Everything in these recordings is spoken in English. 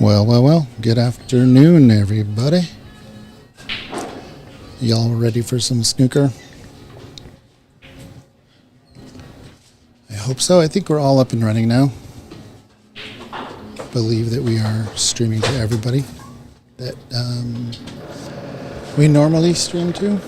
Well. Good afternoon, everybody. Y'all ready for some snooker? I hope so. I think we're all up and running now. Believe that we are streaming to everybody that we normally stream to.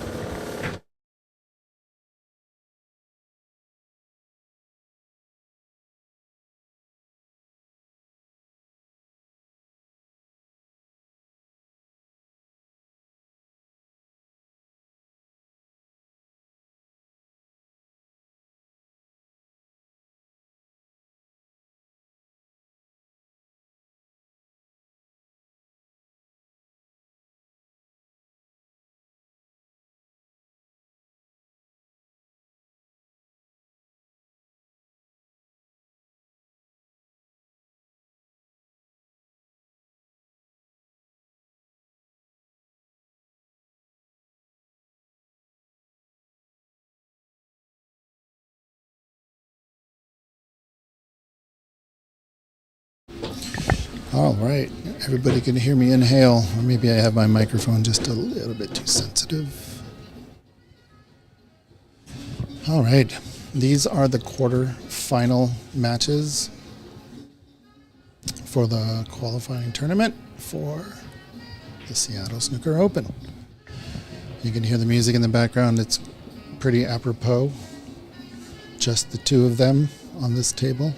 All right, everybody can hear me inhale, or maybe I have my microphone just a little bit too sensitive. All right, these are the quarterfinal matches for the qualifying tournament for the Seattle Snooker Open. You can hear the music in the background. It's pretty apropos. Just the two of them on this table.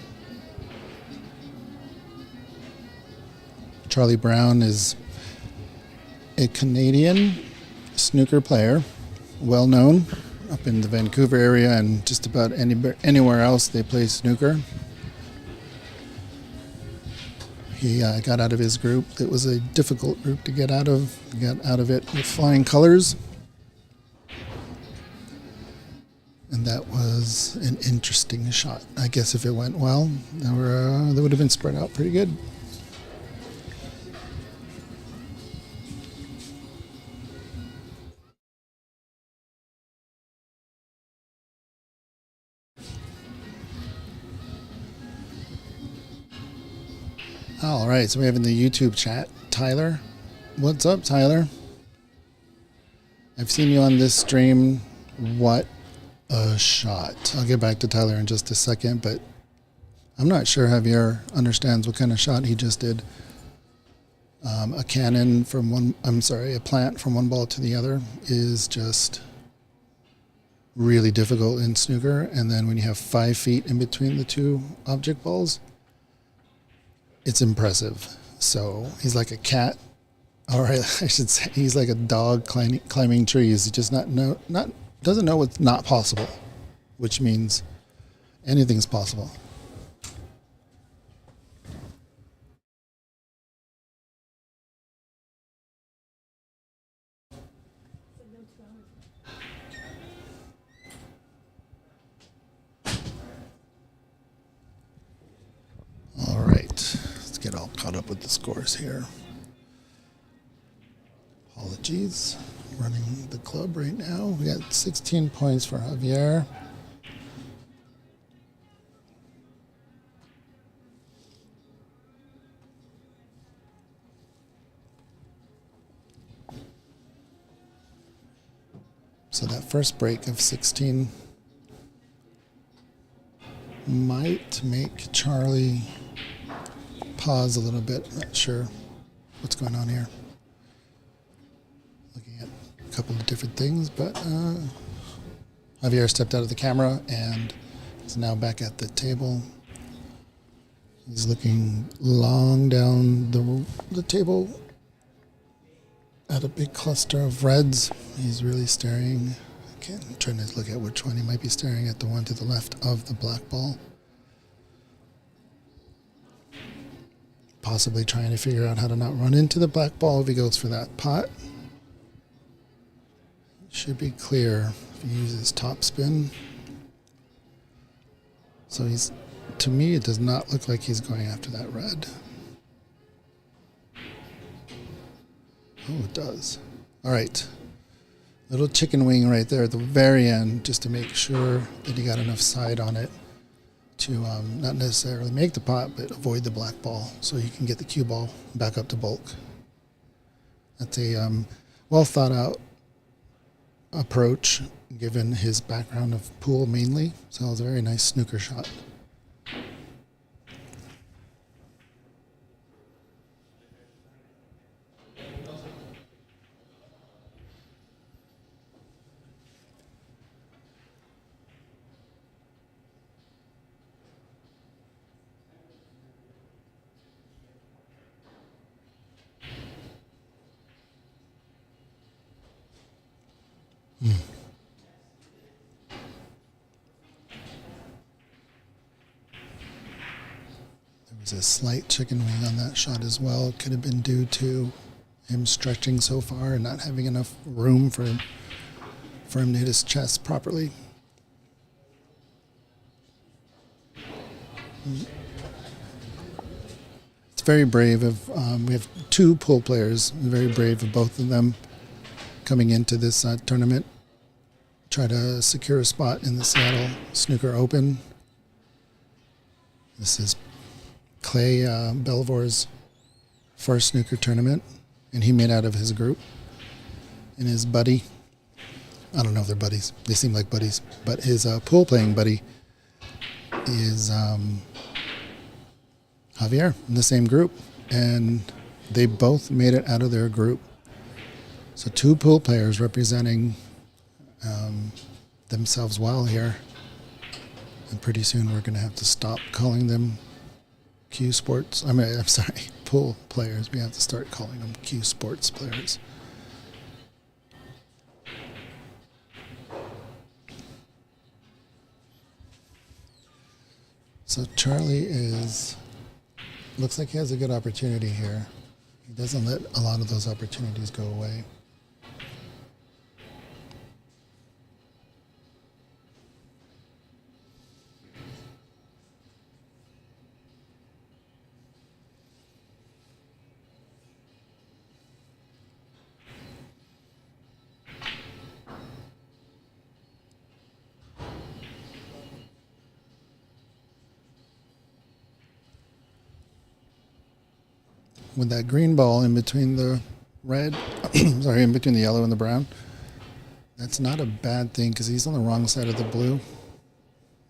Charlie Brown is a Canadian snooker player, well known up in the Vancouver area and just about anywhere else they play snooker. He got out of his group. It was a difficult group to get out of. He got out of it with flying colors. And that was an interesting shot. I guess if it went well, they would have been spread out pretty good. All right, so we have in the YouTube chat, Tyler. What's up, Tyler? I've seen you on this stream. What a shot. I'll get back to Tyler in just a second, but I'm not sure Javier understands what kind of shot he just did. A plant from one ball to the other is just really difficult in snooker. And then when you have 5 feet in between the two object balls, it's impressive. So he's like a cat, or I should say he's like a dog climbing trees. He just doesn't know what's not possible, which means anything's possible. All right, let's get all caught up with the scores here. Apologies, running the club right now. We got 16 points for Javier. So that first break of 16 might make Charlie pause a little bit. I'm not sure what's going on here. Looking at a couple of different things, but Javier stepped out of the camera and is now back at the table. He's looking long down the table at a big cluster of reds. He's really staring. I'm trying to look at which one he might be staring at, the one to the left of the black ball. Possibly trying to figure out how to not run into the black ball if he goes for that pot. It should be clear if he uses top spin. So to me, it does not look like he's going after that red. Oh, it does. All right. Little chicken wing right there at the very end, just to make sure that he got enough side on it to not necessarily make the pot, but avoid the black ball so he can get the cue ball back up to bulk. That's a well thought out approach given his background of pool mainly. So it was a very nice snooker shot. There was a slight chicken wing on that shot as well. It could have been due to him stretching so far and not having enough room for him to hit his chest properly. It's very brave of, we have two pool players, very brave of both of them coming into this tournament. Try to secure a spot in the Seattle Snooker Open. This is Clay Belvoir's first snooker tournament, and he made out of his group. And his buddy, I don't know if they're buddies, they seem like buddies, but his pool playing buddy is Javier in the same group, and they both made it out of their group. So two pool players representing themselves well here, and pretty soon we're going to have to stop calling them Q Sports. I'm sorry, pool players. We have to start calling them Q Sports players. So Charlie looks like he has a good opportunity here. He doesn't let a lot of those opportunities go away. With that green ball in between the red, sorry, in between the yellow and the brown, that's not a bad thing because he's on the wrong side of the blue.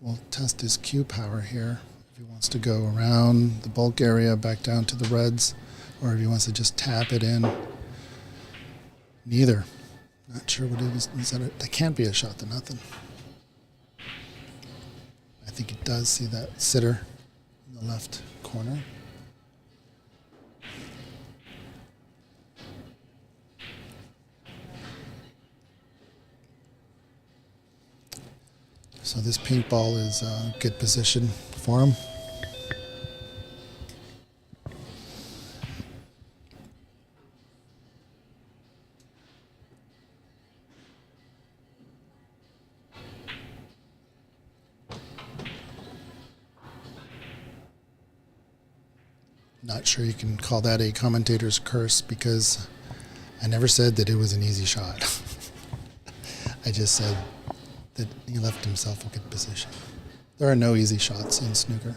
We'll test his cue power here. If he wants to go around the bulk area back down to the reds, or if he wants to just tap it in. Neither. Not sure what it is. That can't be a shot to nothing. I think he does see that sitter in the left corner. So this pink ball is a good position for him. Not sure you can call that a commentator's curse because I never said that it was an easy shot. I just said that he left himself a good position. There are no easy shots in snooker.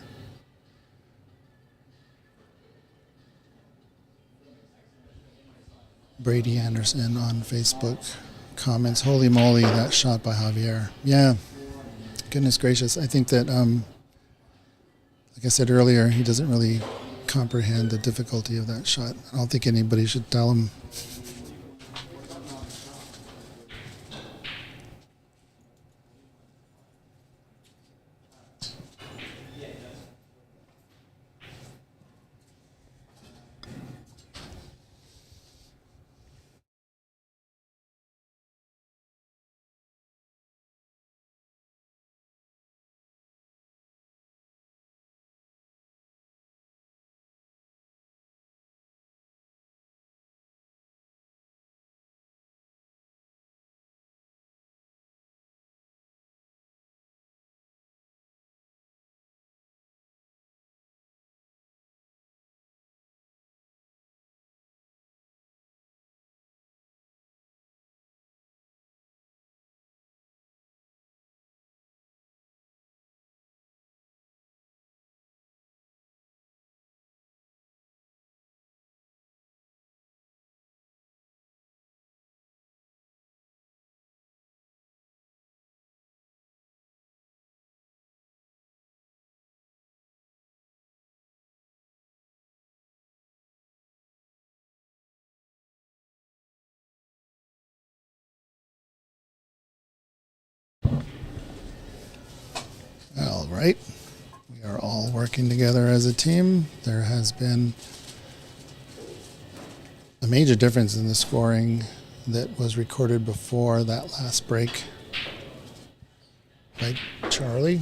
Brady Anderson on Facebook comments, holy moly, that shot by Javier. Yeah, goodness gracious. I think that, like I said earlier, he doesn't really comprehend the difficulty of that shot. I don't think anybody should tell him. All right. We are all working together as a team. There has been a major difference in the scoring that was recorded before that last break by Charlie.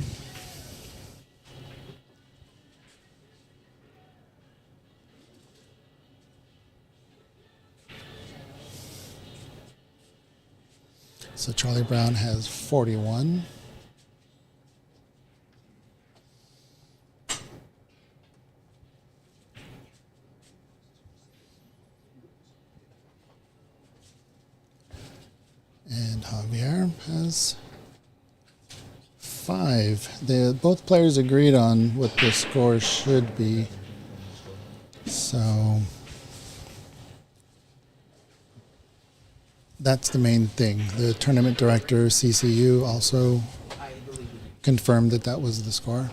So Charlie Brown has 41. And Javier has 5. Both players agreed on what the score should be. So that's the main thing. The tournament director, CCU, also confirmed that that was the score.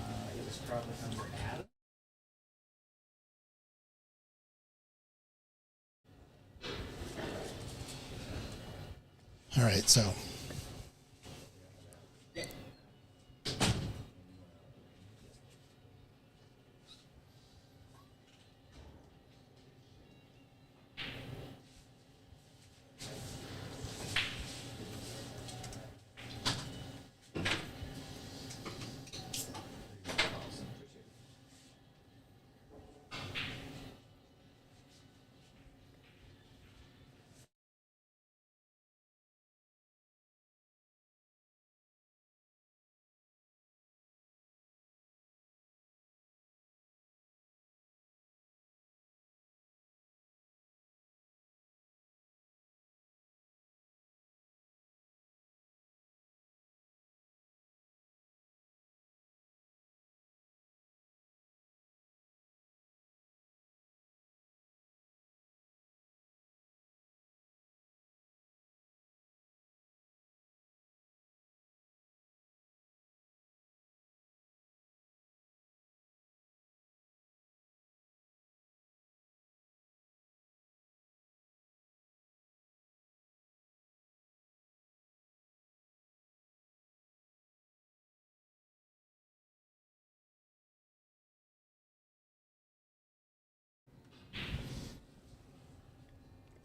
All right, so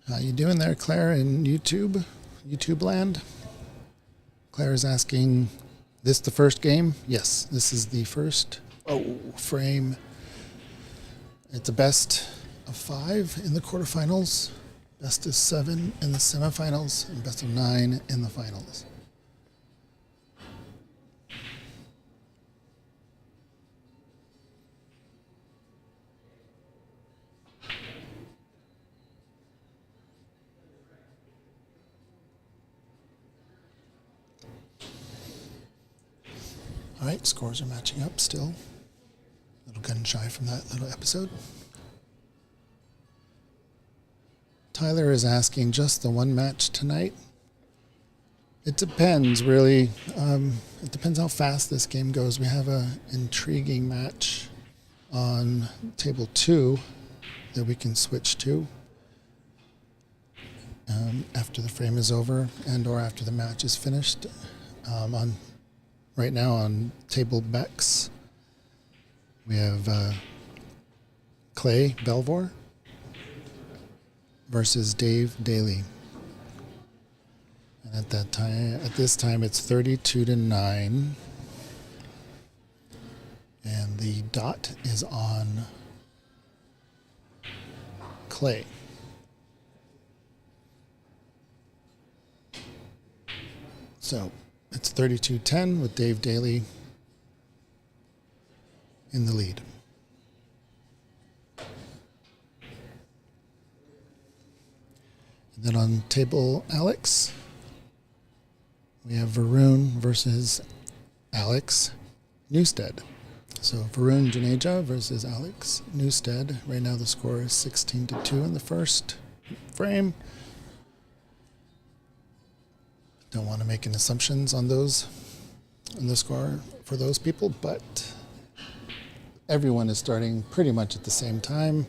how you doing there, Claire, in YouTube land? Claire is asking, this the first game? Yes, this is the first frame. It's a best of 5 in the quarterfinals, best of 7 in the semifinals, and best of 9 in the finals. All right, scores are matching up still. A little gun shy from that little episode. Tyler is asking, just the one match tonight? It depends, really. It depends how fast this game goes. We have an intriguing match on table 2 that we can switch to after the frame is over and or after the match is finished. Right now on table Bex, we have Clay Belvor versus Dave Daly. And at this time it's 32-9. And the dot is on Clay. So it's 32-10 with Dave Daly in the lead. And then on table Alex, we have Varun versus Alex Newstead. So Varun Janeja versus Alex Newstead. Right now the score is 16-2 in the first frame. Don't want to make any assumptions on the score for those people, but everyone is starting pretty much at the same time.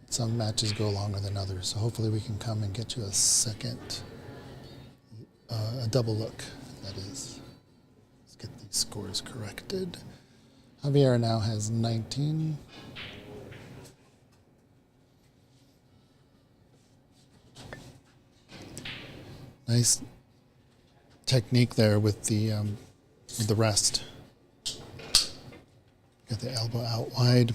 Some matches go longer than others, so hopefully we can come and get you a double look at that is. Let's get these scores corrected. Javier now has 19. Nice technique there with the rest. Get the elbow out wide.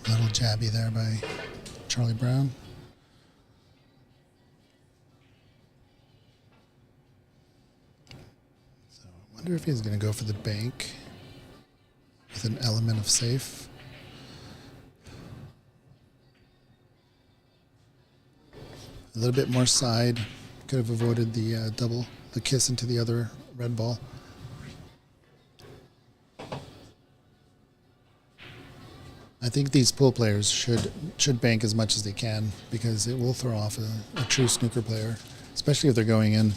Little jabby there by Charlie Brown. So I wonder if he's going to go for the bank with an element of safe. A little bit more side. Could have avoided the the kiss into the other red ball. I think these pool players should bank as much as they can because it will throw off a true snooker player, especially if they're going in.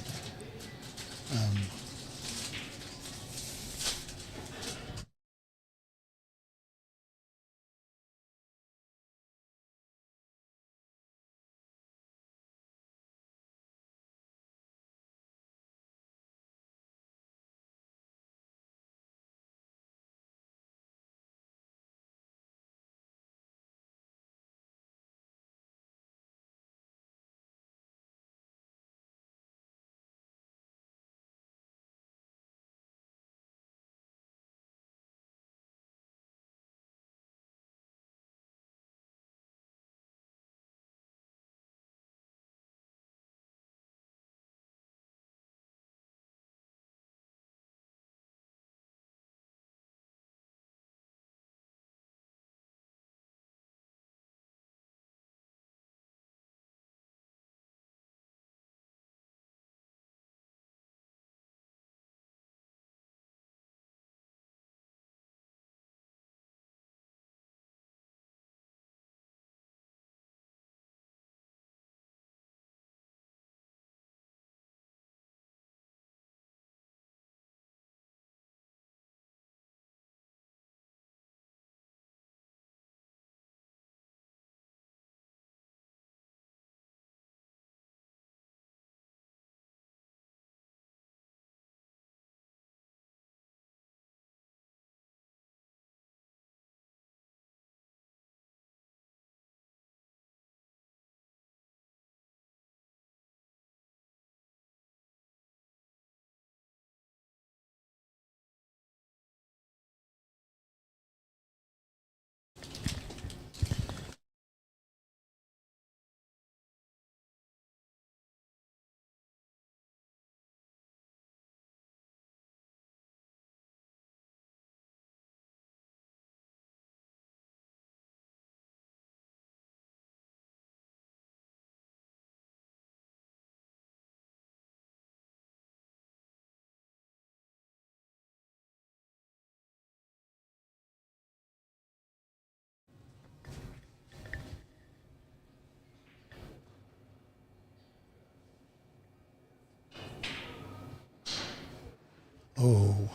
Oh,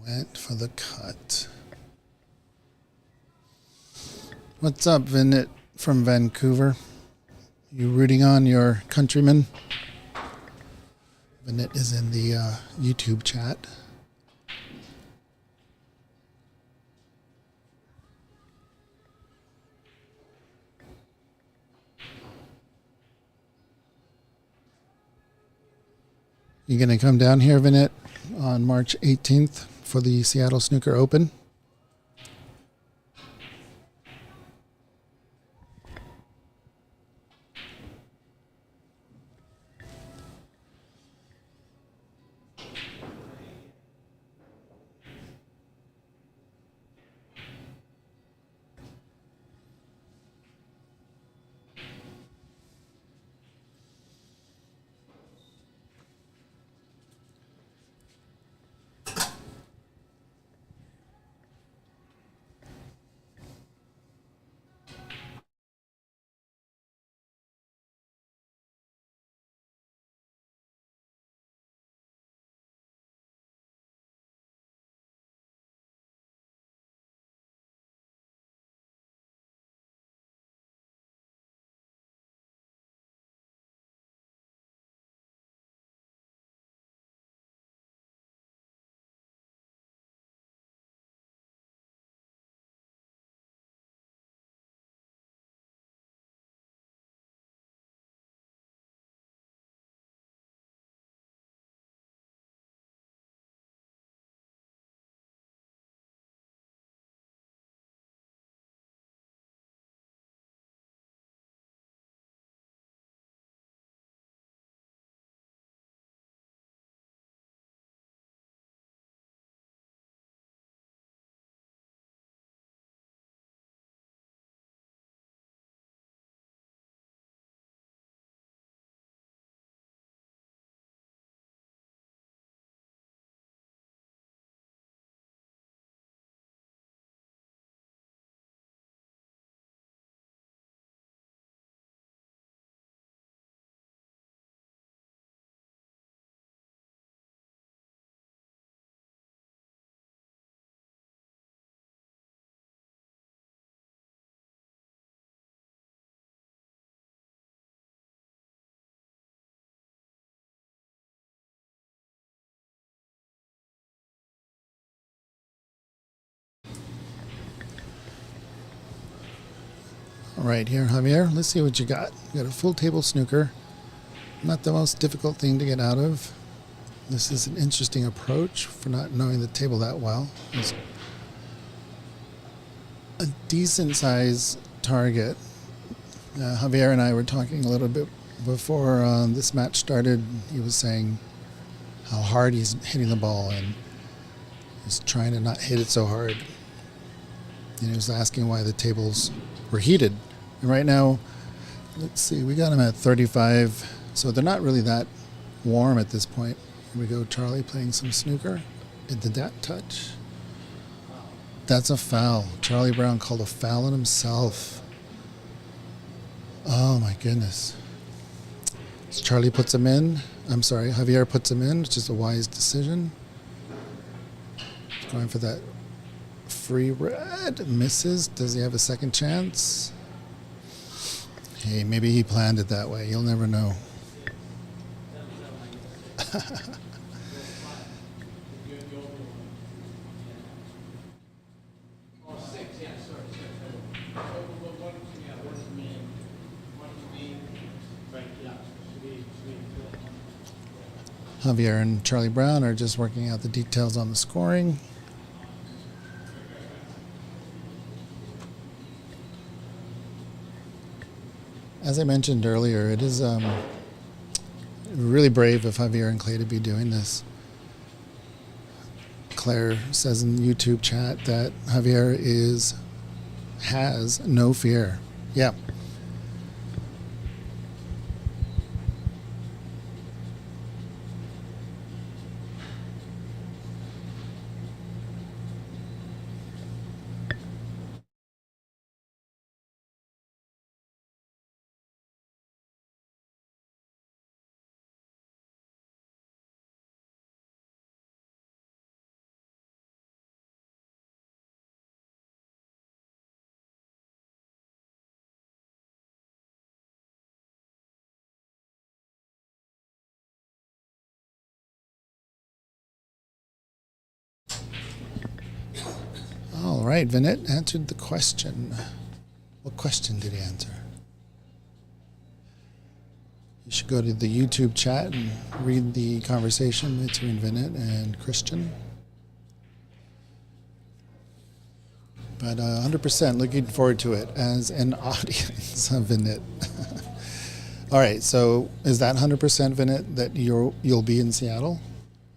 went for the cut. What's up, Vinit from Vancouver? You rooting on your countrymen? Vinit is in the YouTube chat. You going to come down here, Vinit, on March 18th for the Seattle Snooker Open? All right, here, Javier, let's see what you got. You got a full table snooker. Not the most difficult thing to get out of. This is an interesting approach for not knowing the table that well. It's a decent size target. Javier and I were talking a little bit before this match started. He was saying how hard he's hitting the ball and he's trying to not hit it so hard. And he was asking why the tables were heated. And right now, let's see, we got them at 35, so they're not really that warm at this point. Here we go, Charlie playing some snooker. Did that touch? That's a foul. Charlie Brown called a foul on himself. Oh my goodness. So Charlie puts him in. I'm sorry, Javier puts him in, which is a wise decision. Going for that free red. Misses. Does he have a second chance? Hey, maybe he planned it that way. You'll never know. Javier and Charlie Brown are just working out the details on the scoring. As I mentioned earlier, it is really brave of Javier and Clay to be doing this. Claire says in the YouTube chat that Javier has no fear. Yeah. All right, Vinette answered the question. What question did he answer? You should go to the YouTube chat and read the conversation between Vinette and Christian. But 100% looking forward to it as an audience of Vinette. All right, so is that 100% Vinette that you'll be in Seattle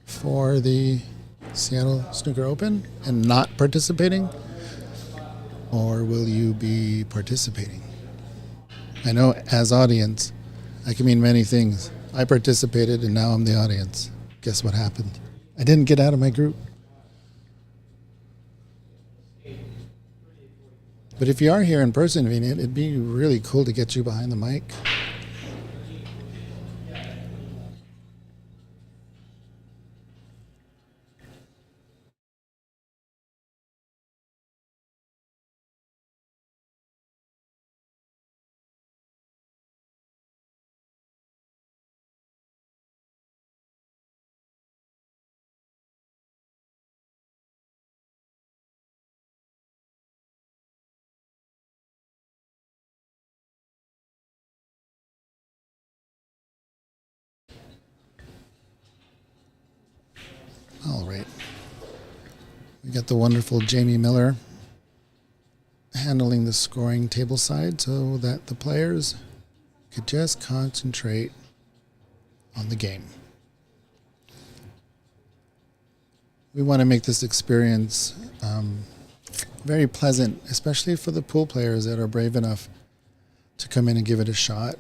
for the Seattle Snooker Open and not participating? Or will you be participating? I know as audience, I can mean many things. I participated and now I'm the audience. Guess what happened? I didn't get out of my group. But if you are here in person, Vinette, it'd be really cool to get you behind the mic. All right. We got the wonderful Jamie Miller handling the scoring table side so that the players could just concentrate on the game. We want to make this experience very pleasant, especially for the pool players that are brave enough to come in and give it a shot.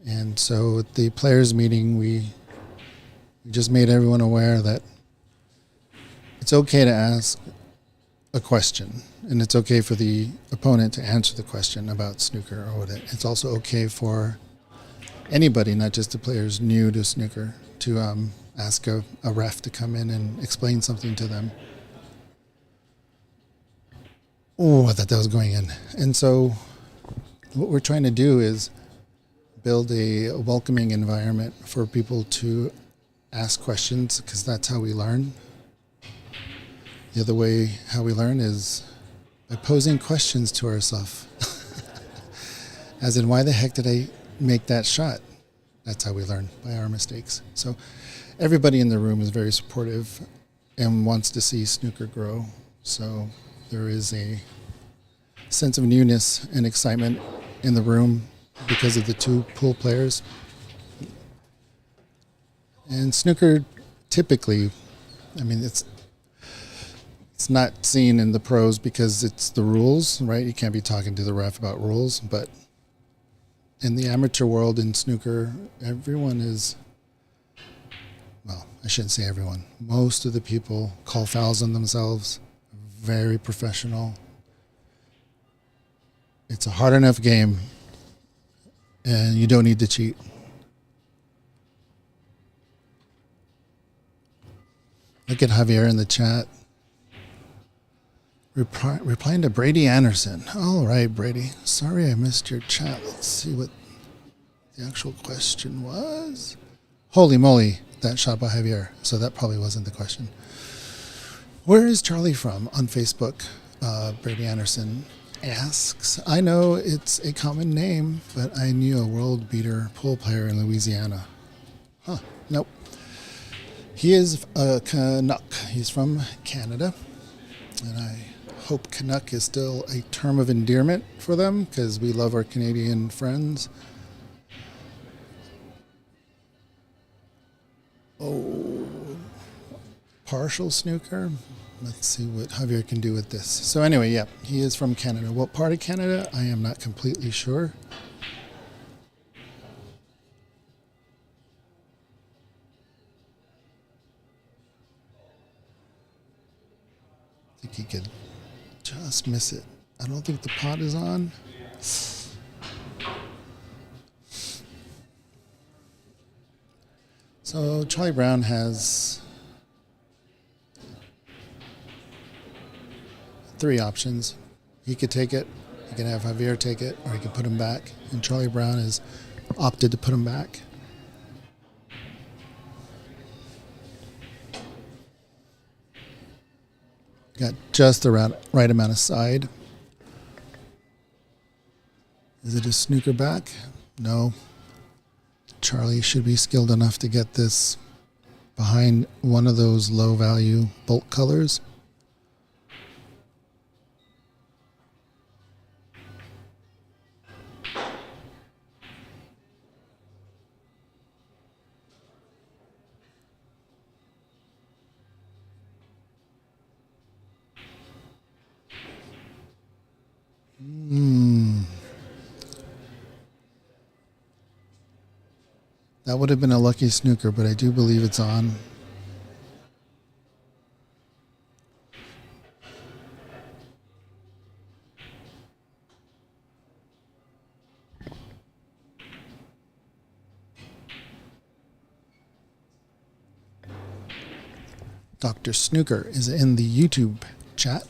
And so at the players meeting, we just made everyone aware that it's okay to ask a question, and it's okay for the opponent to answer the question about snooker or whatever. It's also okay for anybody, not just the players new to snooker, to ask a ref to come in and explain something to them. Oh, I thought that was going in. And so what we're trying to do is build a welcoming environment for people to ask questions, because that's how we learn. The other way how we learn is by posing questions to ourselves. As in, why the heck did I make that shot? That's how we learn, by our mistakes. So everybody in the room is very supportive and wants to see snooker grow. So there is a sense of newness and excitement in the room because of the two pool players. And snooker typically, I mean, it's not seen in the pros because it's the rules, right? You can't be talking to the ref about rules, but in the amateur world in snooker, everyone is, well, I shouldn't say everyone. Most of the people call fouls on themselves, very professional. It's a hard enough game, and you don't need to cheat. Look at Javier in the chat. Replying to Brady Anderson. All right, Brady. Sorry I missed your chat. Let's see what the actual question was. Holy moly, that shot by Javier. So that probably wasn't the question. Where is Charlie from on Facebook? Brady Anderson asks. I know it's a common name, but I knew a world beater pool player in Louisiana. Huh, nope. He is a Canuck. He's from Canada. And I hope Canuck is still a term of endearment for them because we love our Canadian friends. Oh, partial snooker. Let's see what Javier can do with this. So anyway, yeah, he is from Canada. What part of Canada? I am not completely sure. I think he could just miss it. I don't think the pot is on. So Charlie Brown has 3 options. He could take it, he can have Javier take it, or he can put him back. And Charlie Brown has opted to put him back. Got just the right amount of side. Is it a snooker back? No. Charlie should be skilled enough to get this behind one of those low value bulk colors. That would have been a lucky snooker, but I do believe it's on. Dr. Snooker is in the YouTube chat.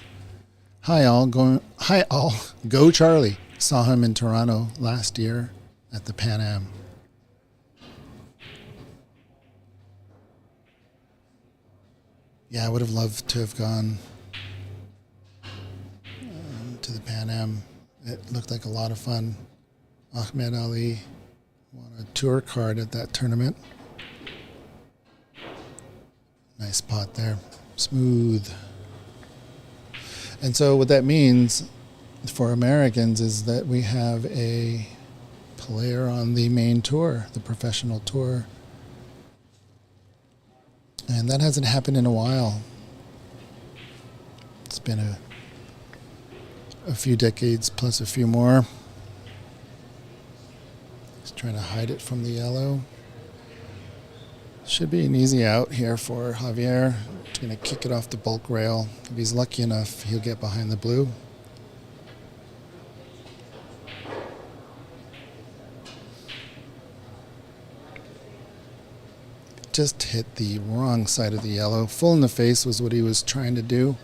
Hi all, go Charlie. Saw him in Toronto last year at the Pan Am. Yeah, I would have loved to have gone to the Pan Am. It looked like a lot of fun. Ahmed Ali won a tour card at that tournament. Nice pot there. Smooth. And so what that means for Americans is that we have a player on the main tour, the professional tour. And that hasn't happened in a while. It's been a few decades plus a few more. Just trying to hide it from the yellow. Should be an easy out here for Javier. He's going to kick it off the bulk rail. If he's lucky enough, he'll get behind the blue. Just hit the wrong side of the yellow. Full in the face was what he was trying to do,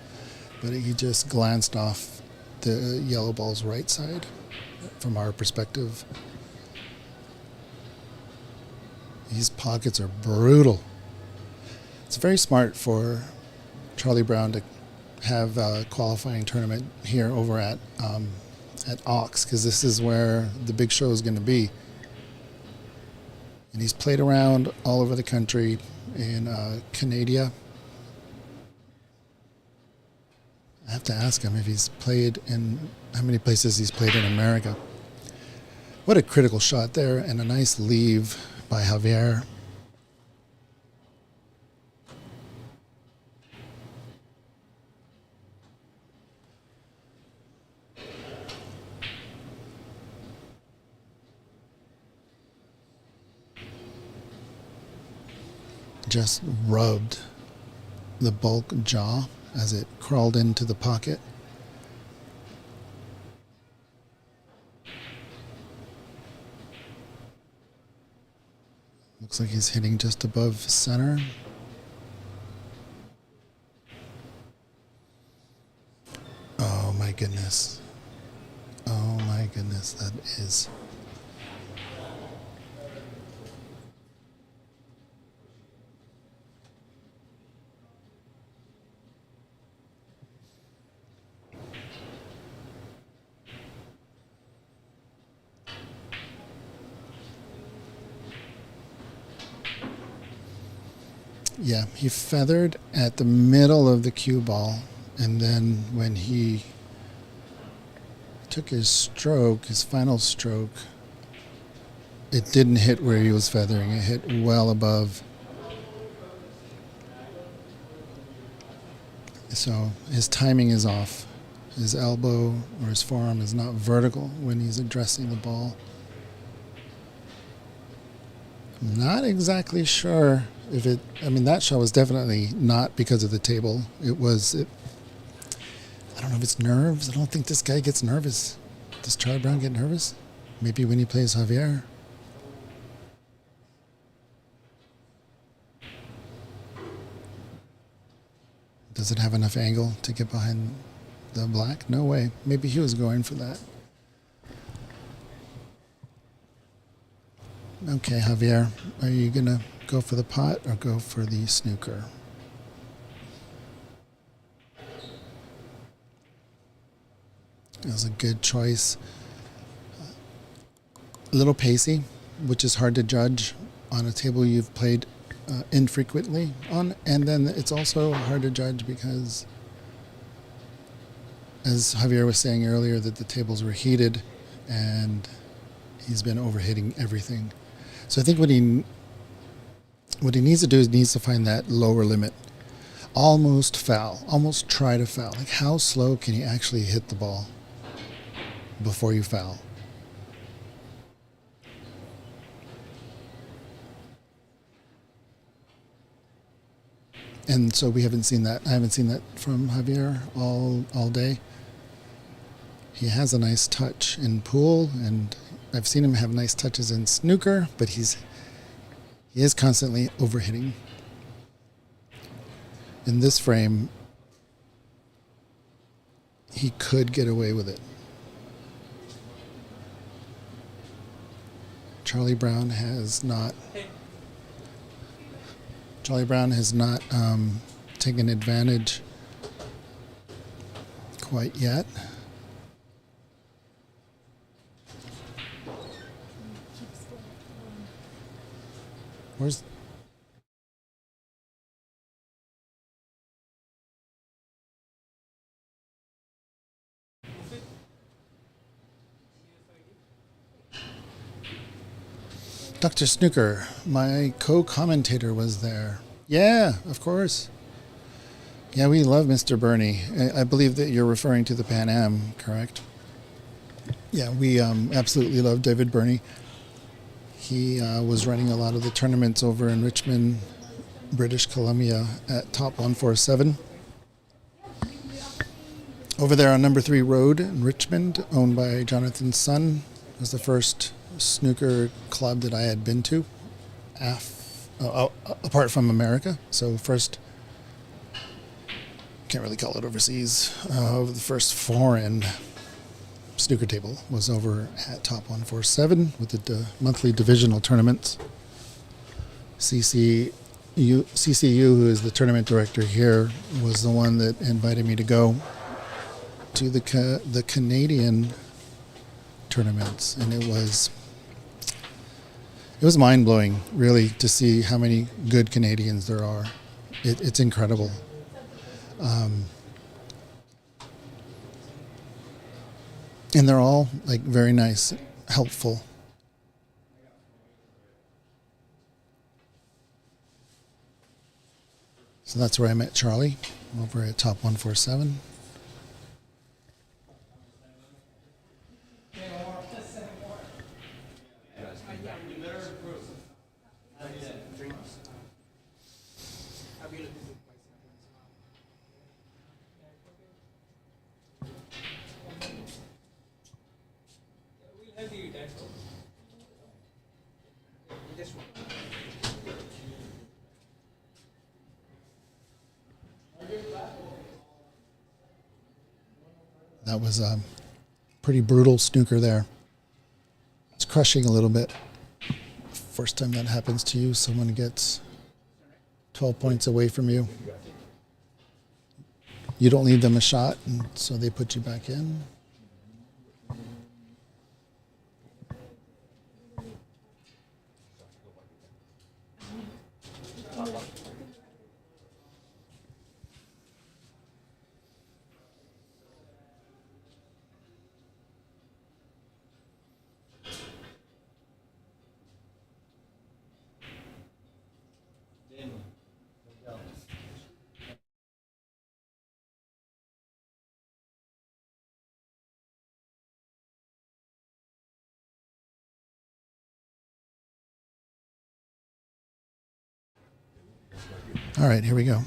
but he just glanced off the yellow ball's right side from our perspective. These pockets are brutal. It's very smart for Charlie Brown to have a qualifying tournament here over at at Ox, because this is where the big show is going to be. And he's played around all over the country in Canada. I have to ask him if he's played in, how many places he's played in America. What a critical shot there, and a nice leave by Javier. Just rubbed the bulk jaw as it crawled into the pocket. Looks like he's hitting just above center. Oh my goodness. Oh my goodness, that is... Yeah, he feathered at the middle of the cue ball, and then when he took his stroke, his final stroke, it didn't hit where he was feathering. It hit well above. So his timing is off. His elbow or his forearm is not vertical when he's addressing the ball. I'm not exactly sure if it, I mean, that shot was definitely not because of the table. I don't know if it's nerves. I don't think this guy gets nervous. Does Charlie Brown get nervous? Maybe when he plays Javier. Does it have enough angle to get behind the black? No way. Maybe he was going for that. Okay, Javier, are you going to go for the pot or go for the snooker? It was a good choice. A little pacey, which is hard to judge on a table you've played infrequently on. And then it's also hard to judge because, as Javier was saying earlier, that the tables were heated and he's been overhitting everything. So I think what he needs to do is needs to find that lower limit. Almost foul. Almost try to foul. Like, how slow can you actually hit the ball before you foul? And so we haven't seen that. I haven't seen that from Javier all day. He has a nice touch in pool, and I've seen him have nice touches in snooker, but he is constantly overhitting. In this frame, he could get away with it. Charlie Brown has not taken advantage quite yet. Where's Dr. Snooker? My co-commentator was there. Yeah, of course. Yeah, we love Mr. Bernie. I believe that you're referring to the Pan Am, correct? Yeah, we absolutely love David Bernie. He was running a lot of the tournaments over in Richmond, British Columbia at Top 147. Over there on Number 3 Road in Richmond, owned by Jonathan's son, was the first snooker club that I had been to, apart from America. So first, can't really call it overseas, the first foreign snooker table was over at Top 147 with the monthly divisional tournaments. CCU, who is the tournament director here, was the one that invited me to go to the Canadian tournaments, and it was mind-blowing, really, to see how many good Canadians there are. It's incredible. And they're all like very nice, helpful. So that's where I met Charlie, over at Top 147. That was a pretty brutal snooker there. It's crushing a little bit. First time that happens to you, someone gets 12 points away from you. You don't leave them a shot, and so they put you back in. All right, here we go.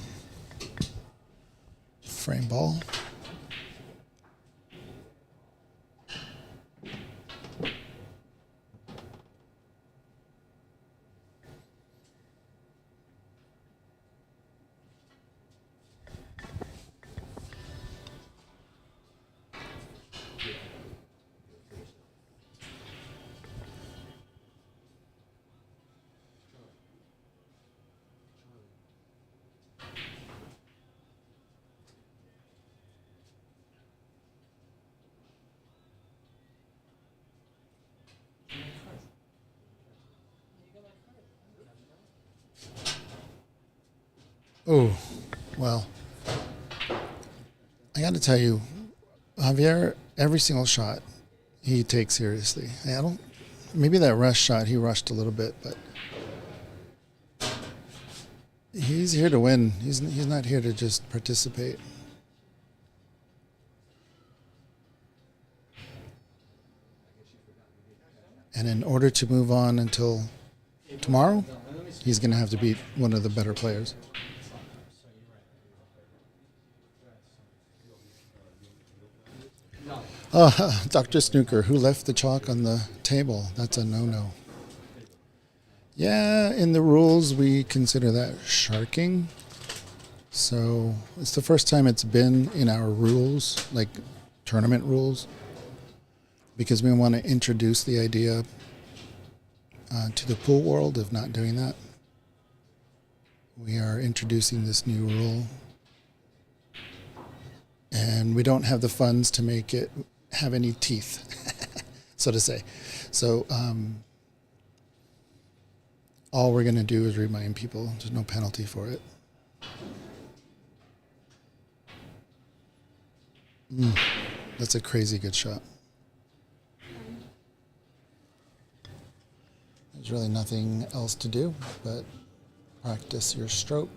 Frame ball. Oh, well, I got to tell you, Javier, every single shot he takes seriously. Maybe that rush shot, he rushed a little bit, but he's here to win. He's not here to just participate. And in order to move on until tomorrow, he's going to have to beat one of the better players. Dr. Snooker, who left the chalk on the table? That's a no-no. Yeah, in the rules, we consider that sharking. So it's the first time it's been in our rules, like tournament rules, because we want to introduce the idea to the pool world of not doing that. We are introducing this new rule, and we don't have the funds to make it have any teeth, so to say. So all we're going to do is remind people there's no penalty for it. That's a crazy good shot. There's really nothing else to do but practice your stroke.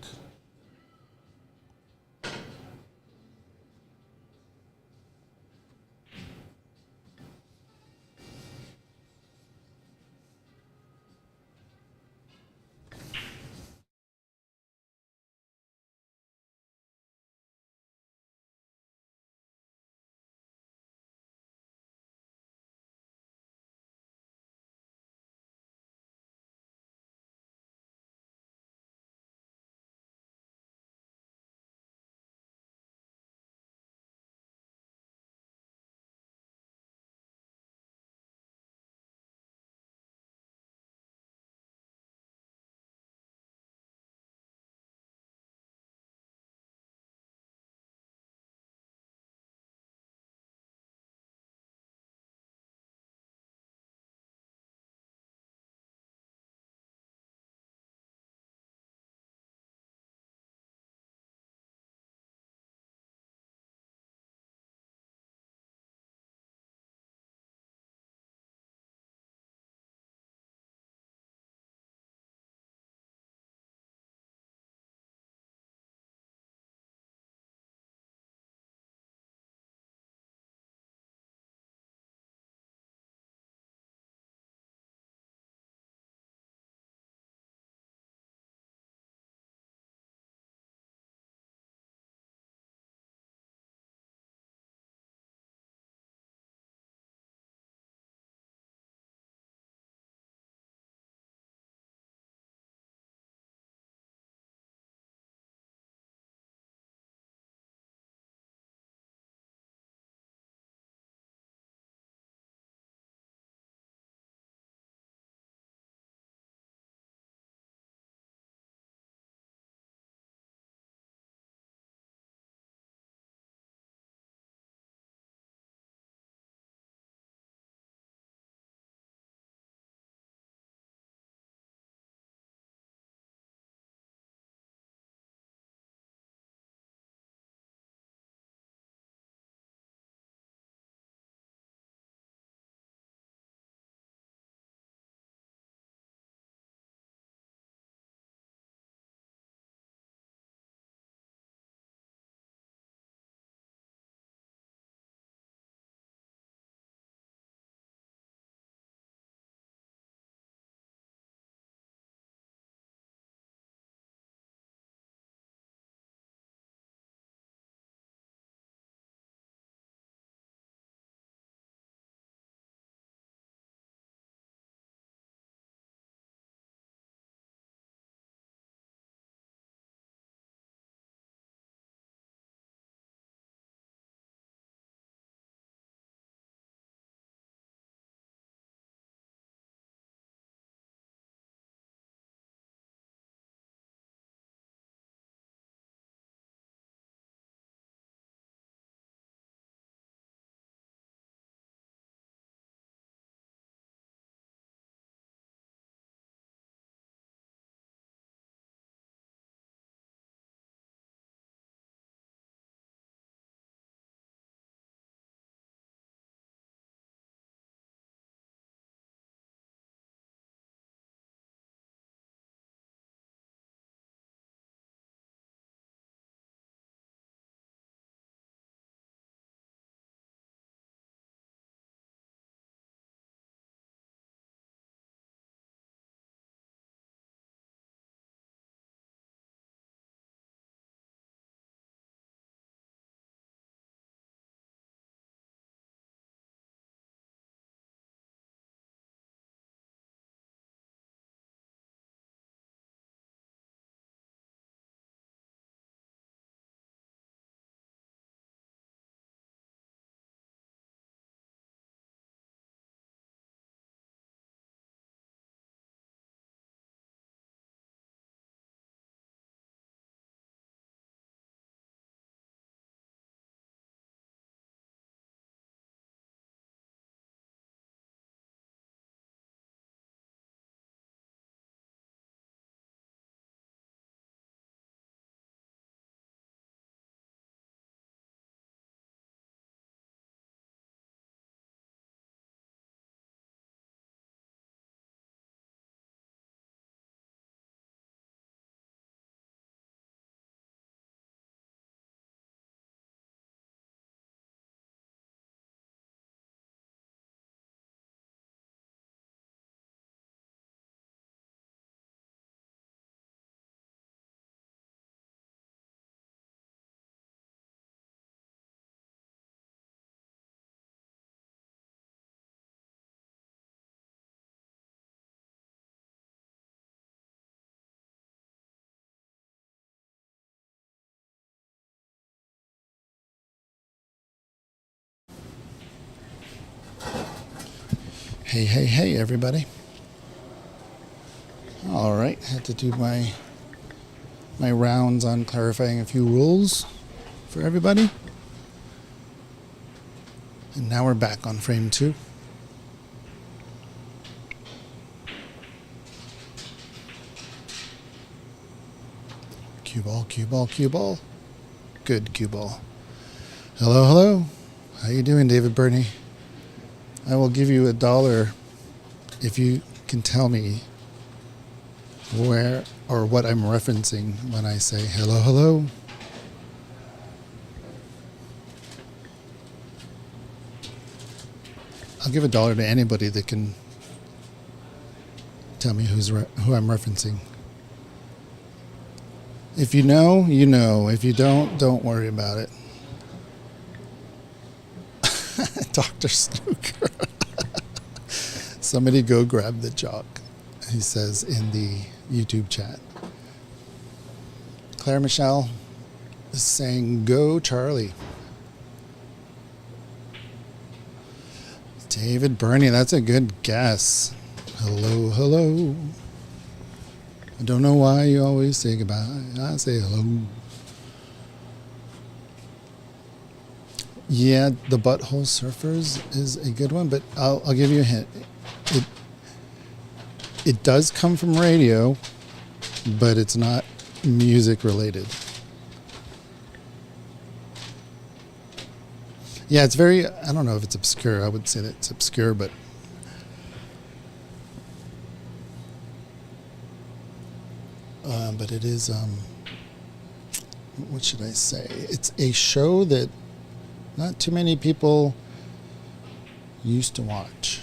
Hey, hey, hey, everybody. All right, had to do my rounds on clarifying a few rules for everybody. And now we're back on frame 2. Cue ball, cue ball, cue ball. Good cue ball. Hello, hello. How you doing, David Burney? I will give you $1 if you can tell me where or what I'm referencing when I say hello, hello. I'll give $1 to anybody that can tell me who I'm referencing. If you know, you know. If you don't worry about it. Dr. Snooker. Somebody go grab the jock, he says in the YouTube chat. Claire Michelle is saying, go Charlie. David Burney, that's a good guess. Hello, hello. I don't know why you always say goodbye. I say hello. Yeah, the Butthole Surfers is a good one, but I'll give you a hint. It does come from radio, but it's not music related. Yeah, it's very, I don't know if it's obscure. I would say that it's obscure, but it is, what should I say? It's a show that not too many people used to watch.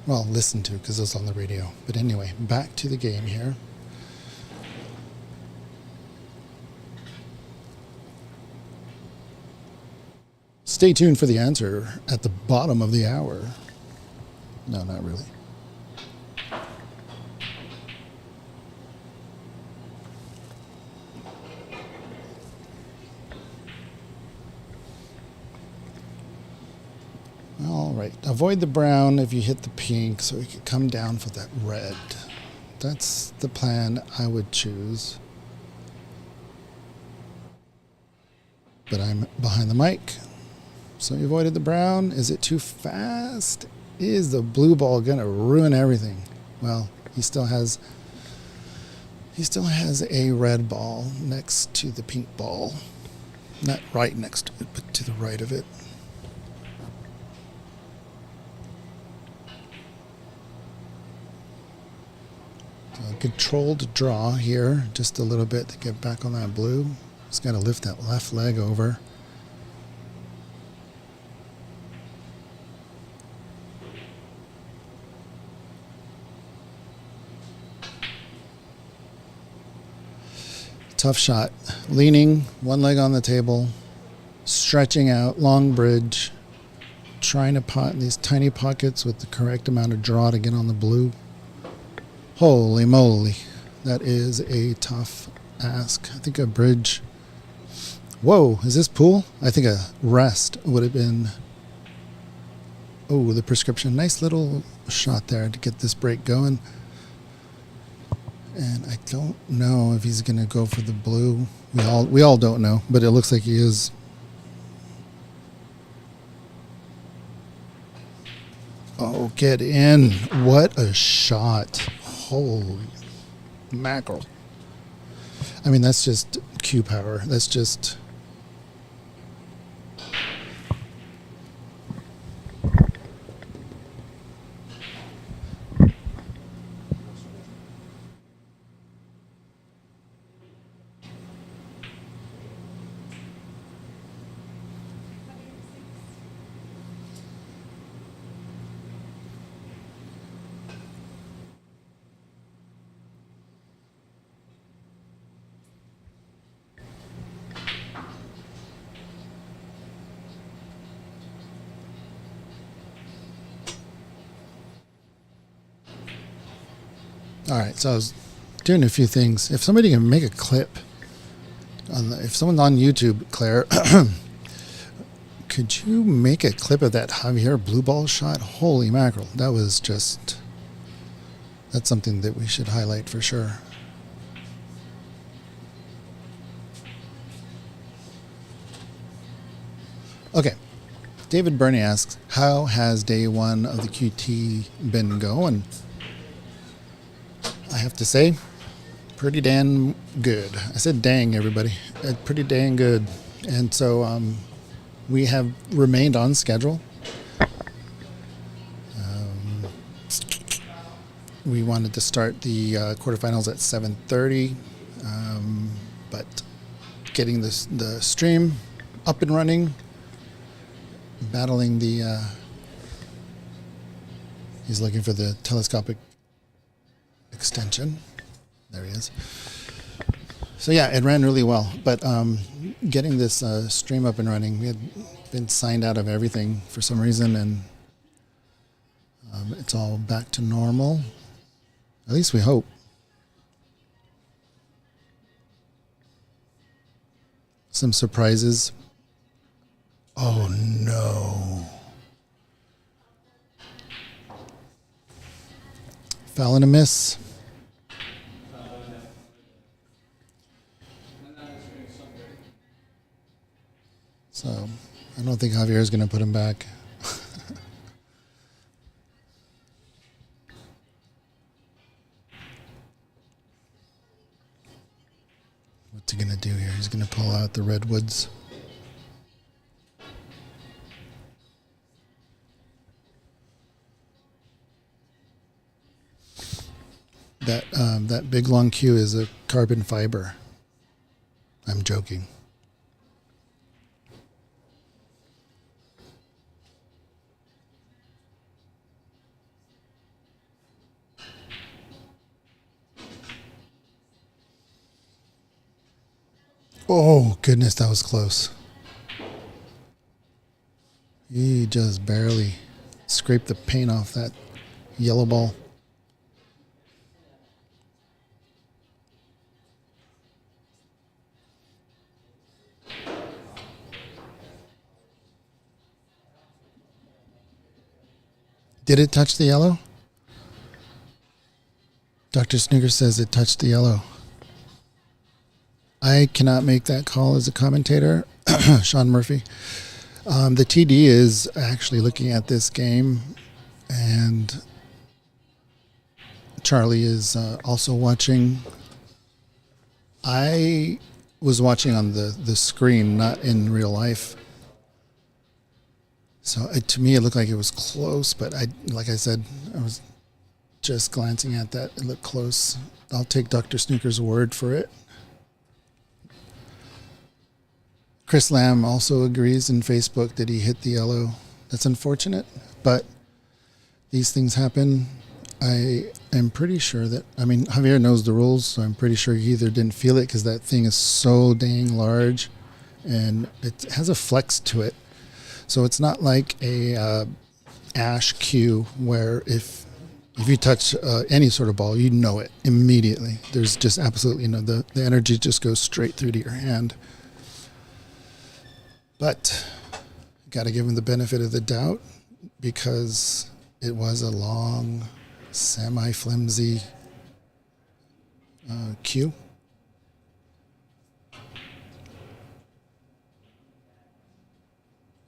Well, listen to, because it was on the radio. But anyway, back to the game here. Stay tuned for the answer at the bottom of the hour. No, not really. All right, avoid the brown if you hit the pink so we could come down for that red. That's the plan I would choose. But I'm behind the mic. So you avoided the brown. Is it too fast? Is the blue ball gonna ruin everything? Well, he still has a red ball next to the pink ball. Not right next to it, but to the right of it. A controlled draw here, just a little bit to get back on that blue. Just got to lift that left leg over. Tough shot. Leaning, one leg on the table, stretching out, long bridge, trying to pot in these tiny pockets with the correct amount of draw to get on the blue. Holy moly, that is a tough ask. I think a bridge. Whoa, is this pool? I think a rest would have been. Oh, the prescription. Nice little shot there to get this break going. And I don't know if he's going to go for the blue. We all don't know, but it looks like he is. Oh, get in. What a shot. Holy mackerel. I mean, that's just cue power. That's just... All right, so I was doing a few things. If somebody can make a clip, if someone's on YouTube, Claire, Could you make a clip of that Javier blue ball shot? Holy mackerel. That was just... That's something that we should highlight for sure. Okay. David Burney asks, how has day one of the QT been going? I have to say, pretty dang good. I said dang, everybody. Pretty dang good. And so we have remained on schedule. We wanted to start the quarterfinals at 7:30, but getting the stream up and running, battling the... he's looking for the telescopic extension. There he is. So yeah, it ran really well, but getting this stream up and running, we had been signed out of everything for some reason, and it's all back to normal. At least we hope. Some surprises. Oh no. Foul and a miss. So I don't think Javier is going to put him back. What's he going to do here? He's going to pull out the redwoods. That big long cue is a carbon fiber. I'm joking. Oh, goodness, that was close. He just barely scraped the paint off that yellow ball. Did it touch the yellow? Dr. Snooker says it touched the yellow. I cannot make that call as a commentator. Sean Murphy. The TD is actually looking at this game, and Charlie is also watching. I was watching on the screen, not in real life. So to me, it looked like it was close, but like I said, I was just glancing at that. It looked close. I'll take Dr. Snooker's word for it. Chris Lamb also agrees in Facebook that he hit the yellow. That's unfortunate, but these things happen. I am pretty sure that, Javier knows the rules, so I'm pretty sure he either didn't feel it because that thing is so dang large and it has a flex to it. So it's not like a ash cue where if you touch any sort of ball, you know it immediately. There's just absolutely the energy just goes straight through to your hand. But got to give him the benefit of the doubt because it was a long, semi-flimsy cue.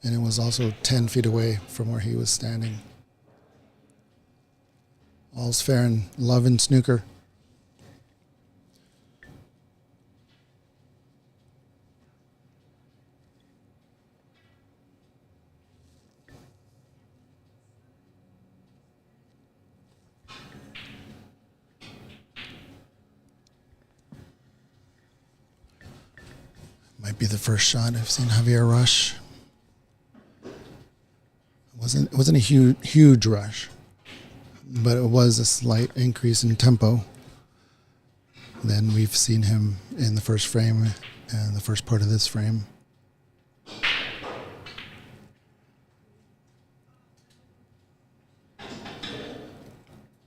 And it was also 10 feet away from where he was standing. All's fair in love and snooker. Might be the first shot I've seen Javier rush. It wasn't a huge rush, but it was a slight increase in tempo than we've seen him in the first frame and the first part of this frame.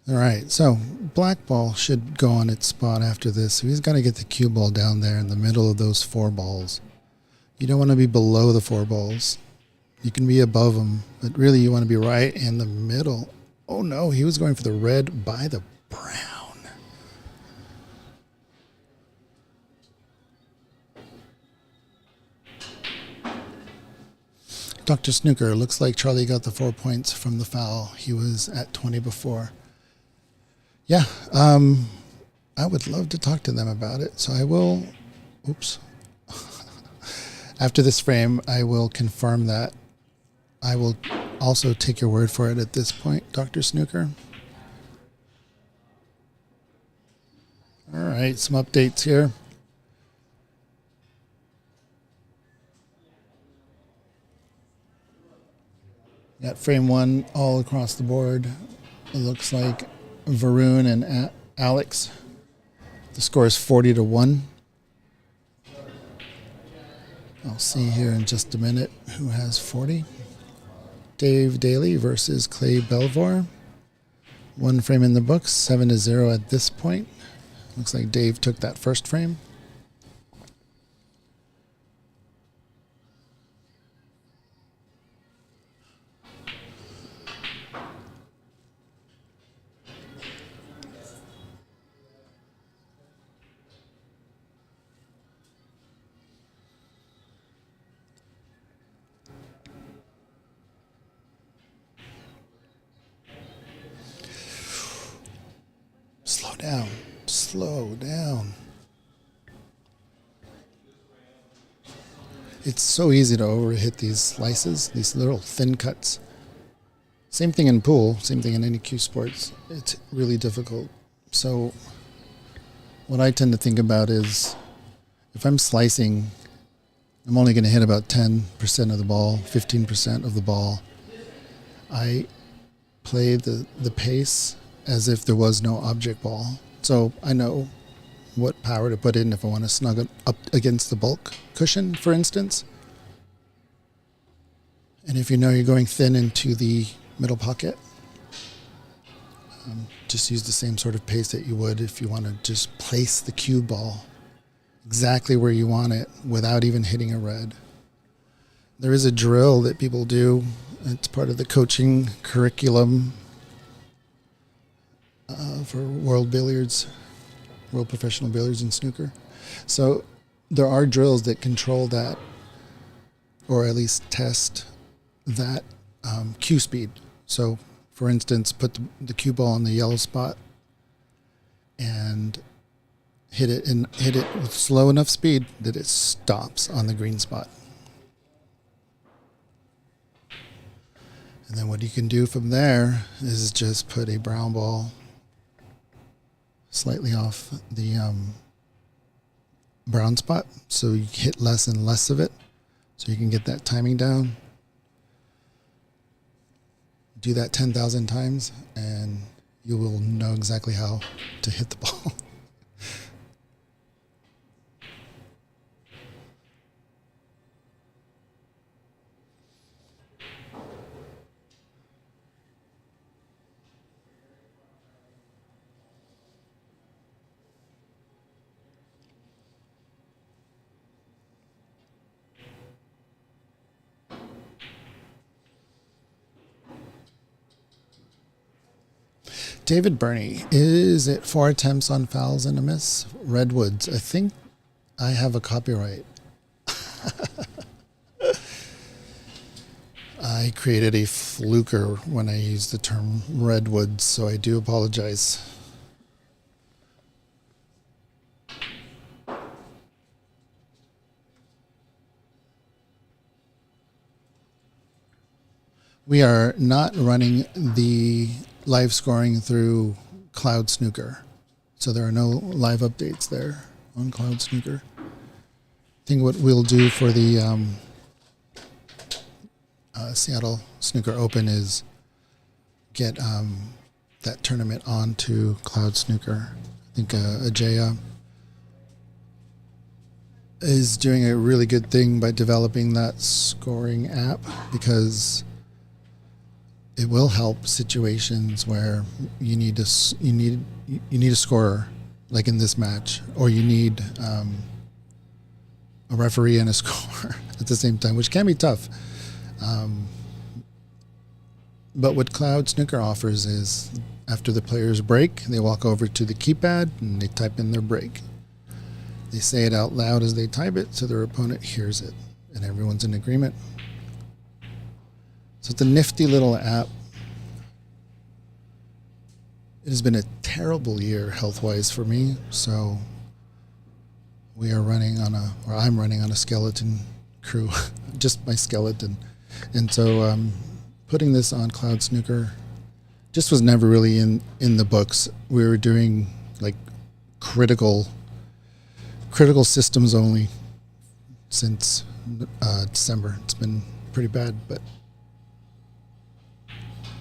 All right, so black ball should go on its spot after this. So he's got to get the cue ball down there in the middle of those four balls. You don't want to be below the four balls. You can be above him, but really you want to be right in the middle. Oh no, he was going for the red by the brown. Dr. Snooker, looks like Charlie got the 4 points from the foul. He was at 20 before. Yeah, I would love to talk to them about it. So I will, oops. After this frame, I will confirm that. I will also take your word for it at this point, Dr. Snooker. All right, some updates here. Got frame one all across the board. It looks like Varun and Alex. The score is 40-1. I'll see here in just a minute who has 40. Dave Daly versus Clay Belvoir. One frame in the books, 7-0 at this point. Looks like Dave took that first frame. Slow down. Slow down. It's so easy to overhit these slices, these little thin cuts. Same thing in pool, same thing in any cue sports. It's really difficult. So what I tend to think about is if I'm slicing, I'm only going to hit about 10% of the ball, 15% of the ball. I play the pace as if there was no object ball. So I know what power to put in if I want to snug it up against the bulk cushion, for instance. And if you know you're going thin into the middle pocket, just use the same sort of pace that you would if you want to just place the cue ball exactly where you want it without even hitting a red. There is a drill that people do. It's part of the coaching curriculum for World Billiards, World Professional Billiards and Snooker. So there are drills that control that, or at least test that cue speed. So, for instance, put the cue ball in the yellow spot and hit it with slow enough speed that it stops on the green spot. And then what you can do from there is just put a brown ball slightly off the brown spot, so you hit less and less of it, so you can get that timing down. Do that 10,000 times, and you will know exactly how to hit the ball. David Burney, is it 4 attempts on fouls and a miss? Redwoods, I think I have a copyright. I created a fluker when I used the term redwoods, so I do apologize. We are not running the live scoring through Cloud Snooker, so there are no live updates there on Cloud Snooker. I think what we'll do for the Seattle Snooker Open is get that tournament onto Cloud Snooker. I think Ajaya is doing a really good thing by developing that scoring app, because it will help situations where you need a scorer, like in this match, or you need a referee and a scorer at the same time, which can be tough. But what Cloud Snooker offers is after the players break, they walk over to the keypad and they type in their break. They say it out loud as they type it so their opponent hears it and everyone's in agreement. So it's a nifty little app. It has been a terrible year health-wise for me, so I'm running on a skeleton crew, just my skeleton. And so putting this on Cloud Snooker just was never really in the books. We were doing like critical systems only since December. It's been pretty bad, but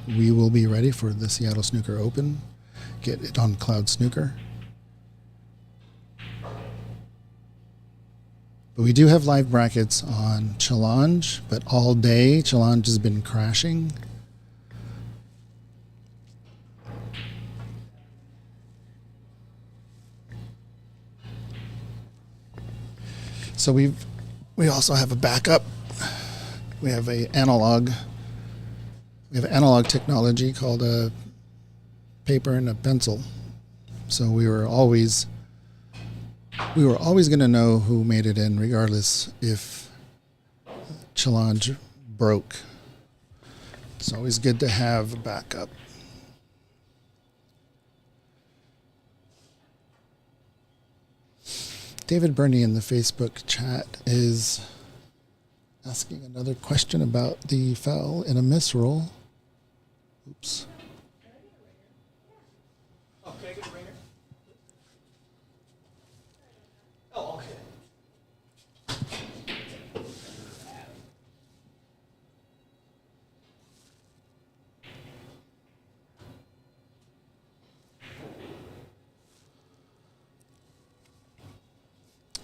we will be ready for the Seattle Snooker Open. Get it on Cloud Snooker. But we do have live brackets on Challenge, but all day Challenge has been crashing. So we also have a backup. We have analog technology called a paper and a pencil. So we were always going to know who made it in, regardless if Challenge broke. It's always good to have a backup. David Burney in the Facebook chat is asking another question about the foul in a miss roll. Oops. Oh, can I get a ringer? Oh, okay.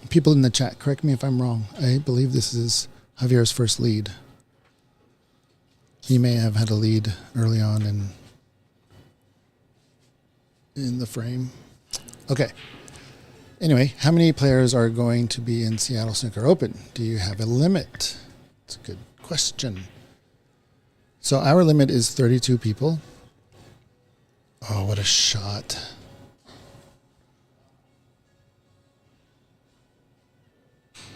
People in the chat, correct me if I'm wrong. I believe this is Javier's first lead. He may have had a lead early on in the frame. Okay. Anyway, how many players are going to be in Seattle Snooker Open? Do you have a limit? It's a good question. So our limit is 32 people. Oh, what a shot.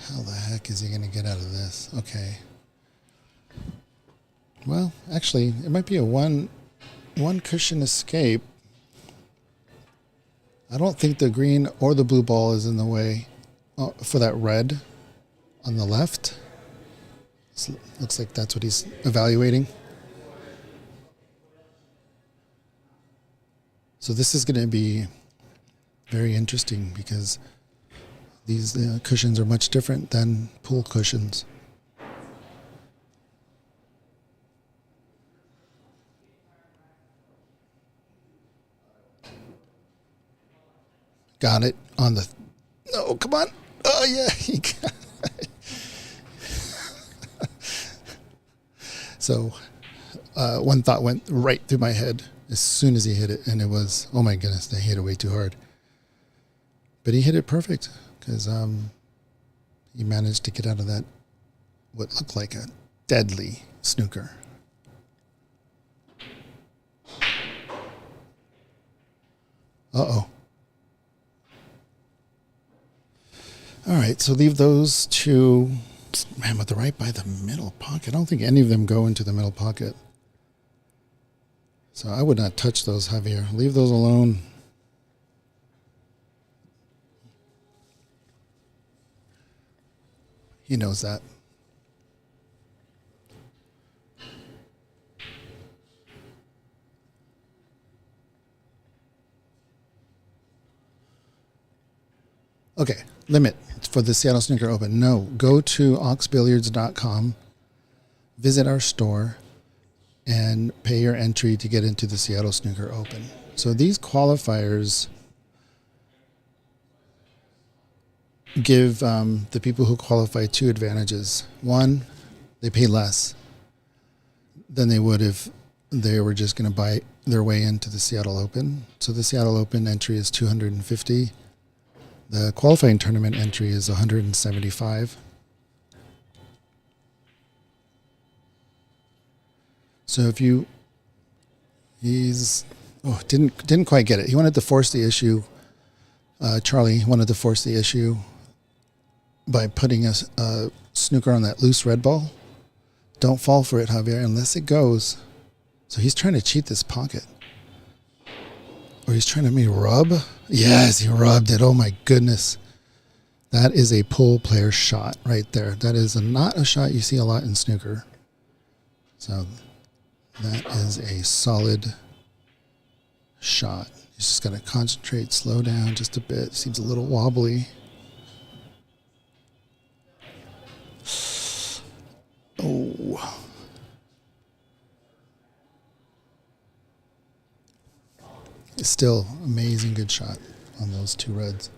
How the heck is he going to get out of this? Okay. Well, actually, it might be a one cushion escape. I don't think the green or the blue ball is in the way for that red on the left. Looks like that's what he's evaluating. So this is going to be very interesting because these cushions are much different than pool cushions. Got it on the... No, come on. Oh, yeah. He got it. So one thought went right through my head as soon as he hit it, and it was, oh my goodness, I hit it way too hard. But he hit it perfect because he managed to get out of that, what looked like a deadly snooker. Uh-oh. All right, so leave those two. Man, with the right by the middle pocket. I don't think any of them go into the middle pocket. So I would not touch those, Javier. Leave those alone. He knows that. Okay, limit for the Seattle Snooker Open. No, go to oxbilliards.com, visit our store, and pay your entry to get into the Seattle Snooker Open. So these qualifiers give the people who qualify two advantages. One, they pay less than they would if they were just going to buy their way into the Seattle Open. So the Seattle Open entry is $250. The qualifying tournament entry is $175. So if you, didn't quite get it. He wanted to force the issue. Charlie wanted to force the issue by putting a snooker on that loose red ball. Don't fall for it, Javier, unless it goes. So he's trying to cheat this pocket. Or he's trying to make me rub. Yes, he rubbed it. Oh my goodness. That is a pool player shot right there. That is not a shot you see a lot in snooker. So that is a solid shot. He's just got to concentrate, slow down just a bit. Seems a little wobbly. Oh. It's still amazing good shot on those two reds.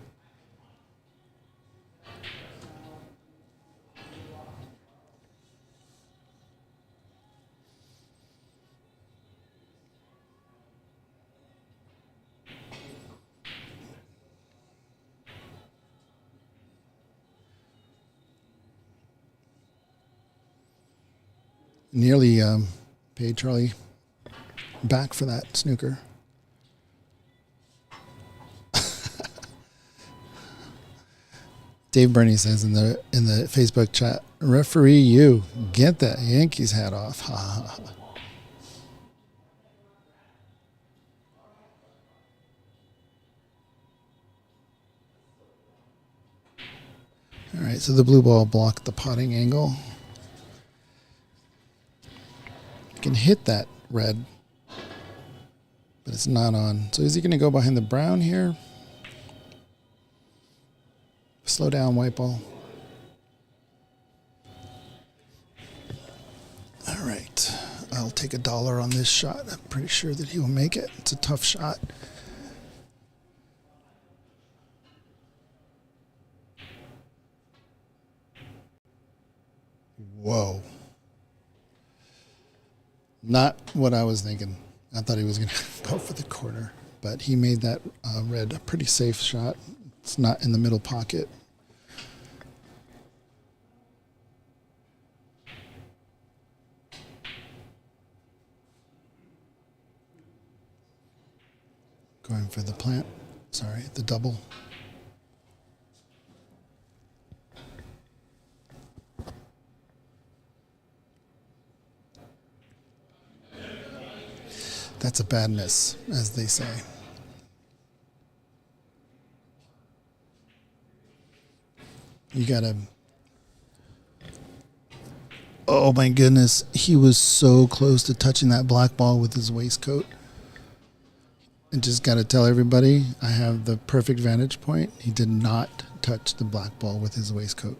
Nearly paid Charlie back for that snooker. Dave Burney says in the Facebook chat, referee you, get that Yankees hat off. Ha ha ha. All right, so the blue ball blocked the potting angle. You can hit that red, but it's not on. So is he going to go behind the brown here? Slow down, white ball. All right, I'll take $1 on this shot. I'm pretty sure that he will make it. It's a tough shot. Whoa. Not what I was thinking. I thought he was going to go for the corner, but he made that red a pretty safe shot. It's not in the middle pocket. Going for the plant. Sorry, the double. That's a bad miss, as they say. You gotta. Oh my goodness. He was so close to touching that black ball with his waistcoat. And just gotta tell everybody, I have the perfect vantage point. He did not touch the black ball with his waistcoat.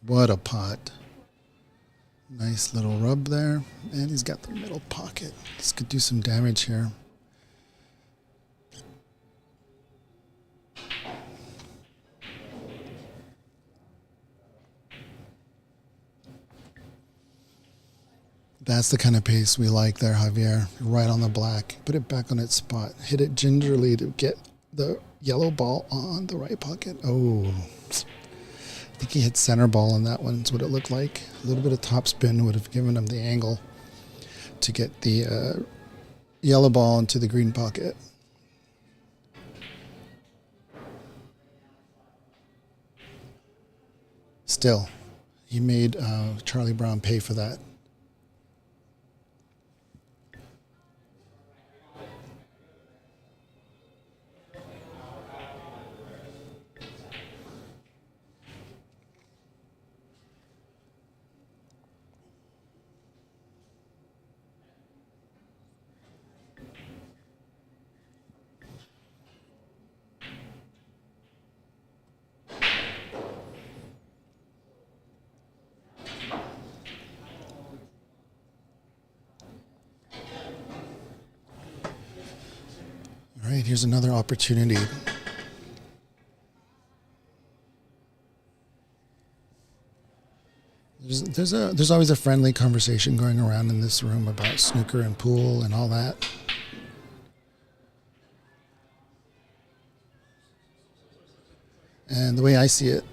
What a pot. Nice little rub there. And he's got the middle pocket. This could do some damage here. That's the kind of pace we like there, Javier. Right on the black. Put it back on its spot. Hit it gingerly to get the yellow ball on the right pocket. Oh. I think he hit center ball on that one. That's what it looked like. A little bit of top spin would have given him the angle to get the yellow ball into the green pocket. Still, he made Charlie Brown pay for that. All right, here's another opportunity. There's always a friendly conversation going around in this room about snooker and pool and all that. And the way I see it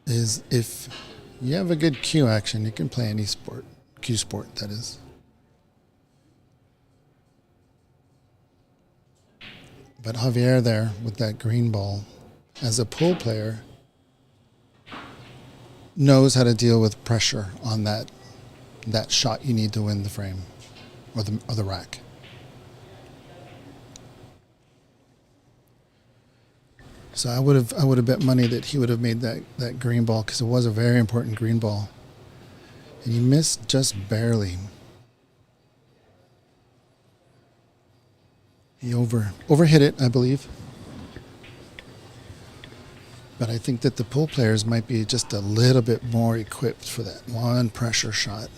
is if You have a good Q action. You can play any sport. Q sport, that is. But Javier there with that green ball, as a pool player, knows how to deal with pressure on that shot you need to win the frame or the rack. So I would have bet money that he would have made that green ball, because it was a very important green ball. And he missed just barely. He overhit it, I believe. But I think that the pool players might be just a little bit more equipped for that one pressure shot.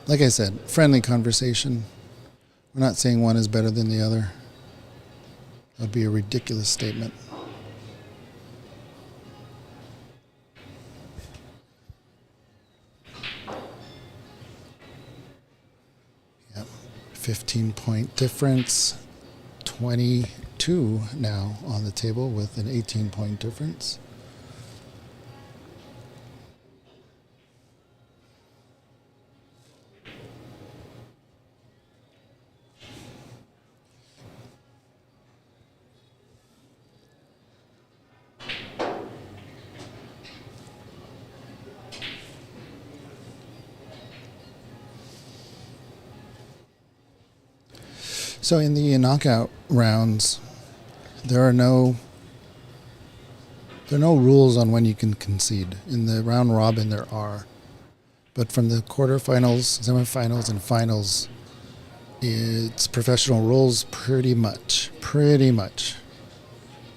Like I said, friendly conversation. We're not saying one is better than the other. That would be a ridiculous statement. Yep. 15-point difference. 22 now on the table with an 18-point difference. So in the knockout rounds, there are no rules on when you can concede. In the round robin, there are. But from the quarterfinals, semifinals, and finals, it's professional rules pretty much. Pretty much.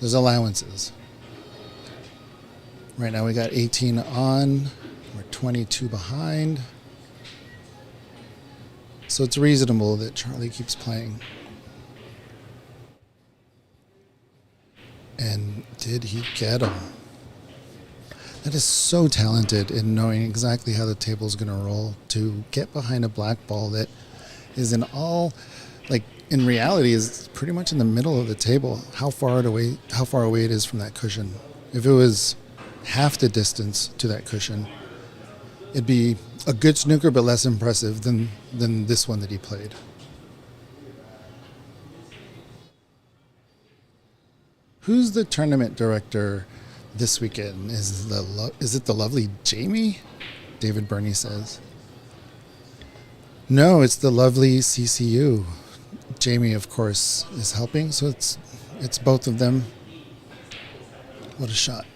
There's allowances. Right now we got 18 on. We're 22 behind. So it's reasonable that Charlie keeps playing. And did he get him? That is so talented in knowing exactly how the table's going to roll, to get behind a black ball that is in reality is pretty much in the middle of the table. How far away it is from that cushion. If it was half the distance to that cushion, it'd be a good snooker but less impressive than this one that he played. Who's the tournament director this weekend? Is it the lovely Jamie? David Burney says. No, it's the lovely CCU. Jamie, of course, is helping, so it's both of them. What a shot.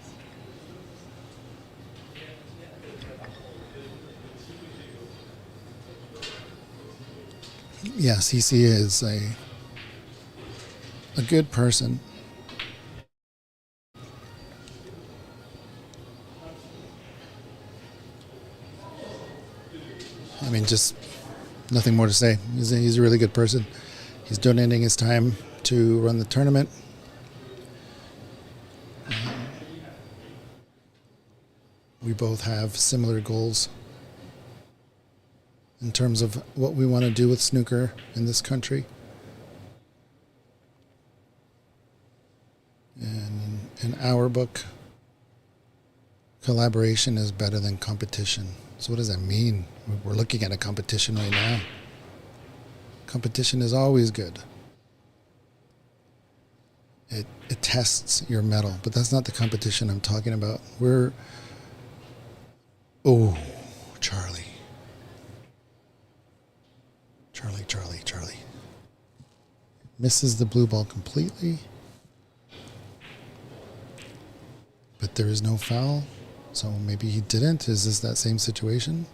Yeah, CC is a good person. I mean, just nothing more to say. He's a really good person. He's donating his time to run the tournament. We both have similar goals in terms of what we want to do with snooker in this country. And in our book, collaboration is better than competition. So what does that mean? We're looking at a competition right now. Competition is always good. It tests your mettle, but that's not the competition I'm talking about. Charlie. Charlie. Misses the blue ball completely. But there is no foul, so maybe he didn't. Is this that same situation?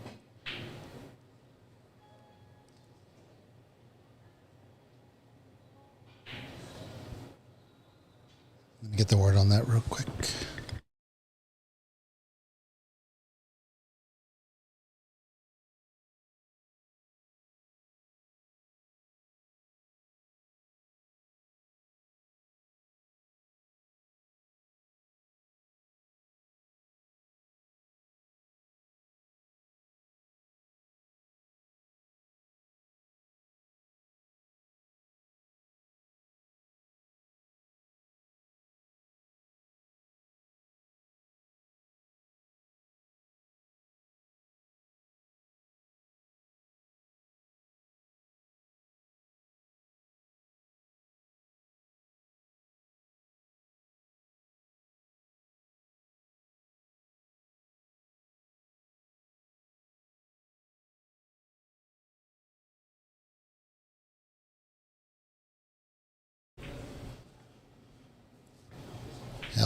Let me get the word on that real quick.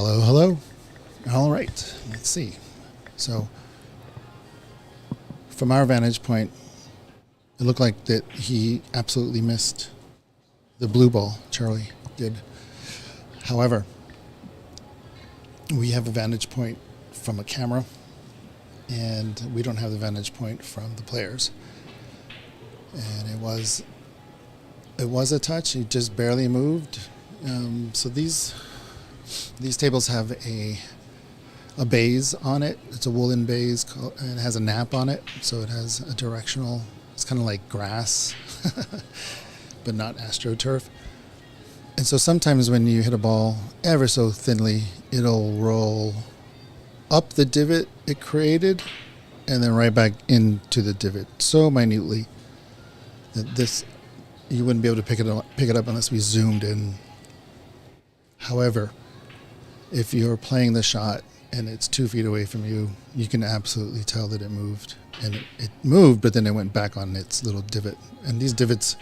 Hello, hello. All right, let's see. So, from our vantage point, it looked like that he absolutely missed the blue ball. Charlie did. However, we have a vantage point from a camera, and we don't have the vantage point from the players. And it was a touch. He just barely moved. So these tables have a baize on it. It's a woolen baize, and it has a nap on it, so it has a directional. It's kind of like grass, but not AstroTurf. And so sometimes when you hit a ball ever so thinly, it'll roll up the divot it created, and then right back into the divot so minutely that this you wouldn't be able to pick it up unless we zoomed in. However, if you're playing the shot and it's 2 feet away from you, you can absolutely tell that it moved. And it moved, but then it went back on its little divot. And these divots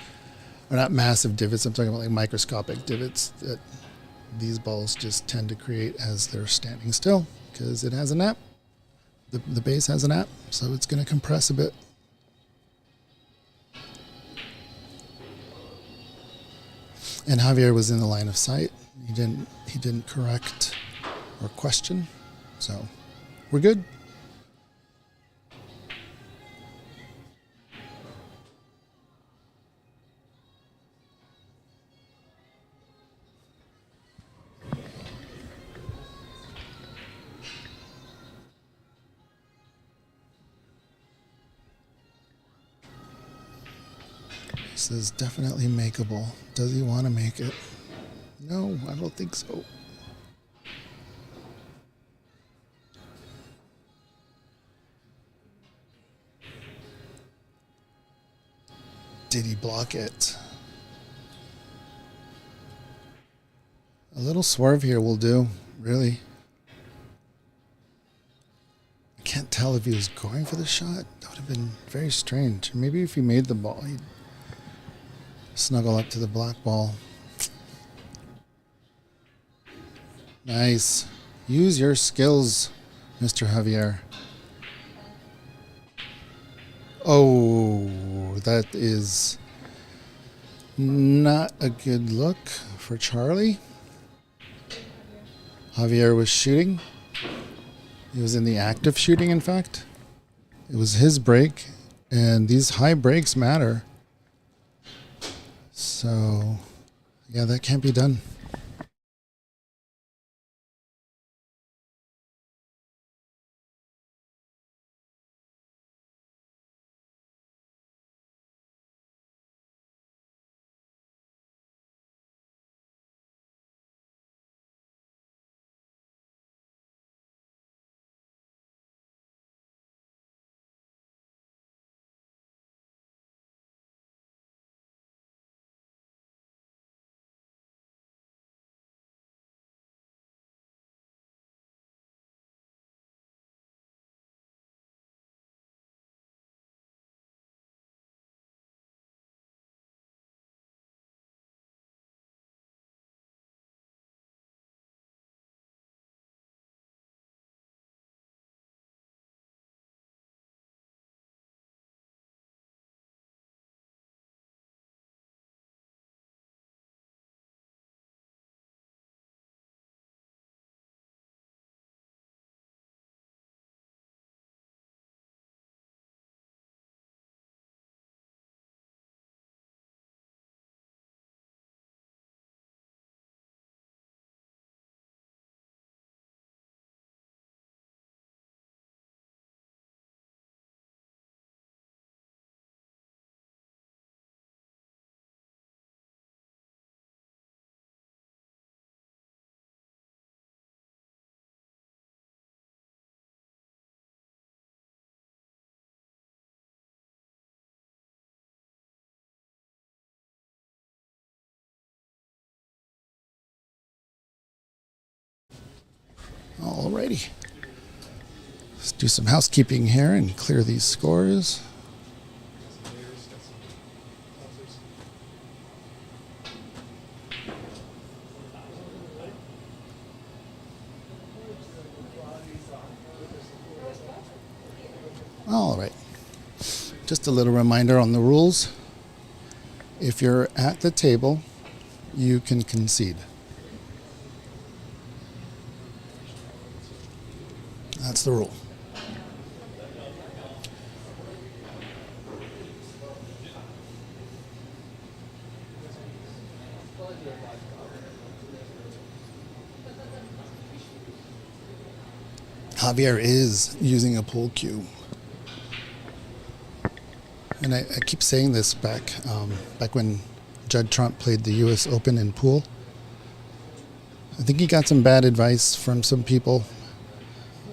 are not massive divots. I'm talking about like microscopic divots that these balls just tend to create as they're standing still because it has a nap. The base has a nap, so it's going to compress a bit. And Javier was in the line of sight. He didn't correct or question. So we're good. This is definitely makeable. Does he want to make it? No, I don't think so. Did he block it? A little swerve here will do, really. I can't tell if he was going for the shot. That would have been very strange. Maybe if he made the ball, he'd snuggle up to the black ball. Nice. Use your skills, Mr. Javier. Oh, that is not a good look for Charlie. Javier was shooting. He was in the act of shooting, in fact. It was his break, and these high breaks matter. So, yeah, that can't be done. Alrighty. Let's do some housekeeping here and clear these scores. All right. Just a little reminder on the rules. If you're at the table, you can concede. That's the rule. Javier is using a pool cue. And I keep saying this back when Judd Trump played the U.S. Open in pool. I think he got some bad advice from some people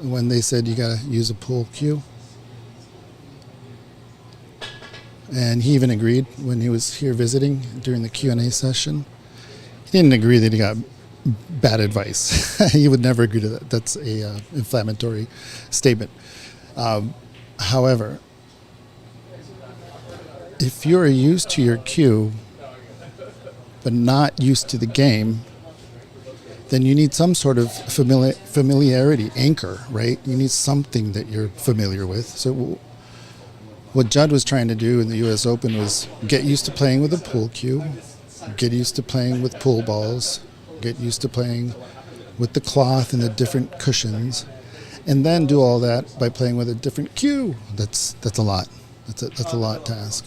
when they said you got to use a pool cue. And he even agreed when he was here visiting during the Q&A session. He didn't agree that he got bad advice. He would never agree to that. That's a inflammatory statement. However, if you're used to your cue but not used to the game, then you need some sort of familiarity anchor, right? You need something that you're familiar with. So what Judd was trying to do in the U.S. Open was get used to playing with a pool cue, get used to playing with pool balls, get used to playing with the cloth and the different cushions, and then do all that by playing with a different cue. That's a lot. That's a lot to ask.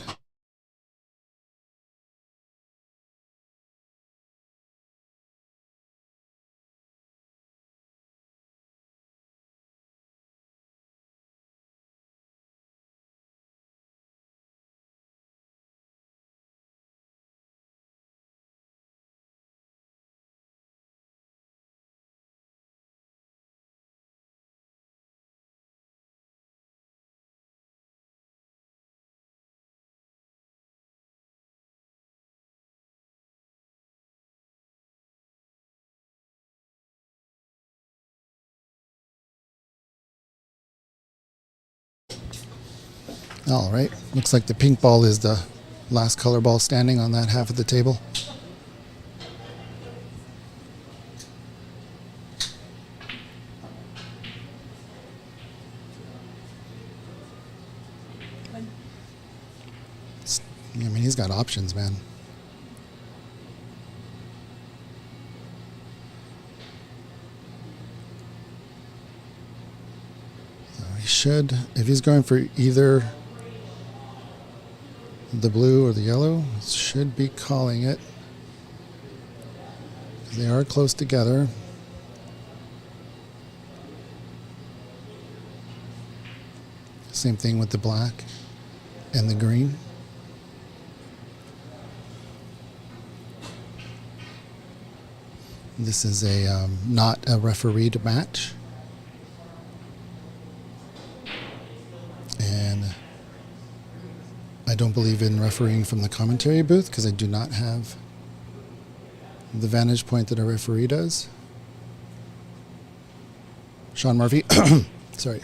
All right, looks like the pink ball is the last color ball standing on that half of the table. I mean, he's got options, man. So he should, if he's going for either the blue or the yellow, should be calling it. They are close together. Same thing with the black and the green. This is a not a refereed match. And I don't believe in refereeing from the commentary booth because I do not have the vantage point that a referee does. Sean Murphy, sorry.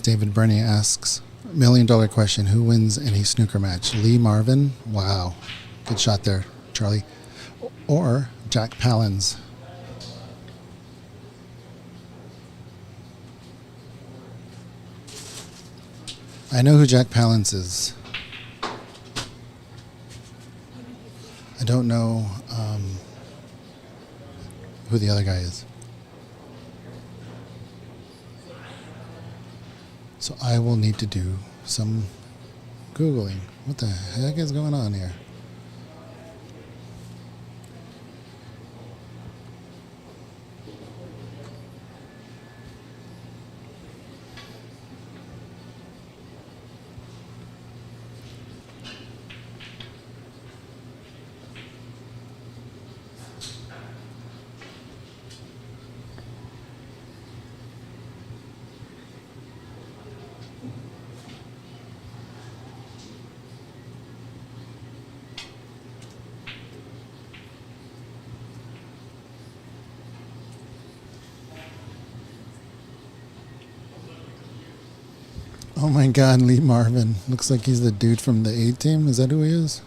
David Burney asks, $1 million question, who wins any snooker match? Lee Marvin? Wow. Good shot there, Charlie. Or Jack Palance? I know who Jack Palance is. I don't know who the other guy is. So I will need to do some Googling. What the heck is going on here? Oh my God, Lee Marvin. Looks like he's the dude from the A team. Is that who he is?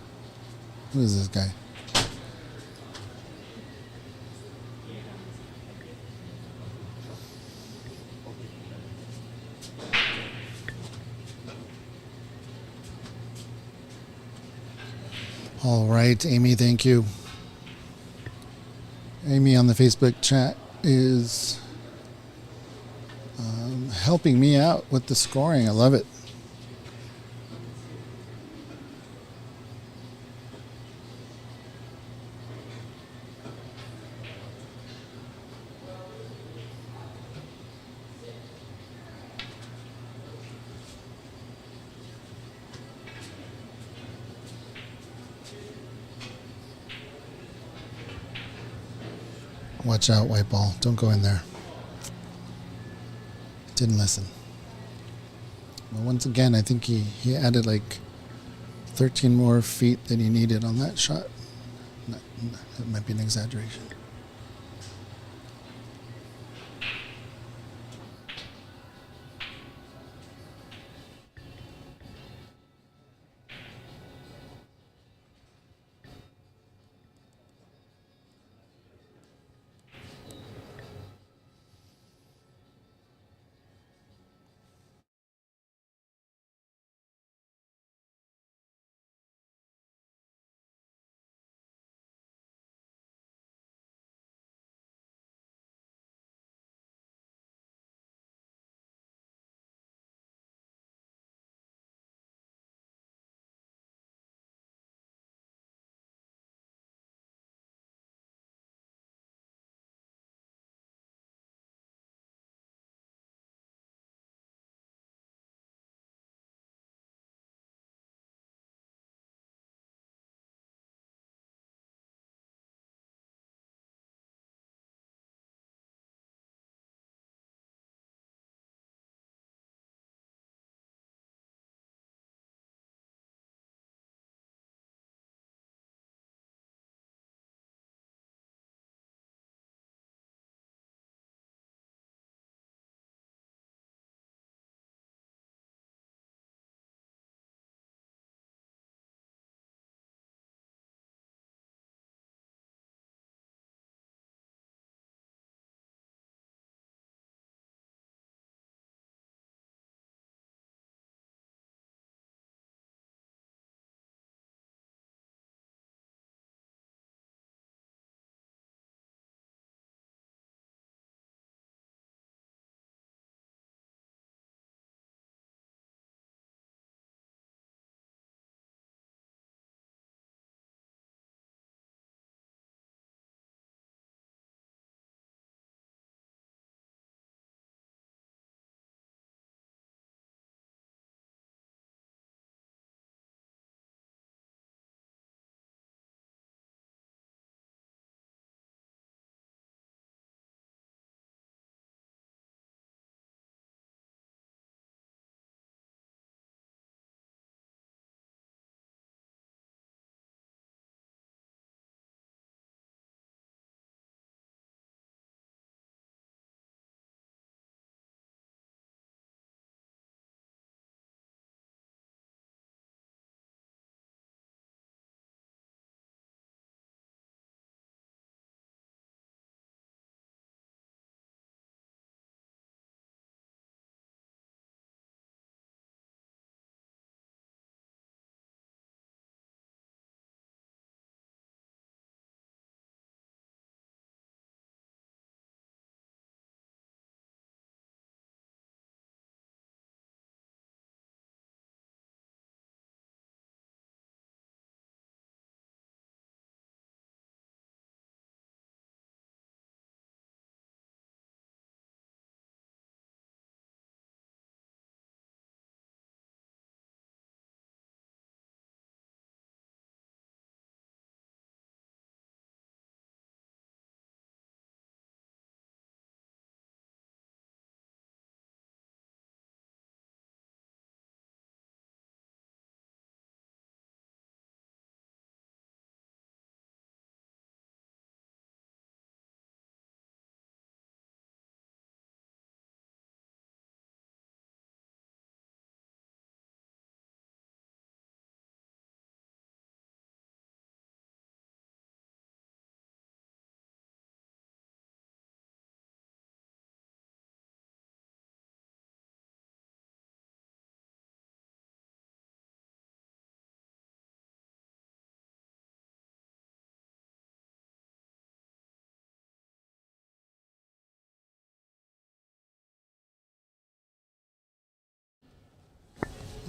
Who is this guy? All right, Amy, thank you. Amy on the Facebook chat is helping me out with the scoring. I love it. Watch out, white ball. Don't go in there. Didn't listen. Well, once again, I think he added like 13 more feet than he needed on that shot. That might be an exaggeration.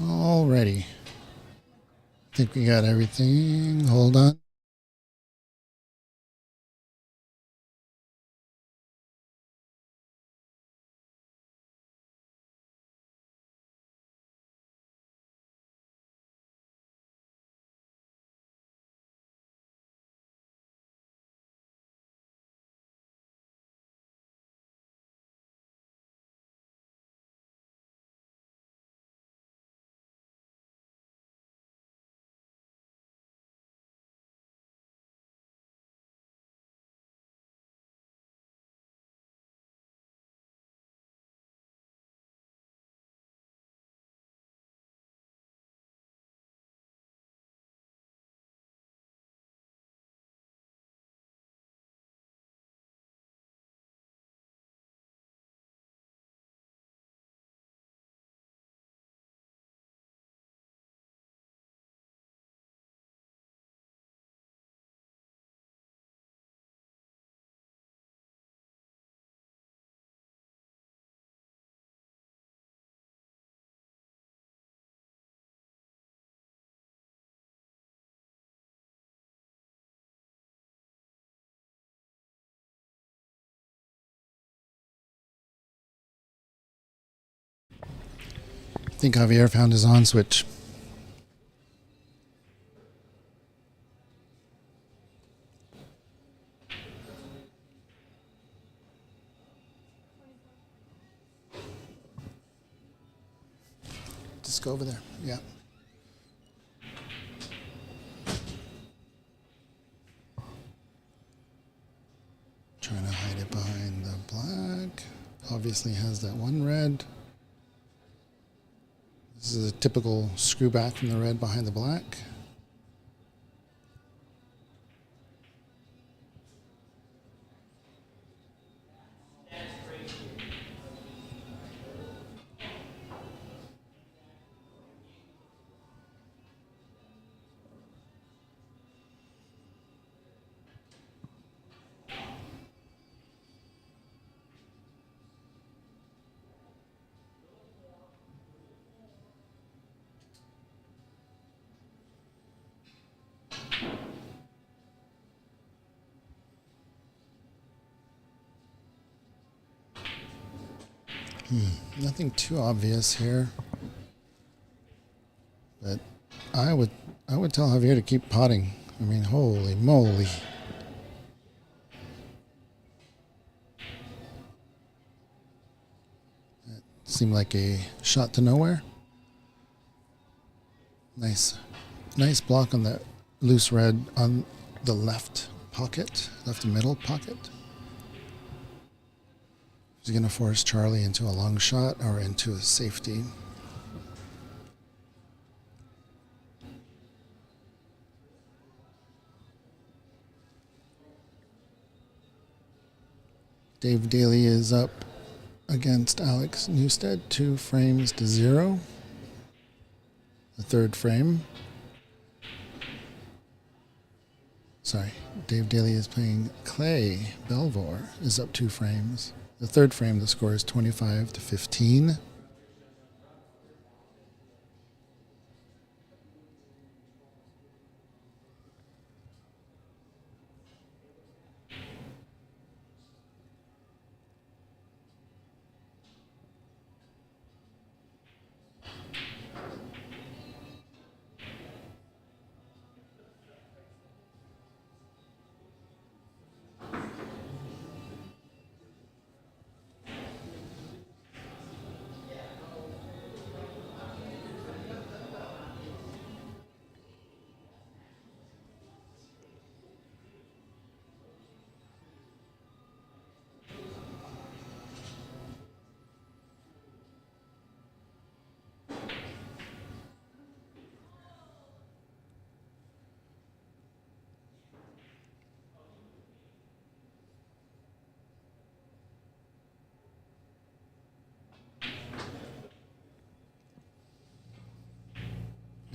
Alrighty. I think we got everything. Hold on. I think Javier found his on switch. Just go over there. Yeah. Trying to hide it behind the black. Obviously has that one red. This is a typical screw back from the red behind the black. Nothing too obvious here, but I would tell Javier to keep potting. I mean, holy moly! That seemed like a shot to nowhere. Nice block on that loose red on the left pocket, left middle pocket. He's going to force Charlie into a long shot or into a safety. Dave Daly is up against Alex Newstead, 2 frames to 0. The third frame. Sorry, Dave Daly is playing Clay Belvoir, is up 2 frames. The third frame, the score is 25 to 15.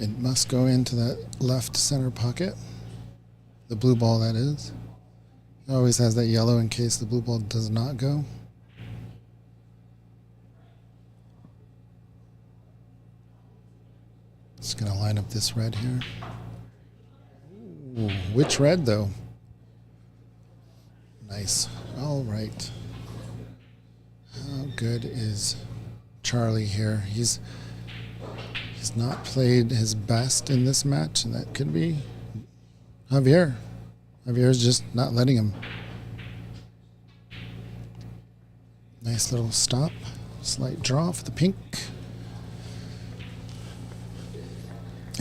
It must go into that left center pocket. The blue ball, that is. It always has that yellow in case the blue ball does not go. Just gonna line up this red here. Ooh, which red though? Nice. All right. How good is Charlie here? He's not played his best in this match, and that could be Javier. Javier's just not letting him. Nice little stop. Slight draw for the pink.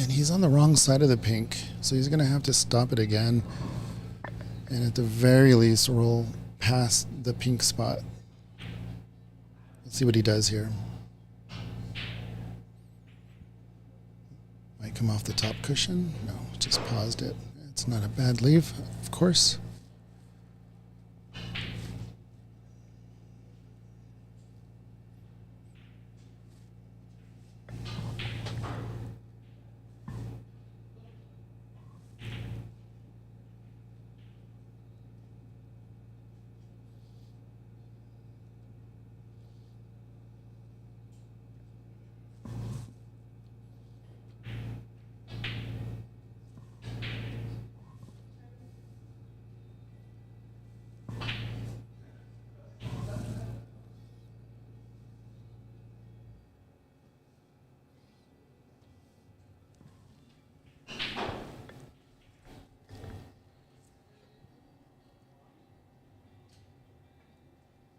And he's on the wrong side of the pink, so he's going to have to stop it again. And at the very least, roll past the pink spot. Let's see what he does here. Might come off the top cushion. No, just paused it. It's not a bad leave, of course.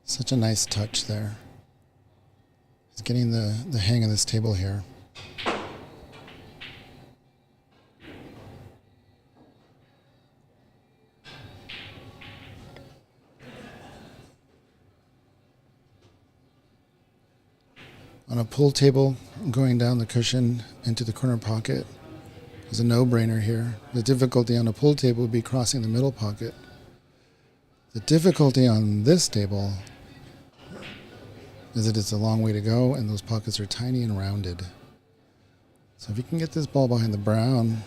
Such a nice touch there. He's getting the hang of this table here. On a pool table, going down the cushion into the corner pocket is a no-brainer here. The difficulty on a pool table would be crossing the middle pocket. The difficulty on this table is that it's a long way to go, and those pockets are tiny and rounded. So if you can get this ball behind the brown,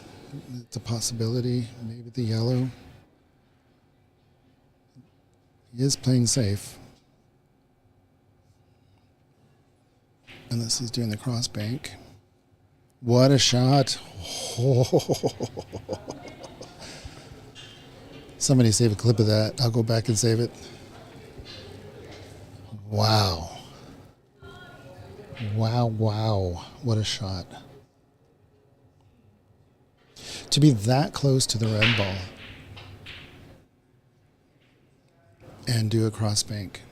it's a possibility. Maybe the yellow. He is playing safe. Unless he's doing the cross bank. What a shot. Somebody save a clip of that. I'll go back and save it. Wow. Wow, wow. What a shot. To be that close to the red ball and do a cross bank.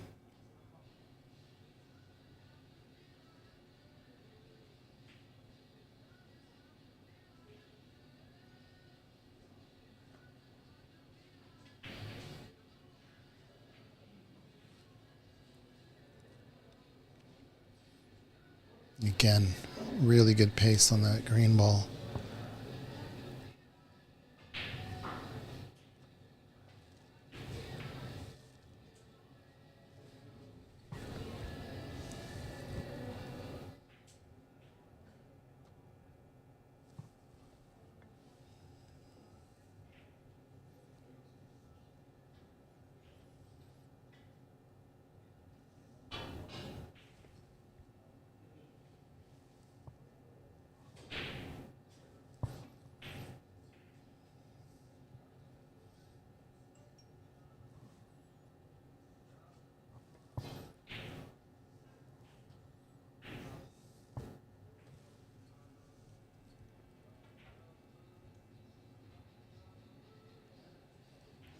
Again, really good pace on that green ball.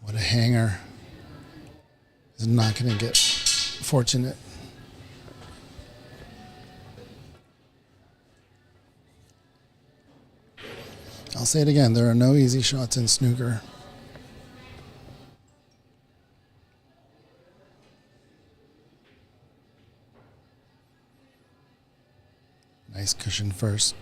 What a hanger. He's not going to get fortunate. I'll say it again, there are no easy shots in snooker. Nice cushion first.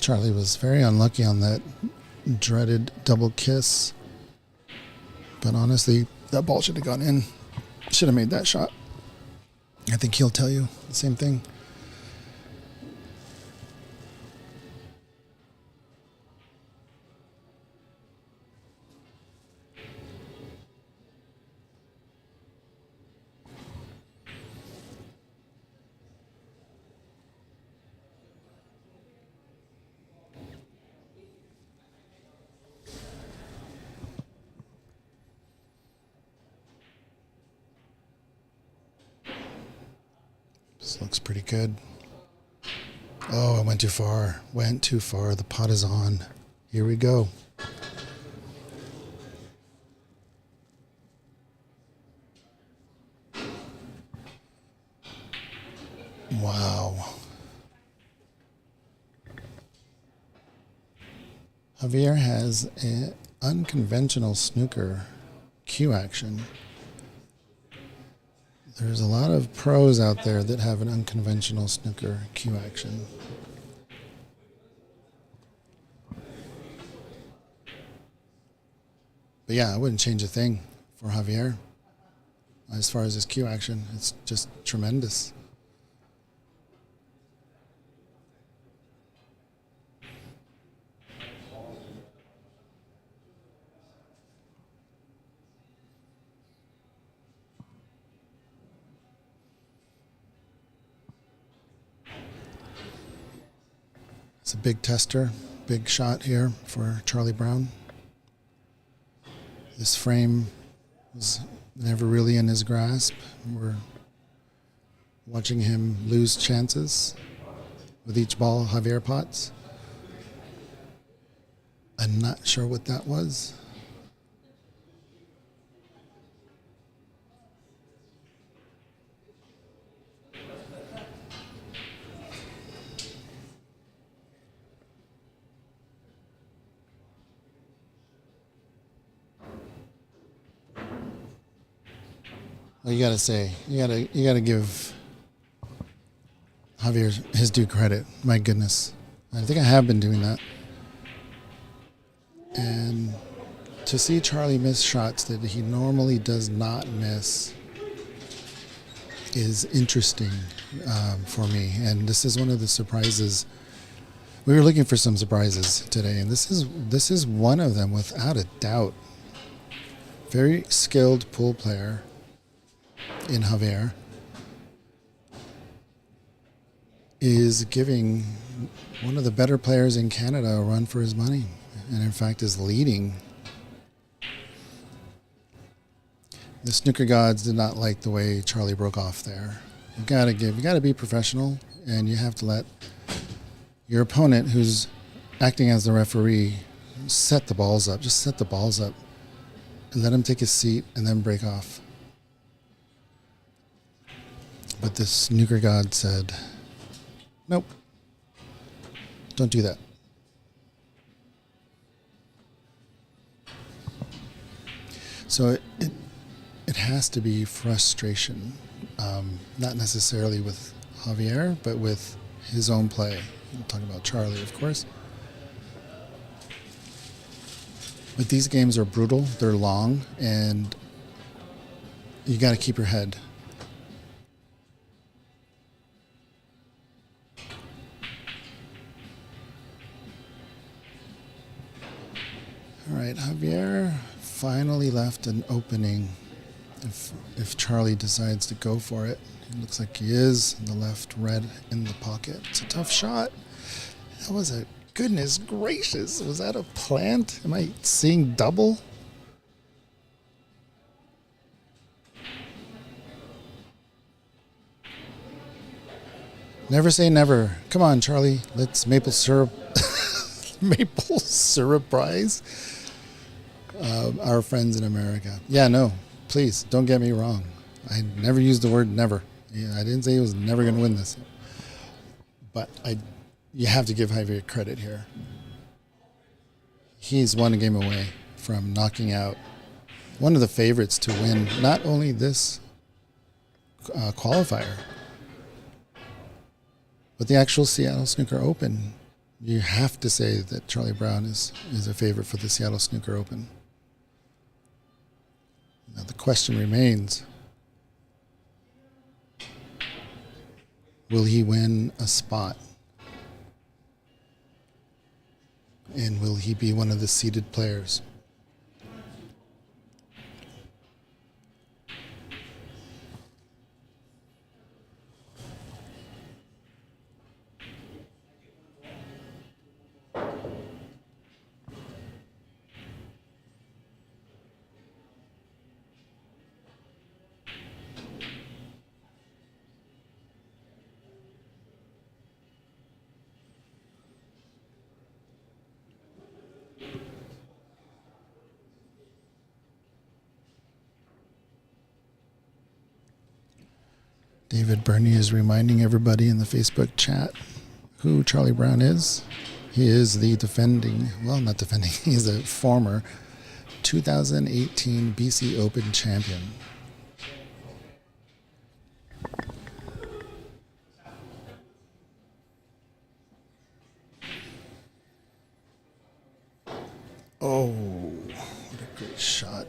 Charlie was very unlucky on that dreaded double kiss. But honestly, that ball should have gone in. Should have made that shot. I think he'll tell you the same thing. This looks pretty good. Oh, I went too far. Went too far. The pot is on. Here we go. Wow. Javier has an unconventional snooker cue action. There's a lot of pros out there that have an unconventional snooker cue action. But yeah, I wouldn't change a thing for Javier. As far as his cue action, it's just tremendous. It's a big tester, big shot here for Charlie Brown. This frame was never really in his grasp. We're watching him lose chances with each ball Javier pots. I'm not sure what that was. Well, you gotta say, you gotta give Javier his due credit. My goodness, I think I have been doing that. And to see Charlie miss shots that he normally does not miss is interesting for me. And this is one of the surprises. We were looking for some surprises today, and this is one of them without a doubt. Very skilled pool player in Javier is giving one of the better players in Canada a run for his money, and in fact is leading. The snooker gods did not like the way Charlie broke off there. You gotta be professional, and you have to let your opponent, who's acting as the referee, set the balls up. Just set the balls up and let him take his seat and then break off. But the snooker god said, nope, don't do that. So it has to be frustration, not necessarily with Javier, but with his own play. I'm talking about Charlie, of course. But these games are brutal, they're long, and you got to keep your head. All right, Javier finally left an opening if Charlie decides to go for it. It looks like he is. The left red in the pocket. It's a tough shot. That was a, goodness gracious, was that a plant? Am I seeing double? Never say never. Come on, Charlie. Let's maple syrup. Maple syrupize our friends in America. Yeah, no, please don't get me wrong. I never used the word never. Yeah, I didn't say he was never going to win this. But you have to give Javier credit here. He's one game away from knocking out one of the favorites to win not only this qualifier, but the actual Seattle Snooker Open You have to say that Charlie Brown is a favorite for the Seattle Snooker Open. Now the question remains, will he win a spot? And will he be one of the seeded players? David Burney is reminding everybody in the Facebook chat who Charlie Brown is. He is the he is a former 2018 BC Open champion. Oh, what a great shot.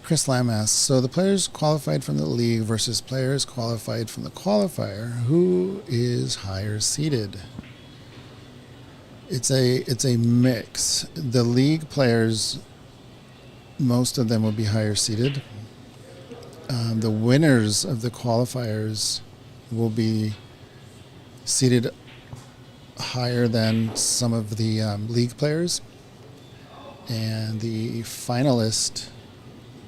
Chris Lamb asks, so the players qualified from the league versus players qualified from the qualifier, who is higher seeded? It's a mix. The league players, most of them will be higher seeded. The winners of the qualifiers will be seeded higher than some of the league players. And the finalist,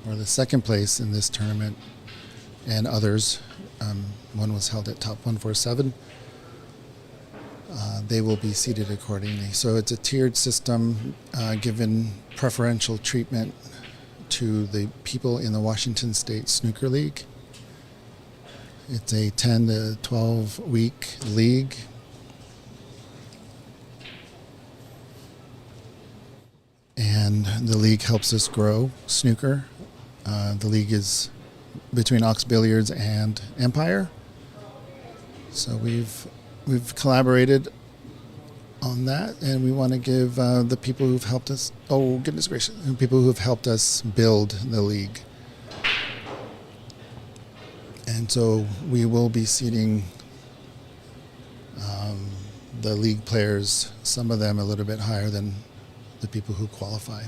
or the second place in this tournament, and others, one was held at top 147, they will be seated accordingly. So it's a tiered system, given preferential treatment to the people in the Washington State Snooker League. It's a 10 to 12 week league. And the league helps us grow snooker. The league is between Ox Billiards and Empire. So we've collaborated on that, and we want to give the people who've helped us, oh goodness gracious, people who've helped us build the league. And so we will be seating the league players, some of them a little bit higher than the people who qualify.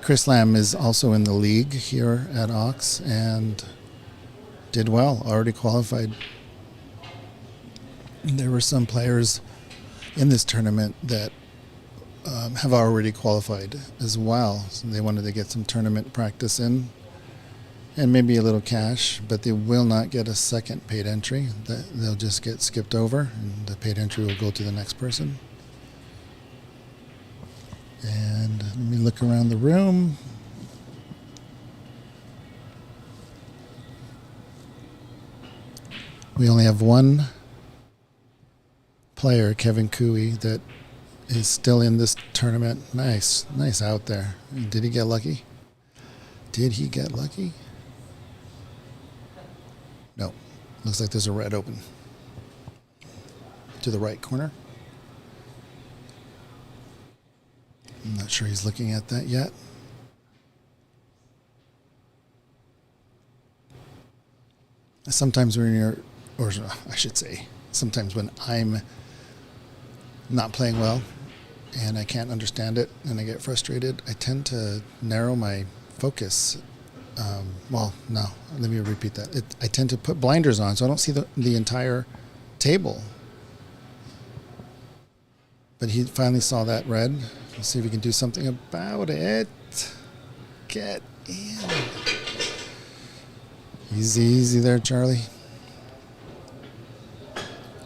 Chris Lamb is also in the league here at Ox and did well, already qualified. There were some players in this tournament that have already qualified as well. So they wanted to get some tournament practice in and maybe a little cash, but they will not get a second paid entry. They'll just get skipped over, and the paid entry will go to the next person. And let me look around the room. We only have one player, Kevin Cooey, that is still in this tournament. Nice out there. Did he get lucky? No. Looks like there's a red open. To the right corner. I'm not sure he's looking at that yet. Sometimes sometimes when I'm not playing well and I can't understand it and I get frustrated, I tend to narrow my focus. Let me repeat that. I tend to put blinders on so I don't see the entire table. But he finally saw that red. Let's see if we can do something about it. Get in. Easy there, Charlie.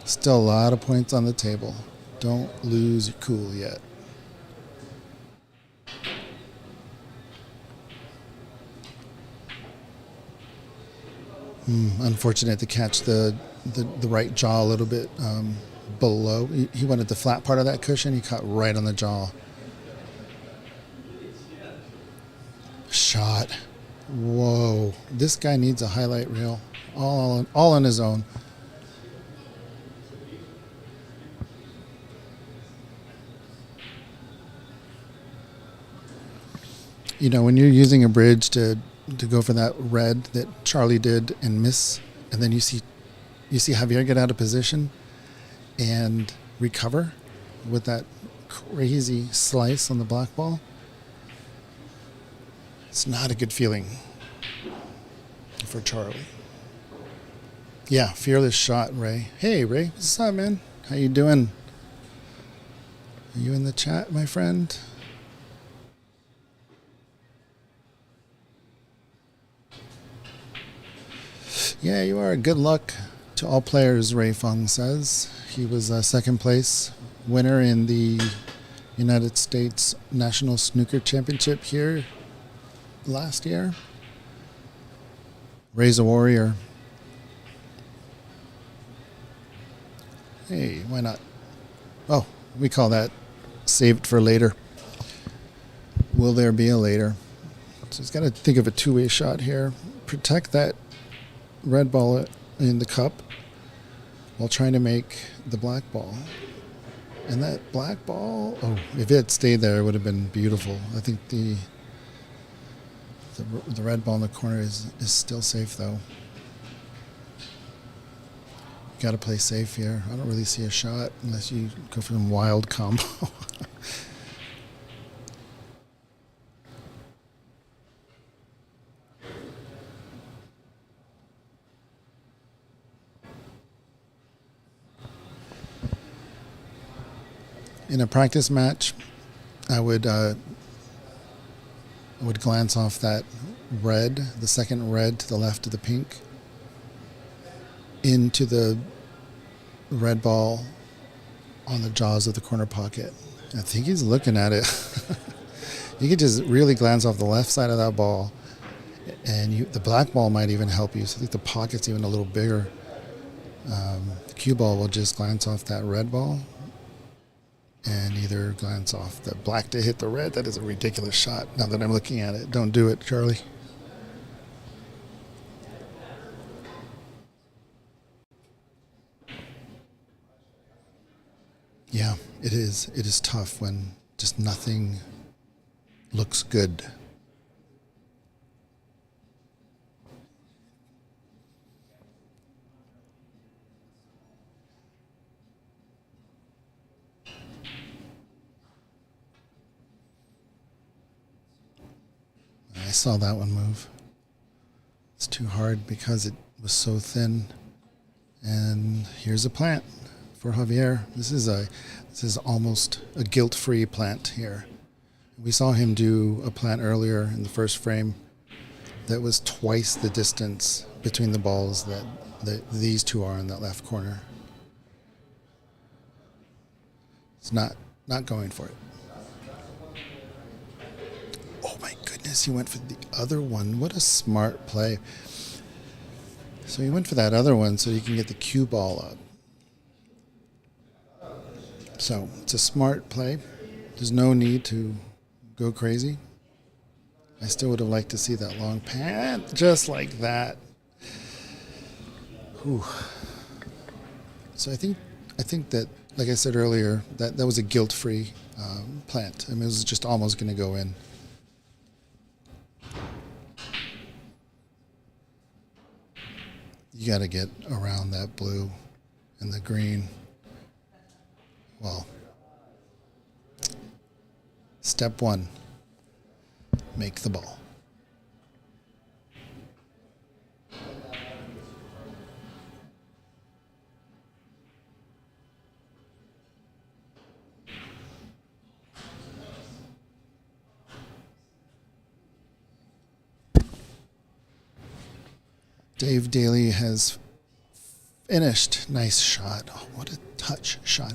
Still a lot of points on the table. Don't lose your cool yet. Unfortunate to catch the right jaw a little bit below. He wanted the flat part of that cushion. He caught right on the jaw. Shot. Whoa. This guy needs a highlight reel. All on his own. You know, when you're using a bridge to go for that red that Charlie did and miss, and then you see Javier get out of position and recover with that crazy slice on the black ball, it's not a good feeling for Charlie. Yeah, fearless shot, Ray. Hey, Ray, what's up, man? How you doing? Are you in the chat, my friend? Yeah, you are. Good luck to all players, Ray Fung says. He was a second place winner in the United States National Snooker Championship here last year. Ray's a warrior. Hey, why not? Oh, we call that saved for later. Will there be a later? So he's got to think of a two-way shot here. Protect that red ball in the cup while trying to make the black ball. And that black ball, oh, if it had stayed there, it would have been beautiful. I think the red ball in the corner is still safe, though. Got to play safe here. I don't really see a shot unless you go for some wild combo. In a practice match, I would glance off that red, the second red to the left of the pink, into the red ball on the jaws of the corner pocket. I think he's looking at it. You could just really glance off the left side of that ball, and the black ball might even help you. So I think the pocket's even a little bigger. The cue ball will just glance off that red ball and either glance off the black to hit the red. That is a ridiculous shot now that I'm looking at it. Don't do it, Charlie. Yeah, it is. It is tough when just nothing looks good. I saw that one move. It's too hard because it was so thin. And here's a plant for Javier. This is almost a guilt-free plant here. We saw him do a plant earlier in the first frame that was twice the distance between the balls that these two are in that left corner. It's not going for it. Oh my goodness, he went for the other one. What a smart play. So he went for that other one so he can get the cue ball up. So it's a smart play. There's no need to go crazy. I still would have liked to see that long pant just like that. Whew. So I think that, like I said earlier, that was a guilt-free plant. I mean, it was just almost going to go in. You got to get around that blue and the green. Well, step one, make the ball. Dave Daly has finished. Nice shot. Oh, what a touch shot.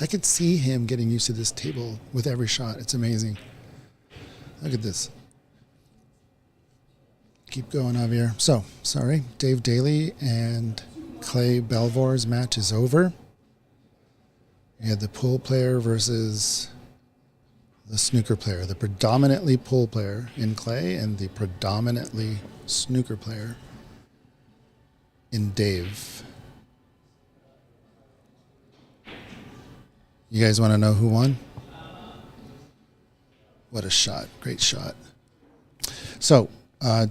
I could see him getting used to this table with every shot. It's amazing. Look at this. Keep going, Javier. So, sorry, Dave Daly and Clay Belvoir's match is over. We had the pool player versus the snooker player. The predominantly pool player in Clay and the predominantly snooker player in Dave. You guys want to know who won? What a shot. Great shot. So,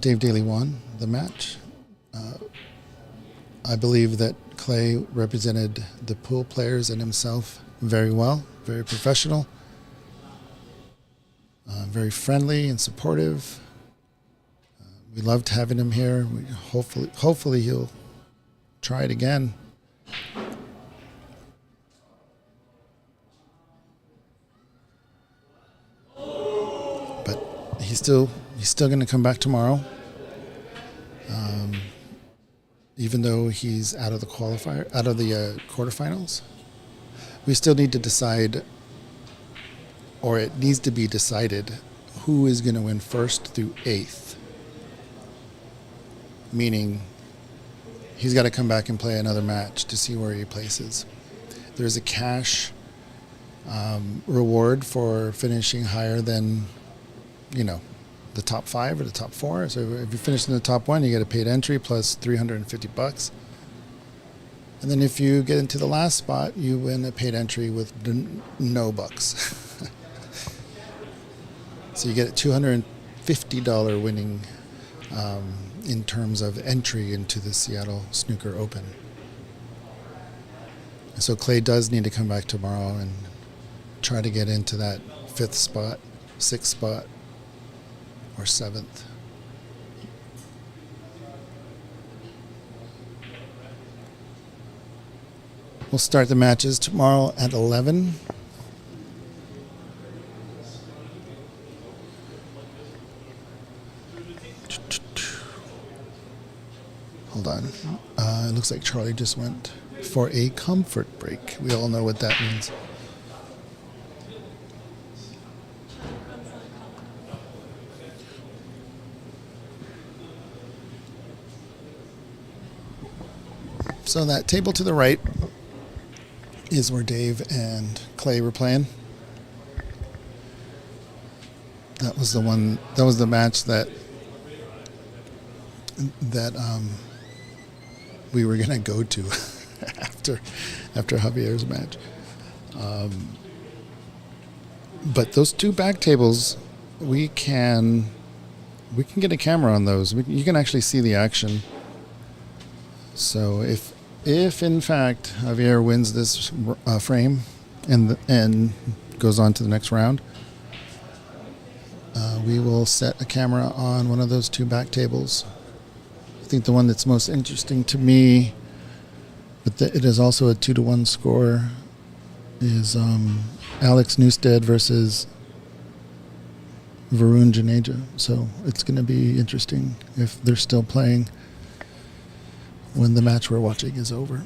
Dave Daly won the match. I believe that Clay represented the pool players and himself very well, very professional, very friendly and supportive. We loved having him here. Hopefully he'll try it again. But he's still going to come back tomorrow. Even though he's out of the qualifier, out of the quarterfinals, we still need to decide, or it needs to be decided, who is going to win first through eighth. Meaning, he's got to come back and play another match to see where he places. There's a cash reward for finishing higher than, the top 5 or the top 4. So if you finish in the top 1, you get a paid entry plus $350. And then if you get into the last spot, you win a paid entry with no bucks. So you get a $250 winning in terms of entry into the Seattle Snooker Open. So Clay does need to come back tomorrow and try to get into that 5th spot, 6th spot, or 7th. We'll start the matches tomorrow at 11. Hold on. It looks like Charlie just went for a comfort break. We all know what that means. So that table to the right is where Dave and Clay were playing. That was the one. That was the match that we were gonna go to after Javier's match. But those two back tables, we can get a camera on those. You can actually see the action. So if in fact Javier wins this frame and goes on to the next round, we will set a camera on one of those two back tables. I think the one that's most interesting to me, but it is also a 2-1 score, is Alex Newstead versus Varun Janeja. So it's going to be interesting if they're still playing when the match we're watching is over.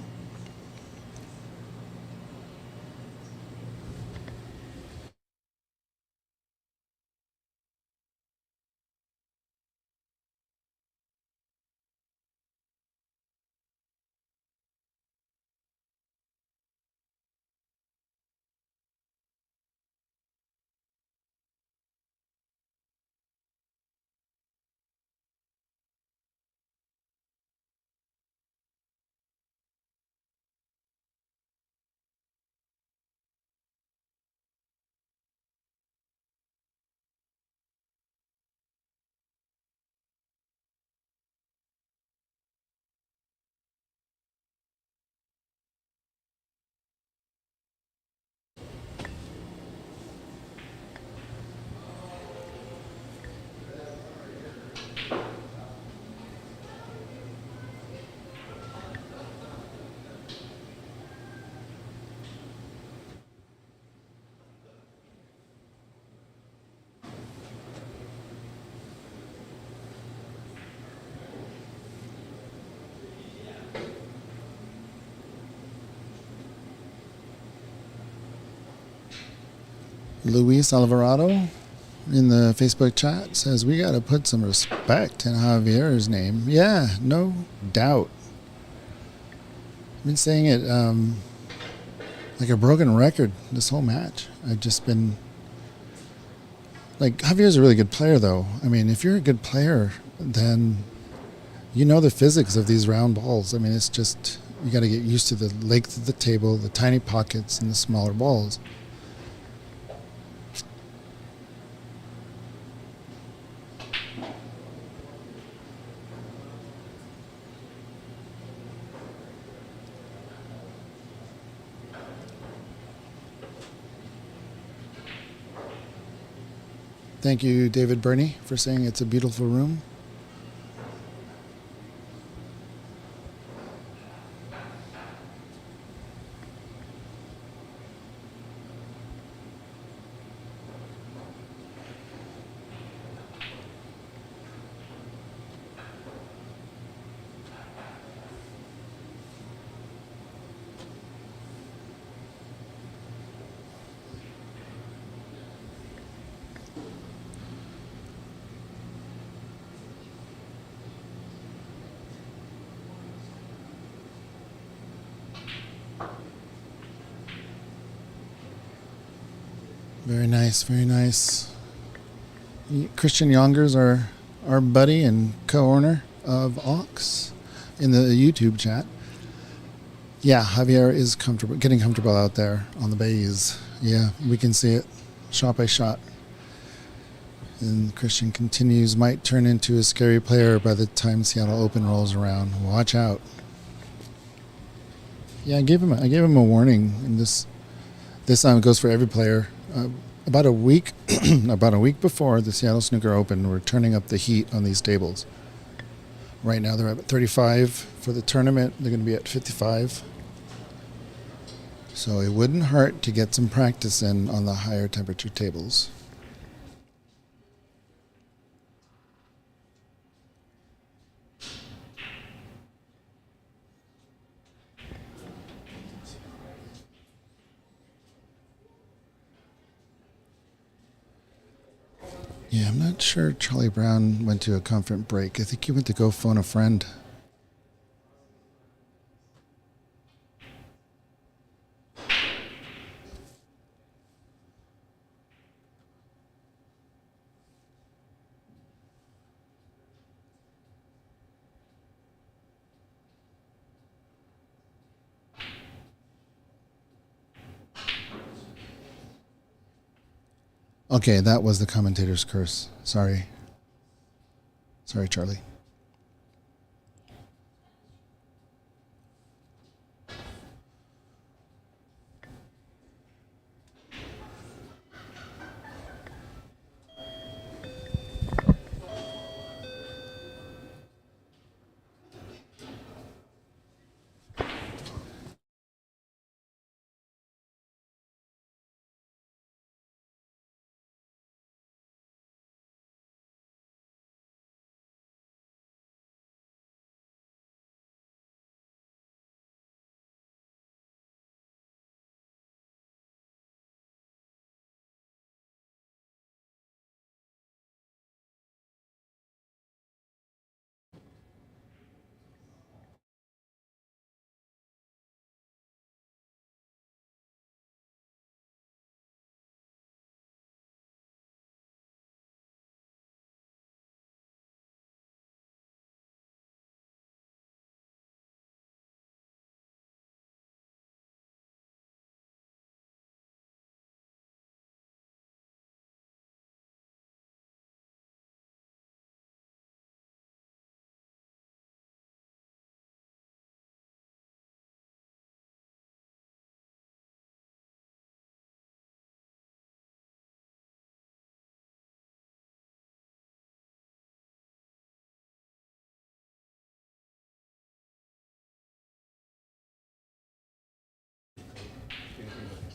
Luis Alvarado in the Facebook chat says we got to put some respect in Javier's name. Yeah, no doubt. I've been saying it like a broken record this whole match. I've just been like, Javier's a really good player, though. I mean, if you're a good player, then you know the physics of these round balls. I mean, it's just you got to get used to the length of the table, the tiny pockets, and the smaller balls. Thank you, David Burney, for saying it's a beautiful room. Very nice, very nice. Christian Youngers, our buddy and co-owner of Ox in the YouTube chat. Yeah, Javier is comfortable, getting comfortable out there on the bays. Yeah, we can see it shot by shot. And Christian continues, might turn into a scary player by the time Seattle Open rolls around. Watch out. Yeah, I gave him a warning, and this time it goes for every player. About a week before the Seattle Snooker Open, we're turning up the heat on these tables. Right now they're at 35 for the tournament. They're going to be at 55. So it wouldn't hurt to get some practice in on the higher temperature tables. Yeah, I'm not sure Charlie Brown went to a conference break. I think he went to go phone a friend. Okay, that was the commentator's curse. Sorry. Sorry, Charlie.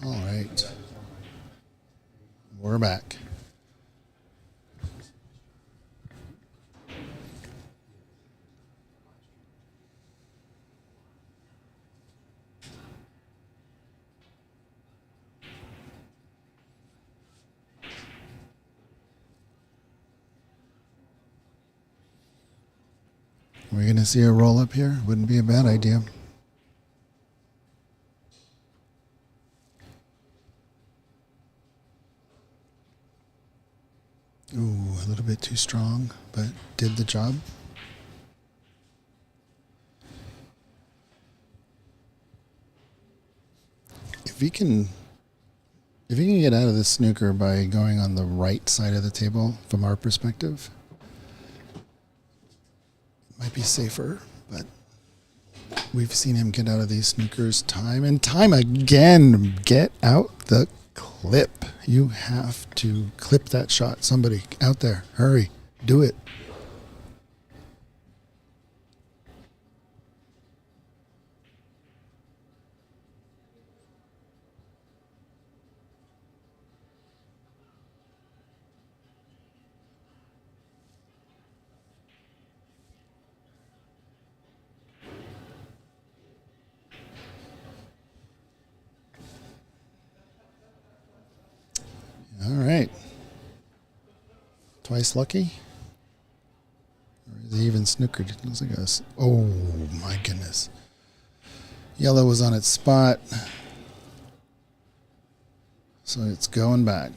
All right. We're back. We're going to see a roll up here. Wouldn't be a bad idea. a little bit too strong, but did the job. If he can get out of this snooker by going on the right side of the table from our perspective, it might be safer, but we've seen him get out of these snookers time and time again. Get out the clip. You have to clip that shot. Somebody out there, hurry, do it. All right. Twice lucky? Or is he even snookered? It looks like oh my goodness. Yellow was on its spot. So it's going back.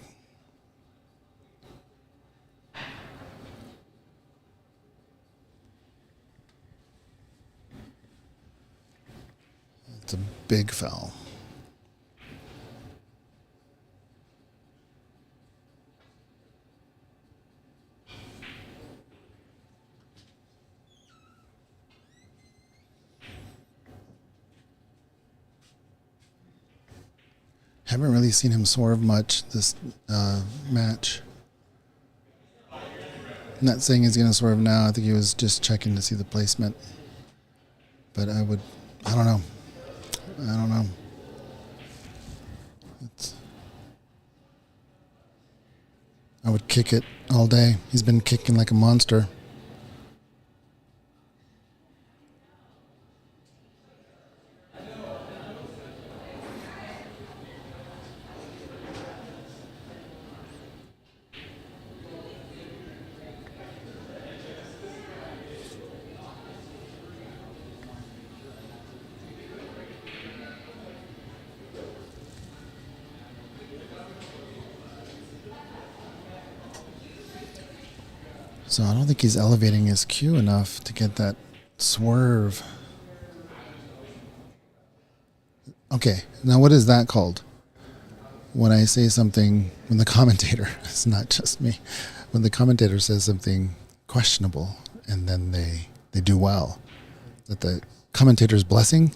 It's a big foul. Haven't really seen him swerve much this match. I'm not saying he's going to swerve now. I think he was just checking to see the placement. But I don't know. I would kick it all day. He's been kicking like a monster. So I don't think he's elevating his cue enough to get that swerve. Okay, now what is that called? When I say something, when the commentator, it's not just me, when the commentator says something questionable and then they do well, that the commentator's blessing?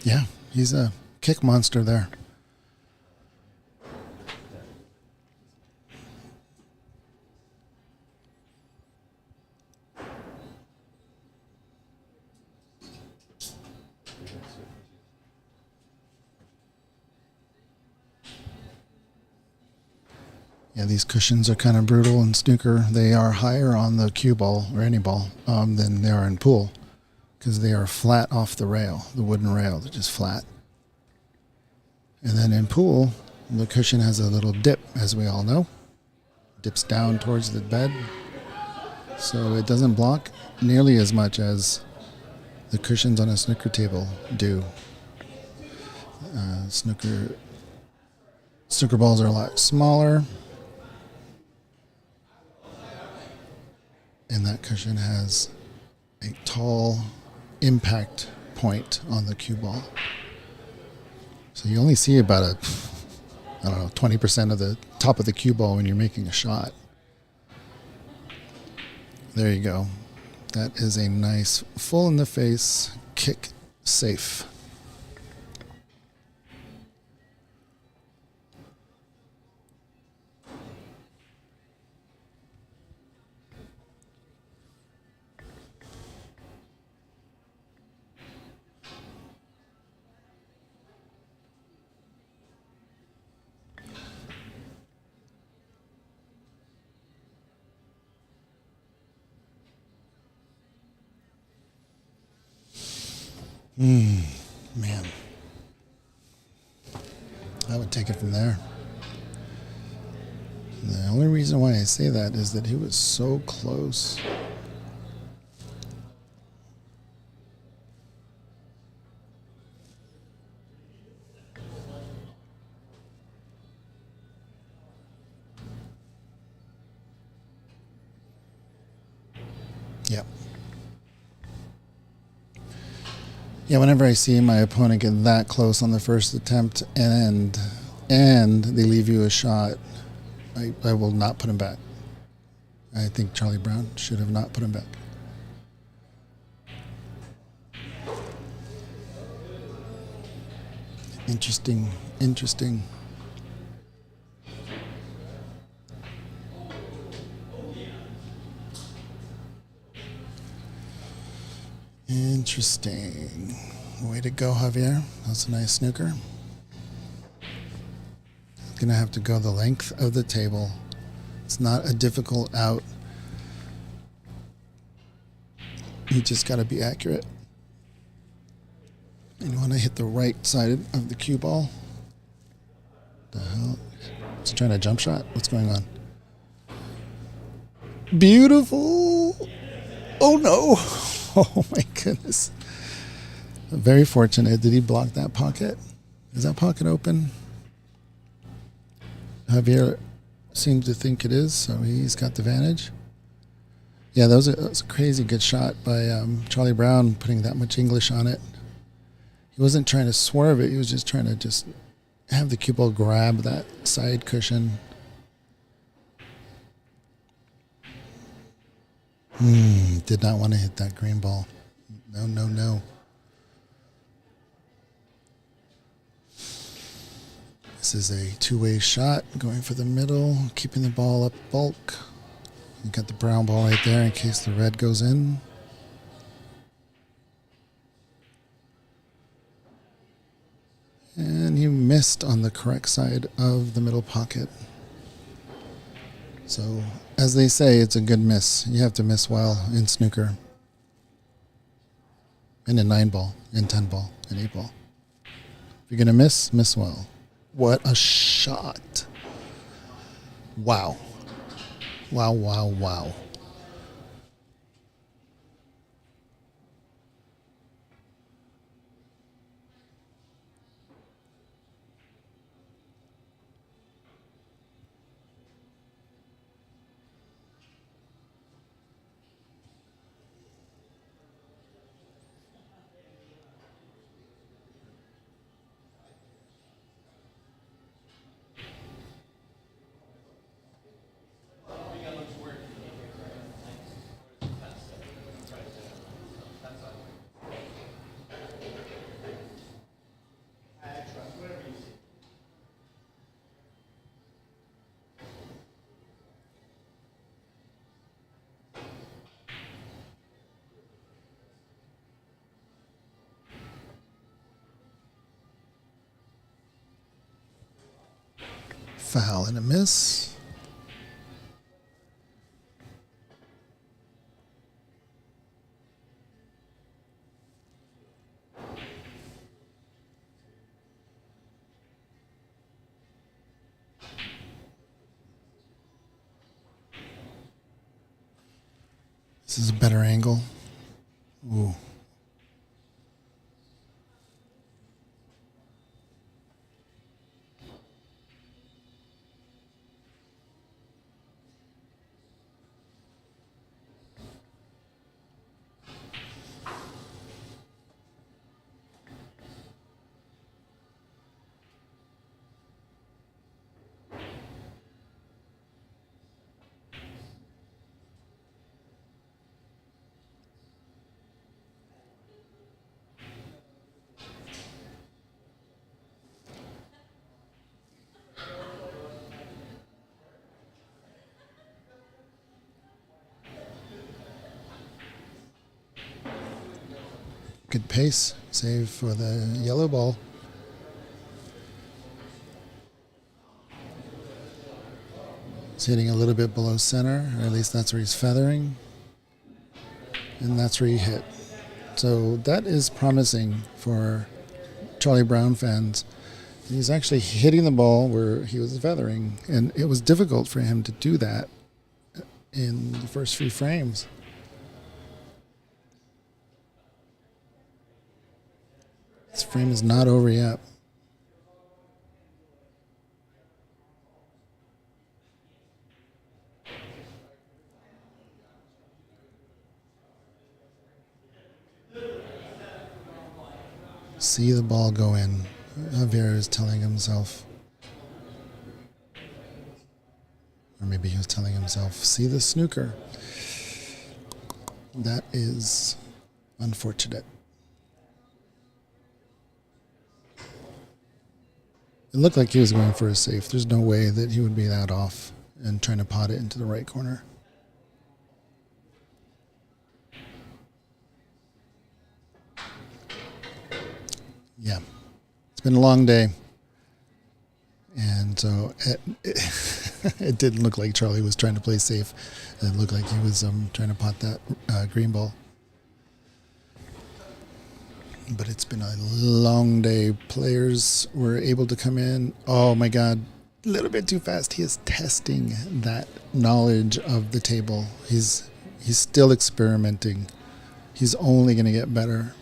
Yeah, he's a kick monster there. Yeah, these cushions are kind of brutal in snooker. They are higher on the cue ball or any ball than they are in pool because they are flat off the rail, the wooden rail. They're just flat. And then in pool, the cushion has a little dip, as we all know. Dips down towards the bed. So it doesn't block nearly as much as the cushions on a snooker table do. Snooker balls are a lot smaller. And that cushion has a tall impact point on the cue ball. So you only see about 20% of the top of the cue ball when you're making a shot. There you go. That is a nice full in the face kick safe. Man, take it from there. The only reason why I say that is that he was so close. Yep. Yeah, whenever I see my opponent get that close on the first attempt and they leave you a shot, I will not put him back. I think Charlie Brown should have not put him back. Interesting. Interesting. Interesting. Way to go, Javier. That's a nice snooker. Gonna have to go the length of the table. It's not a difficult out. You just gotta be accurate. And you wanna hit the right side of the cue ball. The hell? Is he trying to jump shot? What's going on? Beautiful! Oh no! Oh my goodness. Very fortunate. Did he block that pocket? Is that pocket open? Javier seems to think it is, so he's got the advantage. Yeah, that was a crazy good shot by Charlie Brown, putting that much English on it. He wasn't trying to swerve it. He was just trying to have the cue ball grab that side cushion. Did not want to hit that green ball. No, no, no. This is a two-way shot, going for the middle, keeping the ball up bulk. You got the brown ball right there in case the red goes in. And you missed on the correct side of the middle pocket. So, as they say, it's a good miss. You have to miss well in snooker. And in 9-ball, in 10-ball, in 8-ball. If you're going to miss, miss well. What a shot. Wow. Wow, wow, wow. Foul and a miss. This is a better angle. Ooh. Good pace, save for the yellow ball. It's hitting a little bit below center, or at least that's where he's feathering. And that's where he hit. So that is promising for Charlie Brown fans. He's actually hitting the ball where he was feathering, and it was difficult for him to do that in the first few frames. This frame is not over yet. See the ball go in, Javier is telling himself. Or maybe he was telling himself, see the snooker. That is unfortunate. It looked like he was going for a safe. There's no way that he would be that off and trying to pot it into the right corner. Yeah, it's been a long day. And so it didn't look like Charlie was trying to play safe. It looked like he was trying to pot that green ball. But it's been a long day. Players were able to come in. Oh my God, a little bit too fast. He is testing that knowledge of the table. He's still experimenting. He's only going to get better.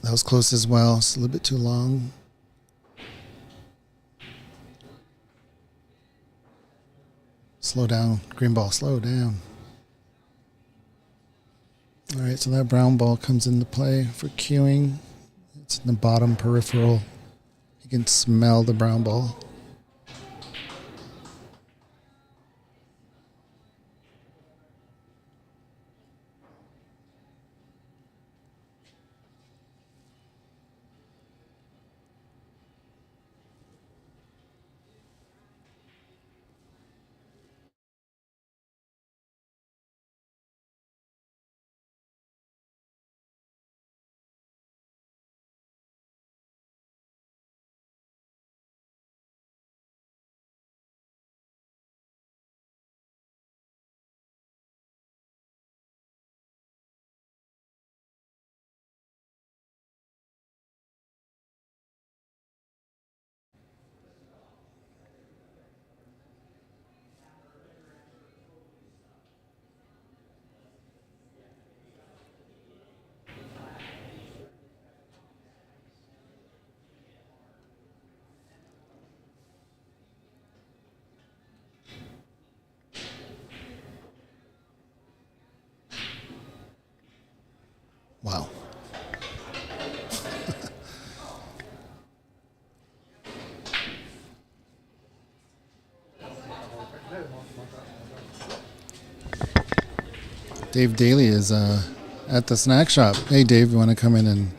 That was close as well. It's a little bit too long. Slow down, green ball. Slow down. All right, so that brown ball comes into play for queuing. It's in the bottom peripheral. You can smell the brown ball. Wow. Dave Daly is at the snack shop. Hey, Dave, you want to come in and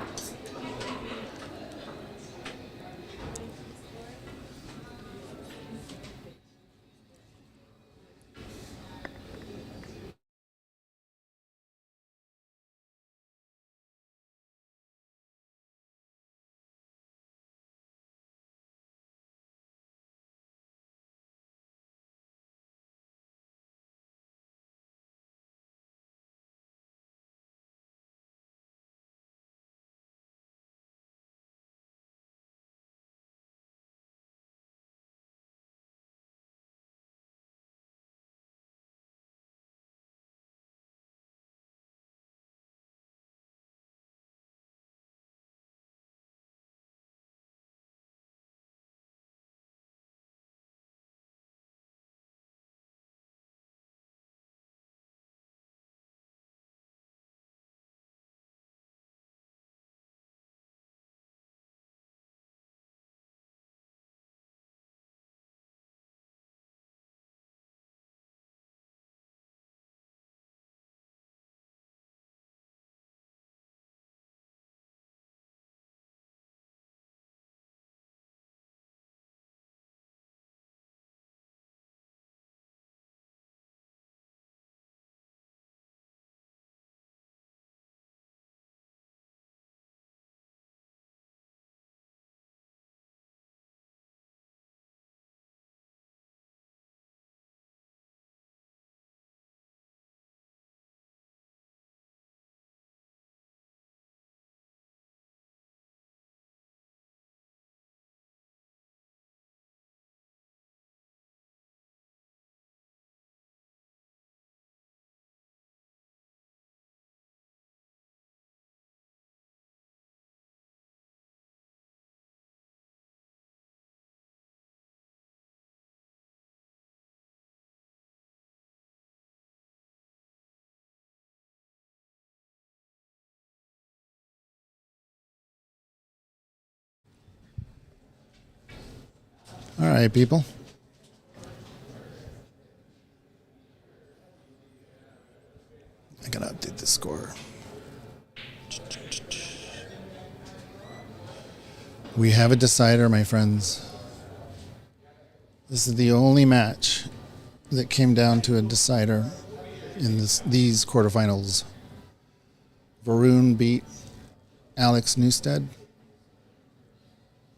All right, people. I gotta update the score. We have a decider, my friends. This is the only match that came down to a decider in these quarterfinals. Varun beat Alex Newstead.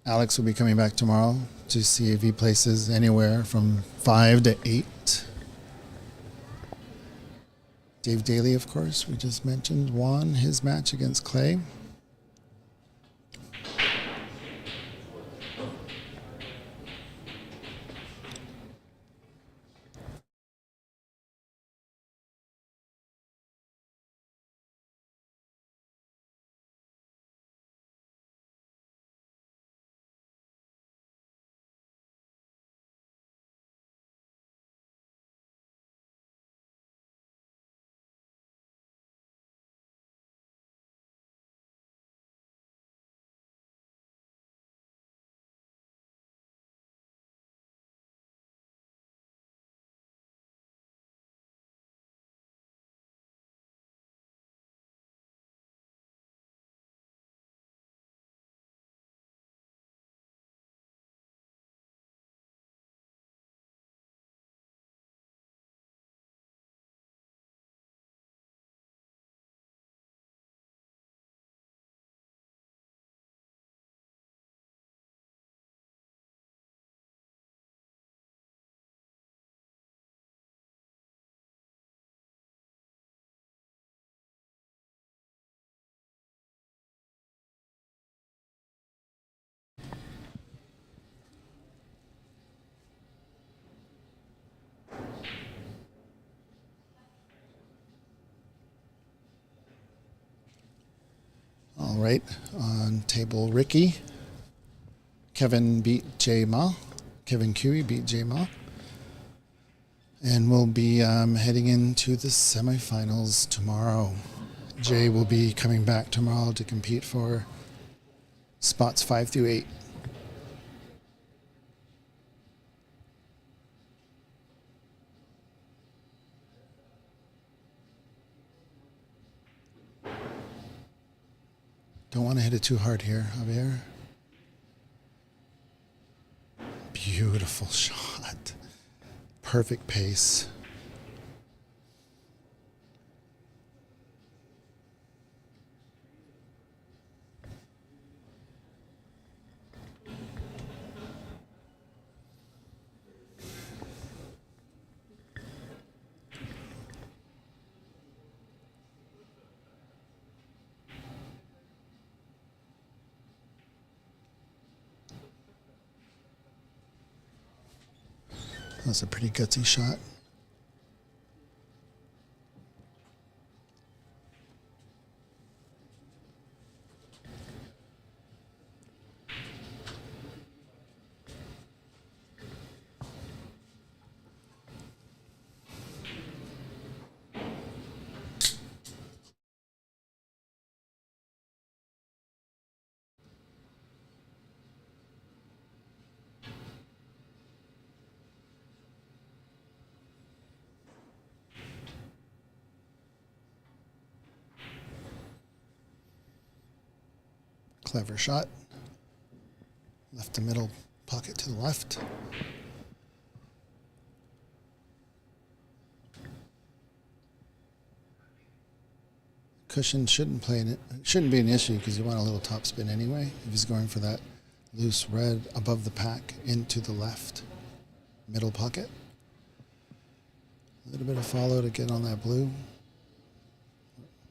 Alex will be coming back tomorrow to see if he places anywhere from 5 to 8. Dave Daly, of course, we just mentioned, won his match against Clay. All right, on table Ricky. Kevin beat J Ma. Kevin Cui beat J Ma. And we'll be heading into the semifinals tomorrow. Jay will be coming back tomorrow to compete for spots 5 through 8. Don't want to hit it too hard here, Javier. Beautiful shot. Perfect pace. That's a pretty gutsy shot. Clever shot. Left the middle pocket to the left. Cushion shouldn't be an issue because you want a little top spin anyway. If he's going for that loose red above the pack into the left middle pocket. A little bit of follow to get on that blue.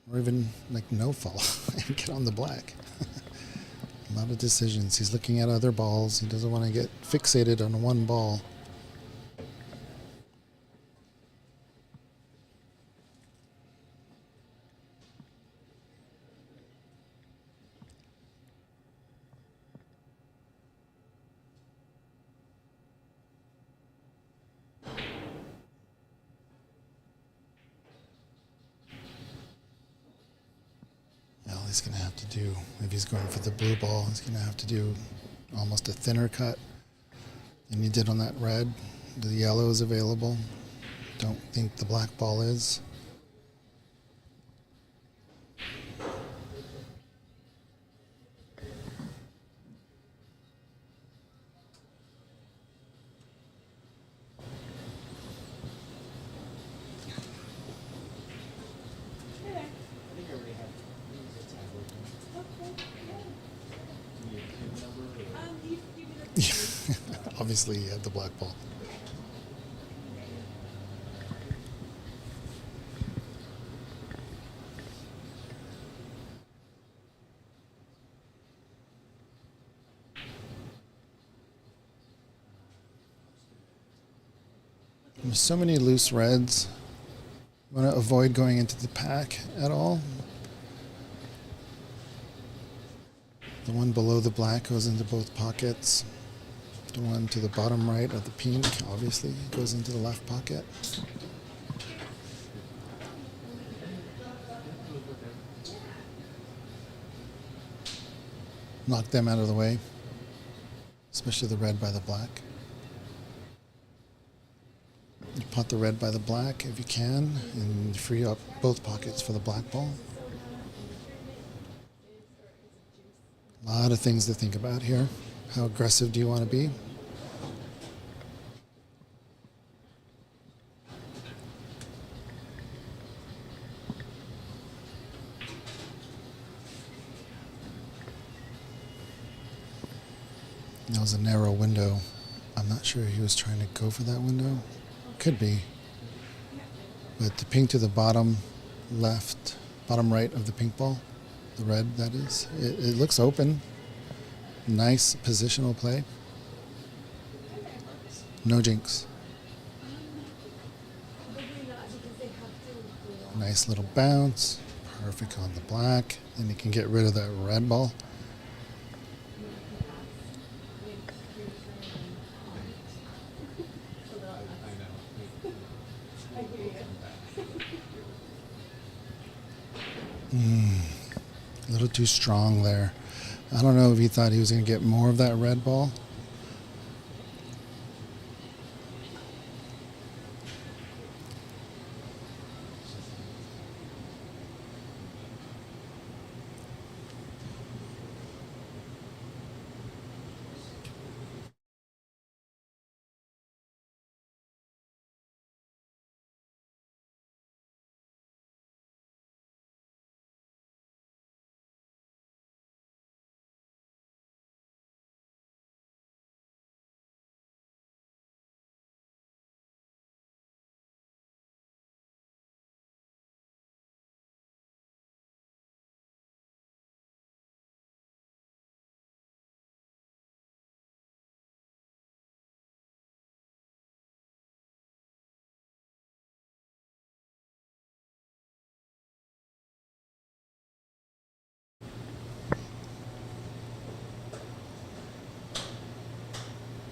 Or even like no follow and get on the black. A lot of decisions. He's looking at other balls. He doesn't want to get fixated on one ball. Well, he's going to have to do, if he's going for the blue ball, he's going to have to do almost a thinner cut And you did on that red. The yellow is available. Don't think the black ball is. Obviously, he had the black ball. There's so many loose reds. You want to avoid going into the pack at all. The one below the black goes into both pockets. The one to the bottom right of the pink, obviously, goes into the left pocket. Knock them out of the way, especially the red by the black. You pot the red by the black if you can, and free up both pockets for the black ball. A lot of things to think about here. How aggressive do you want to be? That was a narrow window. I'm not sure he was trying to go for that window. Could be. But the pink to the bottom left, bottom right of the pink ball, the red that is, it looks open. Nice positional play. No jinx. Nice little bounce. Perfect on the black. Then you can get rid of that red ball. A little too strong there. I don't know if he thought he was going to get more of that red ball.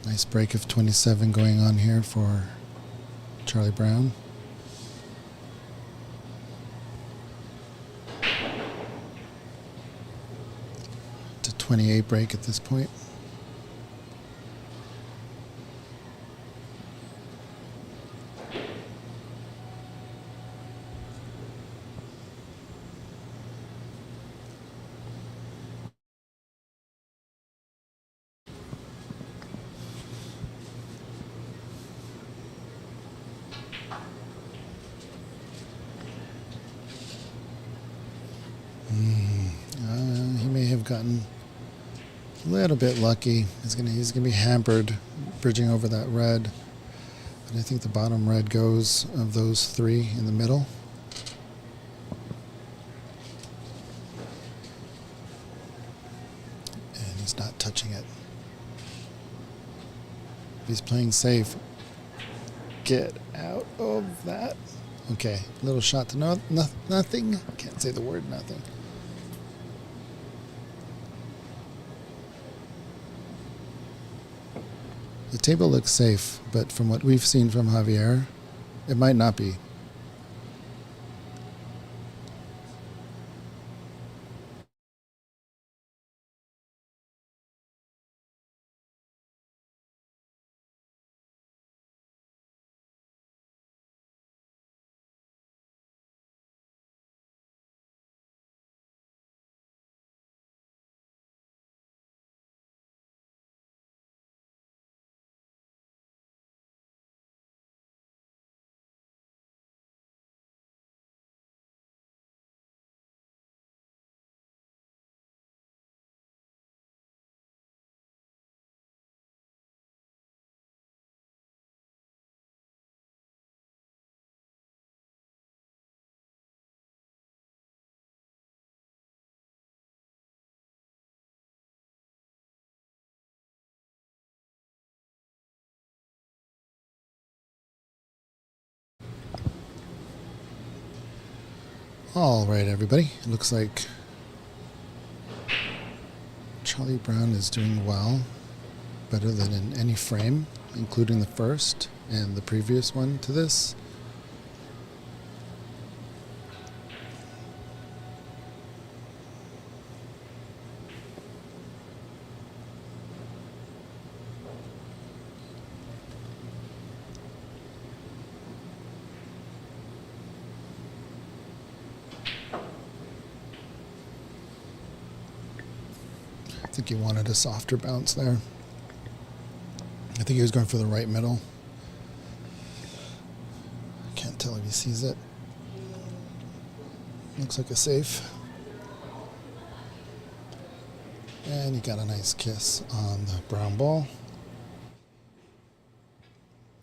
Nice break of 27 going on here for Charlie Brown. To 28 break at this point. He may have gotten a little bit lucky. He's gonna be hampered bridging over that red. But I think the bottom red goes of those three in the middle. And he's not touching it. If he's playing safe, get out of that. Okay, little shot to nothing. Can't say the word nothing. The table looks safe, but from what we've seen from Javier, it might not be. All right, everybody. It looks like Charlie Brown is doing well, better than in any frame, including the first and the previous one to this. I think he wanted a softer bounce there. I think he was going for the right middle. Can't tell if he sees it. Looks like a safe. And he got a nice kiss on the brown ball.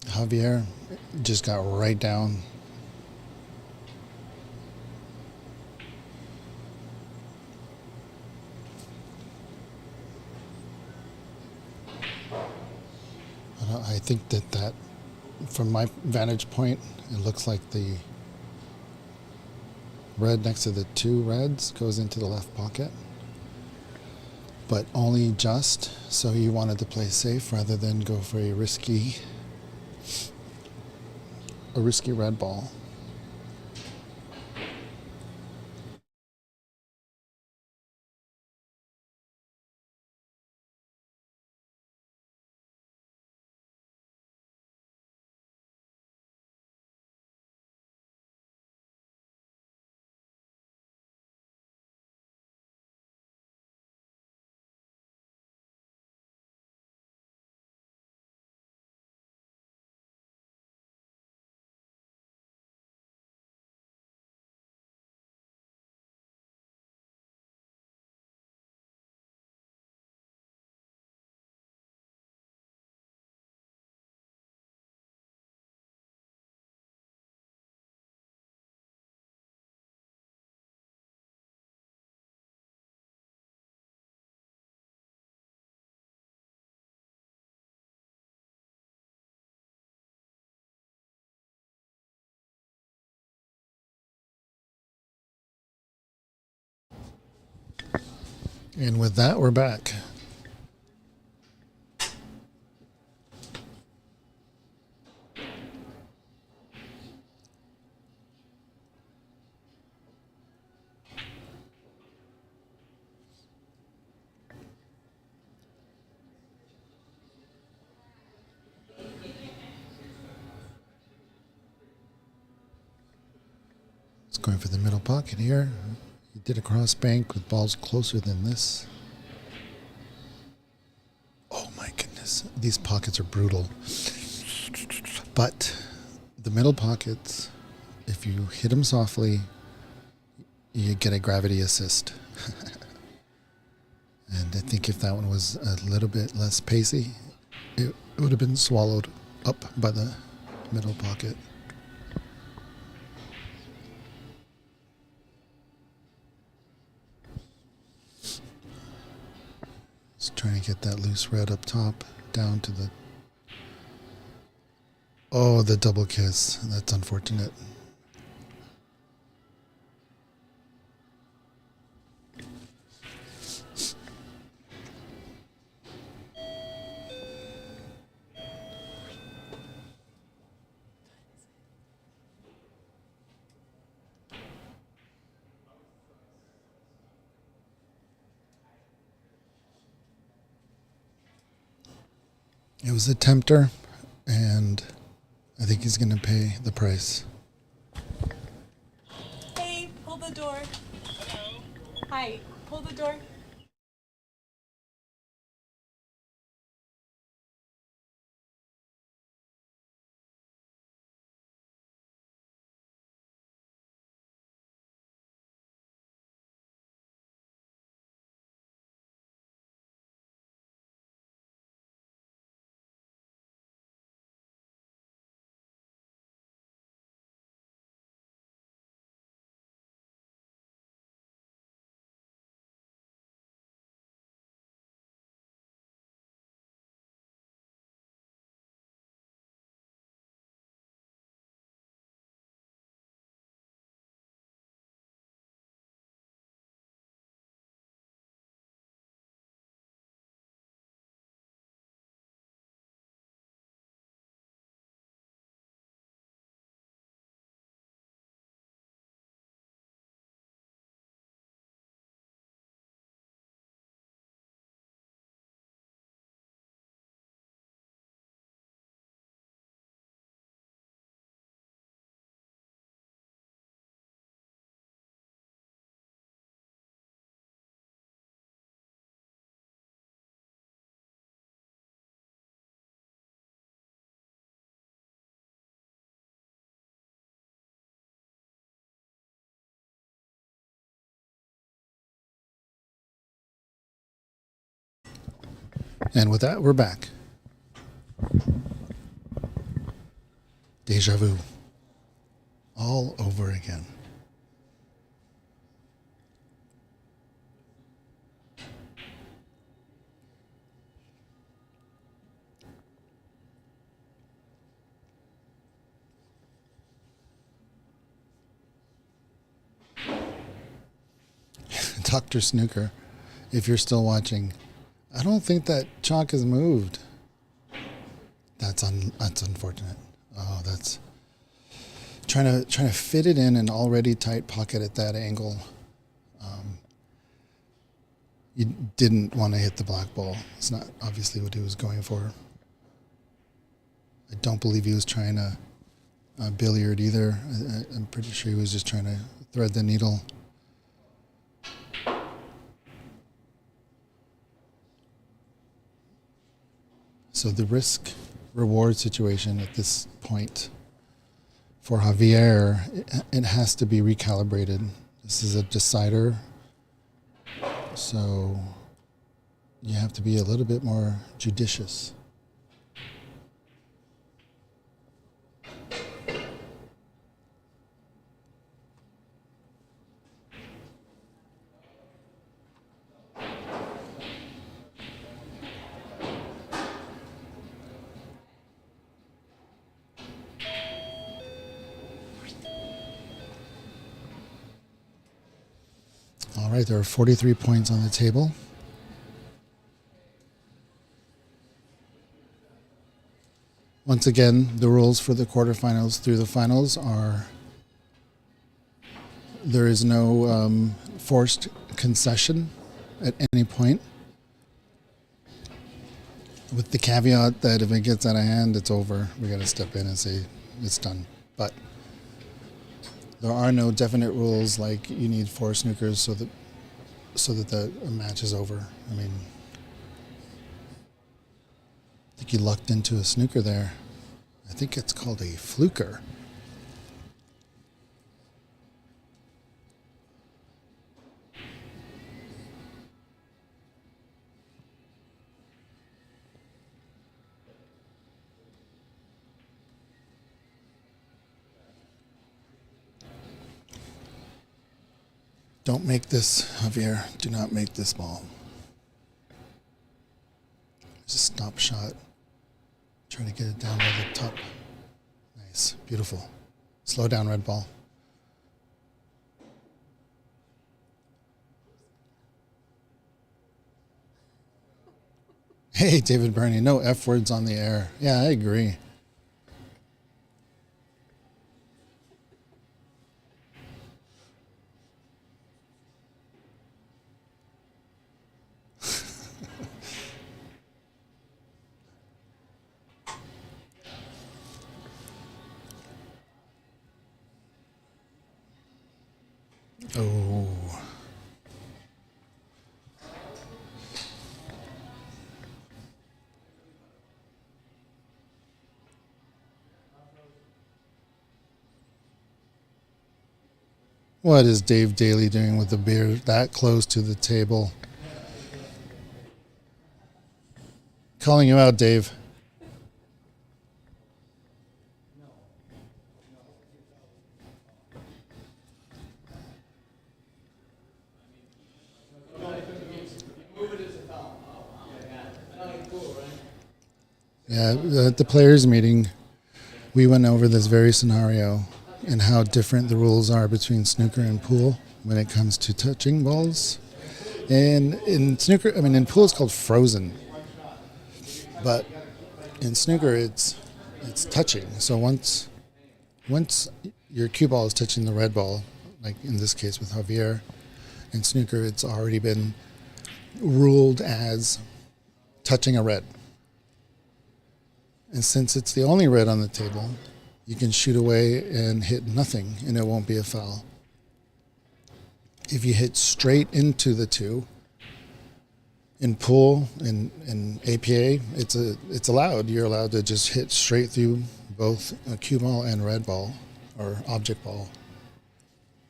Javier just got right down. I think that from my vantage point, it looks like the red next to the two reds goes into the left pocket, but only just, so he wanted to play safe rather than go for a risky red ball. And with that, we're back. It's going for the middle pocket here. He did a cross bank with balls closer than this. Oh my goodness, these pockets are brutal. But the middle pockets, if you hit them softly, you get a gravity assist. And I think if that one was a little bit less pacey, it would have been swallowed up by the middle pocket. Just trying to get that loose red up top down to the... Oh, the double kiss. That's unfortunate. It was a tempter, and I think he's going to pay the price. Hey, pull the door. Hello? Hi, pull the door. And with that, we're back. Deja vu. All over again. Dr. Snooker, if you're still watching, I don't think that chalk has moved. That's unfortunate. Oh, that's trying to fit it in an already tight pocket at that angle. You didn't want to hit the black ball. It's not obviously what he was going for. I don't believe he was trying to billiard either. I'm pretty sure he was just trying to thread the needle. So the risk-reward situation at this point for Javier, it has to be recalibrated. This is a decider, so you have to be a little bit more judicious. All right, there are 43 points on the table. Once again, the rules for the quarterfinals through the finals are there is no forced concession at any point, with the caveat that if it gets out of hand, it's over. We got to step in and say it's done. But there are no definite rules like you need 4 snookers so that the match is over. I mean, I think you lucked into a snooker there. I think it's called a fluker. Don't make this, Javier. Do not make this ball. It's a stop shot. Trying to get it down by the top. Nice. Beautiful. Slow down, red ball. Hey, David Burney, no F words on the air. Yeah, I agree. Oh. What is Dave Daly doing with the beer that close to the table? Calling you out, Dave. Yeah, at the players' meeting, we went over this very scenario and how different the rules are between snooker and pool when it comes to touching balls. And in snooker, I mean, in pool it's called frozen, but in snooker it's touching. So once your cue ball is touching the red ball, like in this case with Javier, in snooker it's already been ruled as touching a red. And since it's the only red on the table, you can shoot away and hit nothing, and it won't be a foul. If you hit straight into the 2, in pool, in APA, it's allowed. You're allowed to just hit straight through both a cue ball and red ball, or object ball.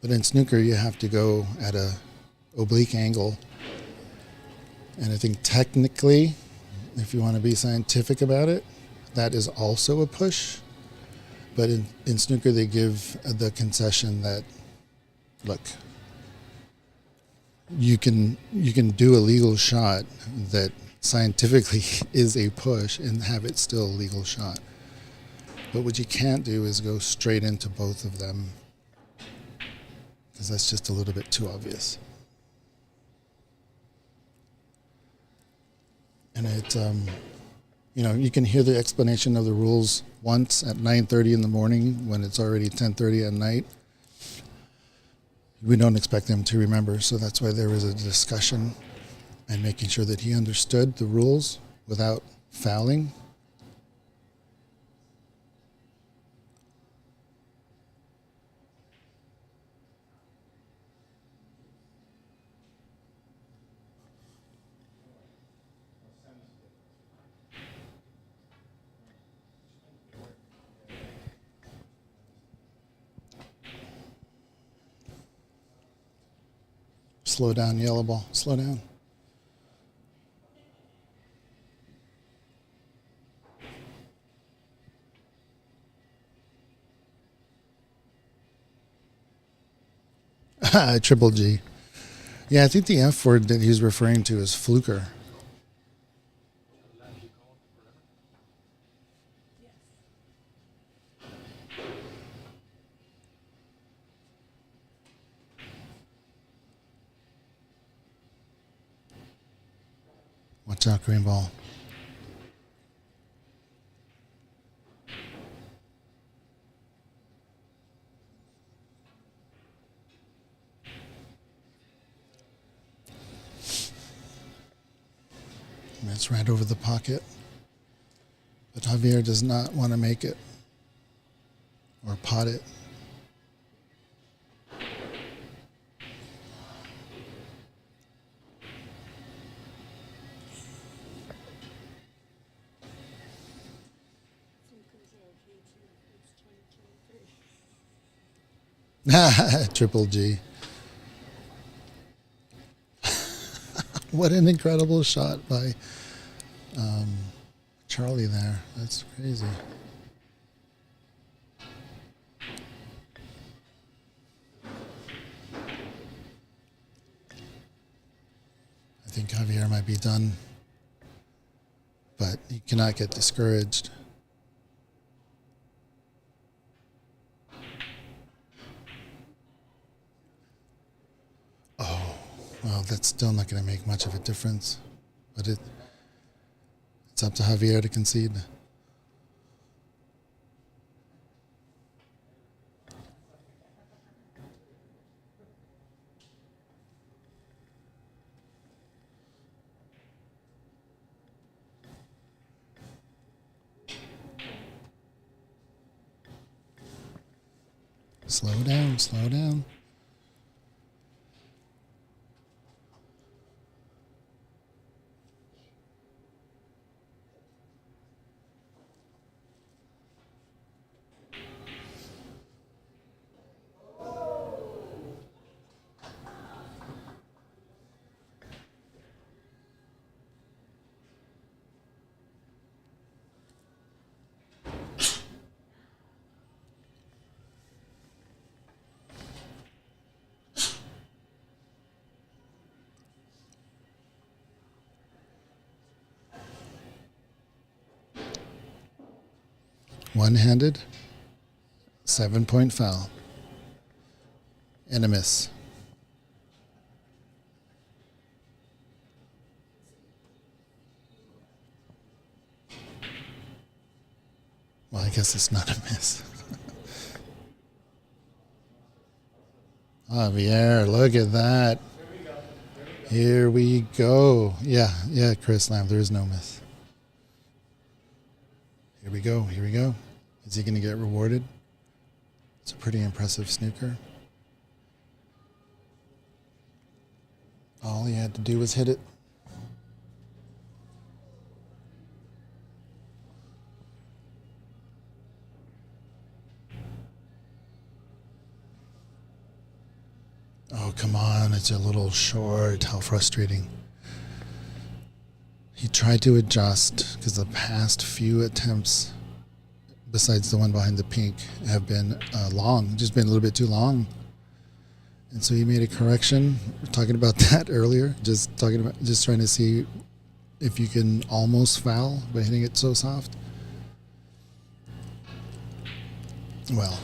But in snooker, you have to go at a oblique angle. And I think technically, if you want to be scientific about it, that is also a push. But in snooker, they give the concession that, look, you can do a legal shot that scientifically is a push and have it still a legal shot. But what you can't do is go straight into both of them, because that's just a little bit too obvious. And it, you can hear the explanation of the rules once at 9:30 in the morning when it's already 10:30 at night. We don't expect them to remember, so that's why there was a discussion and making sure that he understood the rules without fouling. Slow down, yellow ball. Slow down. Triple G. Yeah, I think the F word that he's referring to is fluker. Watch out, green ball. It's right over the pocket. But Javier does not want to make it or pot it. Triple G. What an incredible shot by Charlie there. That's crazy. I think Javier might be done, but you cannot get discouraged. Oh, well, that's still not going to make much of a difference, but it's up to Javier to concede. Slow down, slow down. One-handed, 7-point foul, and a miss. Well, I guess it's not a miss. Javier, look at that. Here we go. Yeah, Chris Lamb, there is no miss. Here we go, here we go. Is he going to get rewarded? It's a pretty impressive snooker. All he had to do was hit it. Oh, come on, it's a little short. How frustrating. he tried to adjust because the past few attempts, besides the one behind the pink, have been long, just been a little bit too long. And so he made a correction. We were talking about that earlier, just trying to see if you can almost foul by hitting it so soft. Well,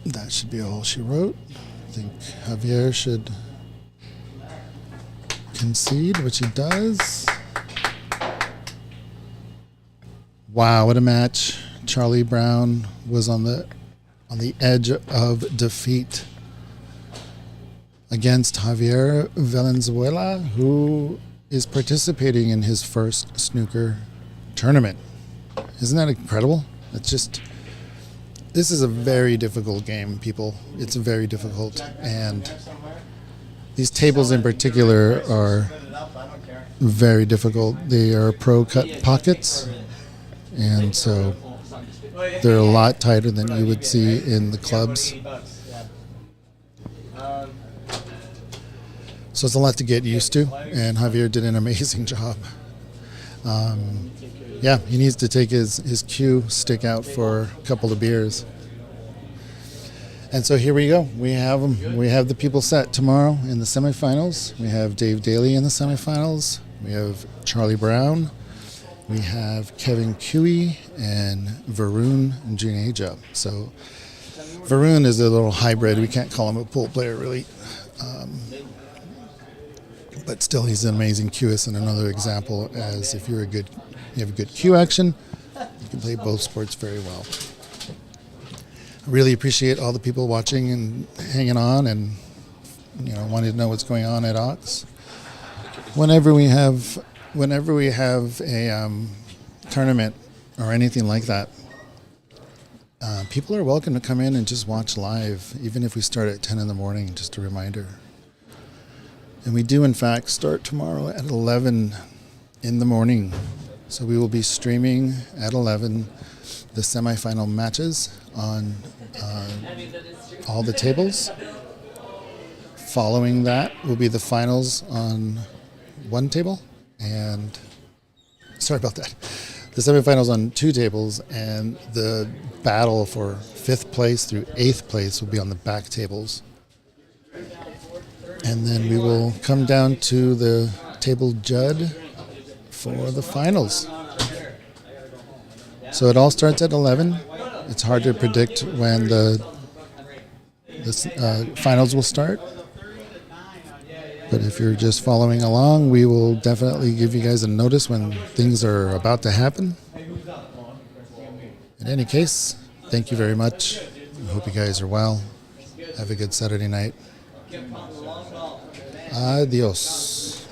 that should be all she wrote. I think Javier should concede, which he does. Wow, what a match. Charlie Brown was on the edge of defeat against Javier Valenzuela, who is participating in his first snooker tournament. Isn't that incredible? This is a very difficult game, people. It's very difficult, and these tables in particular are very difficult. They are pro-cut pockets, and so they're a lot tighter than you would see in the clubs. So it's a lot to get used to, and Javier did an amazing job. Yeah, he needs to take his cue stick out for a couple of beers. And so here we go. We have them. We have the people set tomorrow in the semifinals. We have Dave Daly in the semifinals. We have Charlie Brown. We have Kevin Cui and Varun Juneja. So Varun is a little hybrid. We can't call him a pool player, really. But still, he's an amazing cueist, and another example as if you have a good cue action, you can play both sports very well. I really appreciate all the people watching and hanging on, and wanting to know what's going on at Ox. Whenever we have a tournament or anything like that, people are welcome to come in and just watch live, even if we start at 10 in the morning. Just a reminder. And we do, in fact, start tomorrow at 11 in the morning. So we will be streaming at 11 the semifinal matches on all the tables. Following that will be the finals on one table. And sorry about that. The semifinals on two tables, and the battle for 5th place through 8th place will be on the back tables. And then we will come down to the table Judd for the finals. So it all starts at 11. It's hard to predict when the finals will start. But if you're just following along, we will definitely give you guys a notice when things are about to happen. In any case, thank you very much. I hope you guys are well. Have a good Saturday night. Adios.